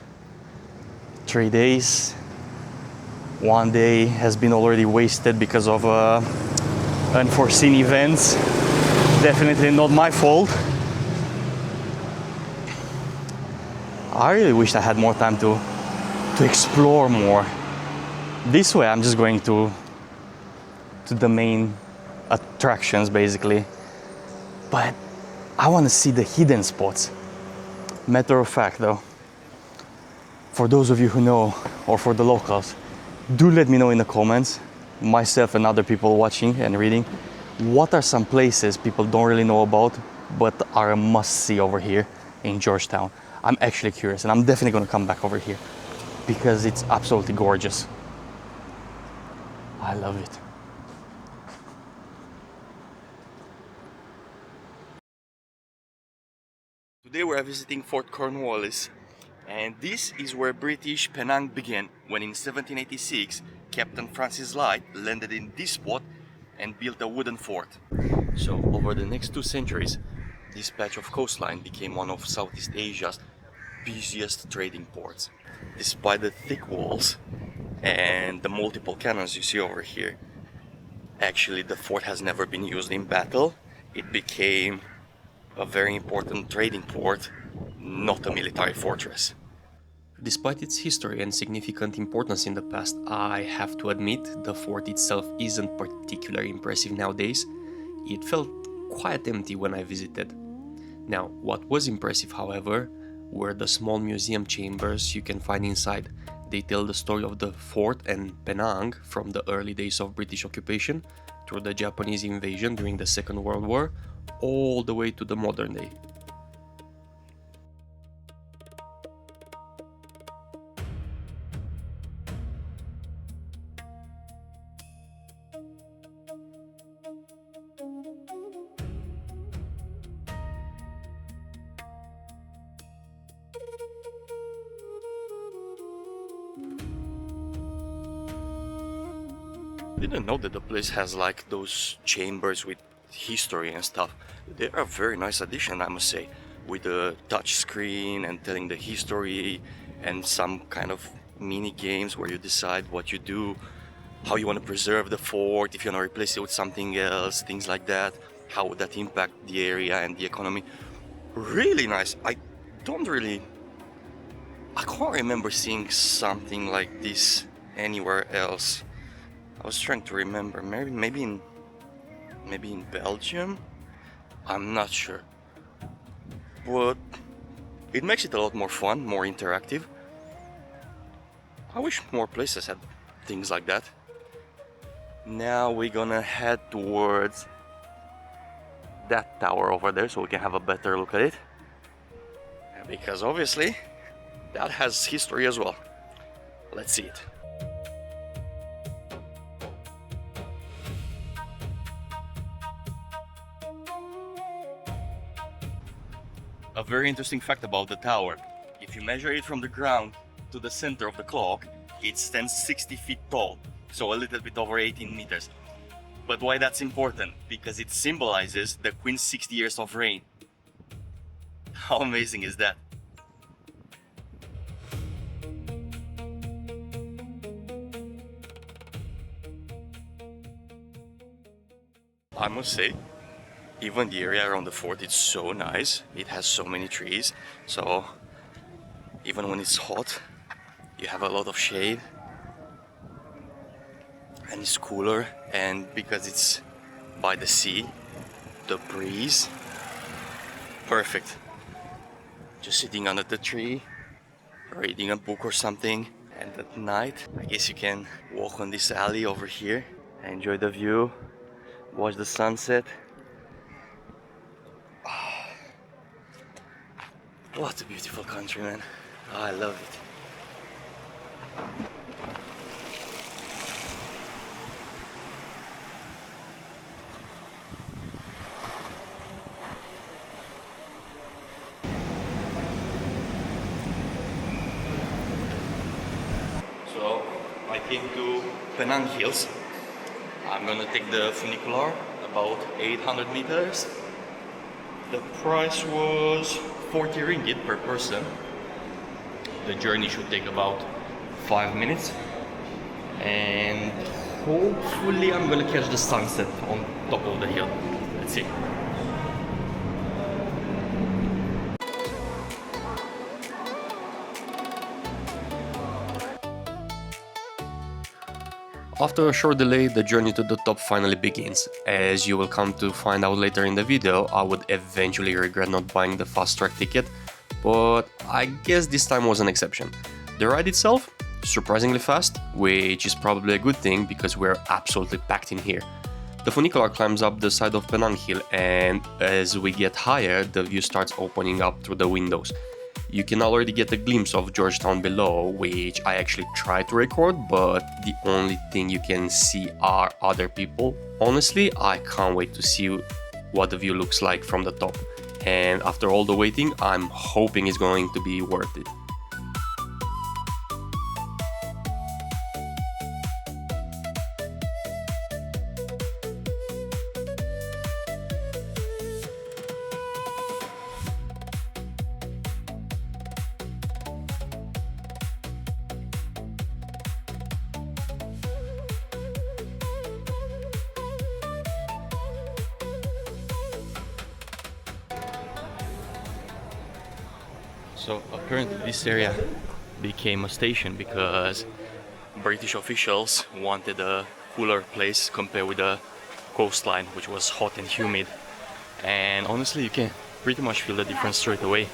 3 days. 1 day has been already wasted because of unforeseen events. Definitely not my fault. I really wish I had more time to explore more. This way I'm just going to the main attractions basically. But I want to see the hidden spots. Matter of fact though, for those of you who know, or for the locals, do let me know in the comments, myself and other people watching and reading, what are some places people don't really know about but are a must-see over here in Georgetown. I'm actually curious and I'm definitely going to come back over here because it's absolutely gorgeous. I love it. Today we're visiting Fort Cornwallis, and this is where British Penang began when in 1786 Captain Francis Light landed in this spot and built a wooden fort. So over the next 2 centuries, this patch of coastline became one of Southeast Asia's busiest trading ports. Despite the thick walls and the multiple cannons you see over here, actually the fort has never been used in battle. It became a very important trading port, not a military fortress. Despite its history and significant importance in the past, I have to admit the fort itself isn't particularly impressive nowadays. It felt quite empty when I visited. Now, what was impressive, however, were the small museum chambers you can find inside. They tell the story of the fort and Penang from the early days of British occupation through the Japanese invasion during the Second World War, all the way to the modern day. Didn't know that the place has like those chambers with history and stuff. They are a very nice addition, I must say, with a touch screen and telling the history and some kind of mini games where you decide what you do, how you want to preserve the fort, if you want to replace it with something else, things like that, how would that impact the area and the economy. Really nice. I can't remember seeing something like this anywhere else. I was trying to remember, maybe in Belgium? I'm not sure. But it makes it a lot more fun, more interactive. I wish more places had things like that. Now we're gonna head towards that tower over there so we can have a better look at it. Because obviously that has history as well. Let's see it. A very interesting fact about the tower: if you measure it from the ground to the center of the clock, it stands 60 feet tall, so a little bit over 18 meters. But why that's important? Because it symbolizes the Queen's 60 years of reign. How amazing is that? I must say, even the area around the fort is so nice. It has so many trees, so even when it's hot, you have a lot of shade and it's cooler. And because it's by the sea, the breeze, perfect. Just sitting under the tree, reading a book or something. And at night, I guess you can walk on this alley over here, enjoy the view, watch the sunset. What a beautiful country, man. I love it. I came to Penang Hills. I'm gonna take the funicular, about 800 meters. The price was 40 ringgit per person. The journey should take about 5 minutes. And hopefully I'm gonna catch the sunset on top of the hill. Let's see. After a short delay, the journey to the top finally begins. As you will come to find out later in the video, I would eventually regret not buying the fast track ticket, but I guess this time was an exception. The ride itself, surprisingly fast, which is probably a good thing because we're absolutely packed in here. The funicular climbs up the side of Penang Hill, and as we get higher, the view starts opening up through the windows. You can already get a glimpse of Georgetown below, which I actually tried to record, but the only thing you can see are other people. Honestly, I can't wait to see what the view looks like from the top, and after all the waiting, I'm hoping it's going to be worth it. So apparently this area became a station because British officials wanted a cooler place compared with the coastline, which was hot and humid. And honestly, you can pretty much feel the difference straight away.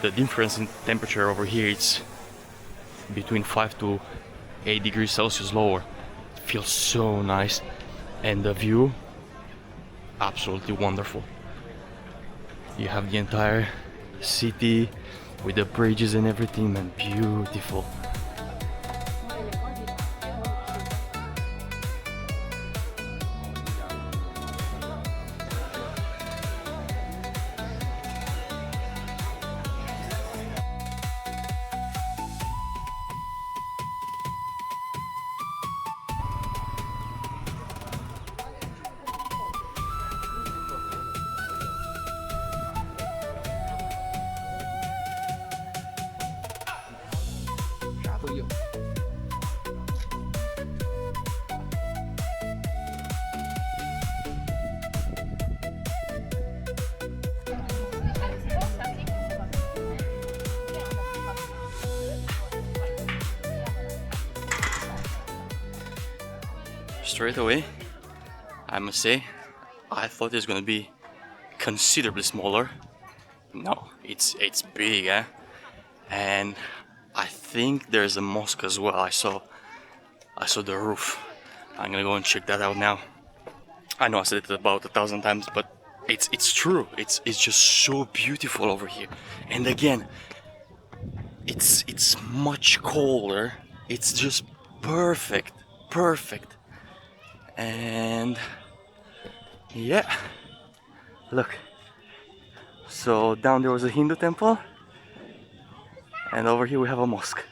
The difference in temperature over here, it's between 5 to 8 degrees Celsius lower. It feels so nice, and the view, absolutely wonderful. You have the entire city with the bridges and everything, man, beautiful. Straight away, I must say, I thought it was gonna be considerably smaller. No, it's big, eh? And I think there's a mosque as well. I saw the roof. I'm gonna go and check that out now. I know I said it about 1,000 times, but it's true. It's just so beautiful over here. And again, it's much colder. It's just perfect. And yeah, look. So down there was a Hindu temple, and over here we have a mosque.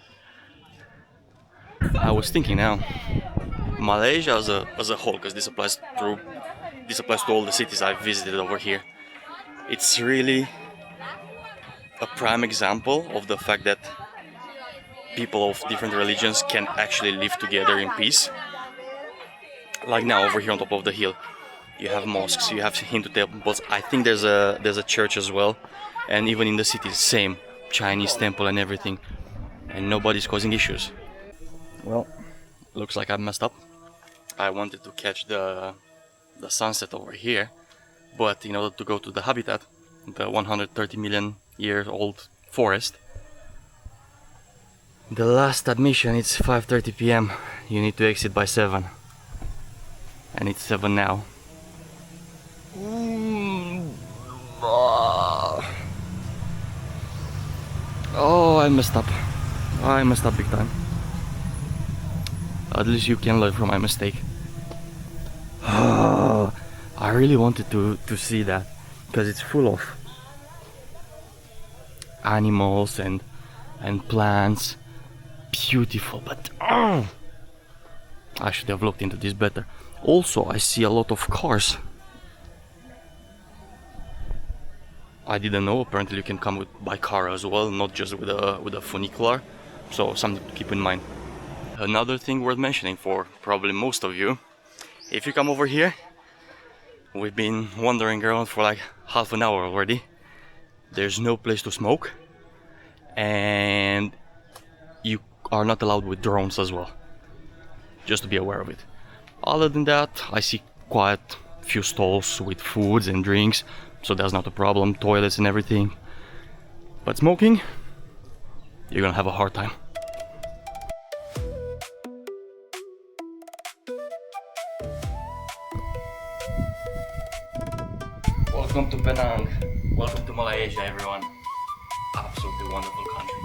I was thinking now, Malaysia as a whole, because this applies to all the cities I've visited over here. It's really a prime example of the fact that people of different religions can actually live together in peace. Like now over here on top of the hill, you have mosques, you have Hindu temples. I think there's a church as well, and even in the city, same Chinese temple and everything, and nobody's causing issues. Well, looks like I messed up. I wanted to catch the sunset over here, but in order to go to the habitat, the 130 million year old forest, the last admission is 5:30 p.m. You need to exit by 7. And it's 7 now. Oh, I messed up. I messed up big time. At least you can learn from my mistake. I really wanted to see that, because it's full of animals and plants. Beautiful, but I should have looked into this better. Also, I see a lot of cars. I didn't know, apparently you can come by car as well, not just with a funicular. So something to keep in mind. Another thing worth mentioning for probably most of you, if you come over here, we've been wandering around for like half an hour already. There's no place to smoke, and you are not allowed with drones as well. Just to be aware of it. Other than that, I see quite few stalls with foods and drinks, so that's not a problem, toilets and everything. But smoking, you're gonna have a hard time. Welcome to Penang. Welcome to Malaysia, everyone. Absolutely wonderful country.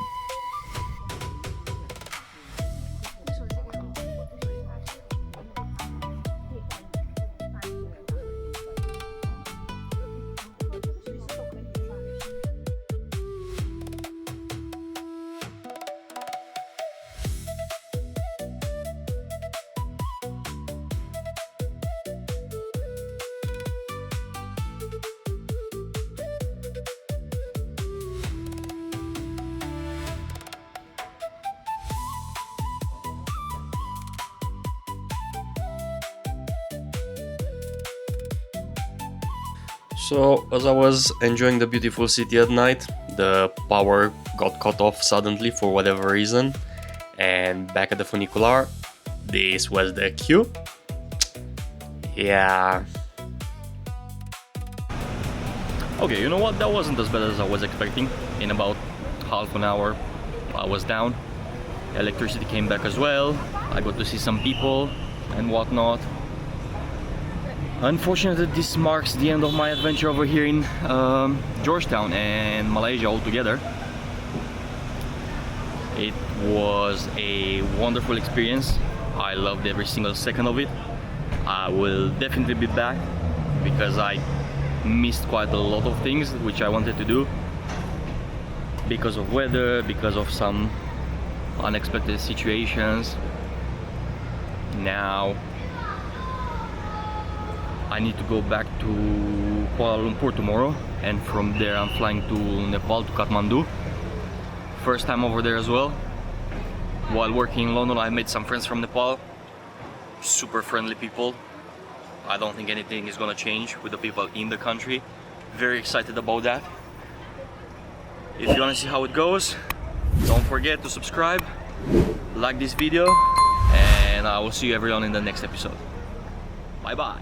So, as I was enjoying the beautiful city at night, the power got cut off suddenly for whatever reason, and back at the funicular, this was the queue. Yeah. Okay, you know what? That wasn't as bad as I was expecting. In about half an hour, I was down. Electricity came back as well. I got to see some people and whatnot. Unfortunately, this marks the end of my adventure over here in Georgetown and Malaysia altogether. It was a wonderful experience. I loved every single second of it. I will definitely be back because I missed quite a lot of things which I wanted to do because of weather, because of some unexpected situations. Now I need to go back to Kuala Lumpur tomorrow, and from there I'm flying to Nepal, to Kathmandu. First time over there as well. While working in London, I made some friends from Nepal. Super friendly people. I don't think anything is gonna change with the people in the country. Very excited about that. If you wanna see how it goes, don't forget to subscribe, like this video, and I will see you everyone in the next episode. Bye bye.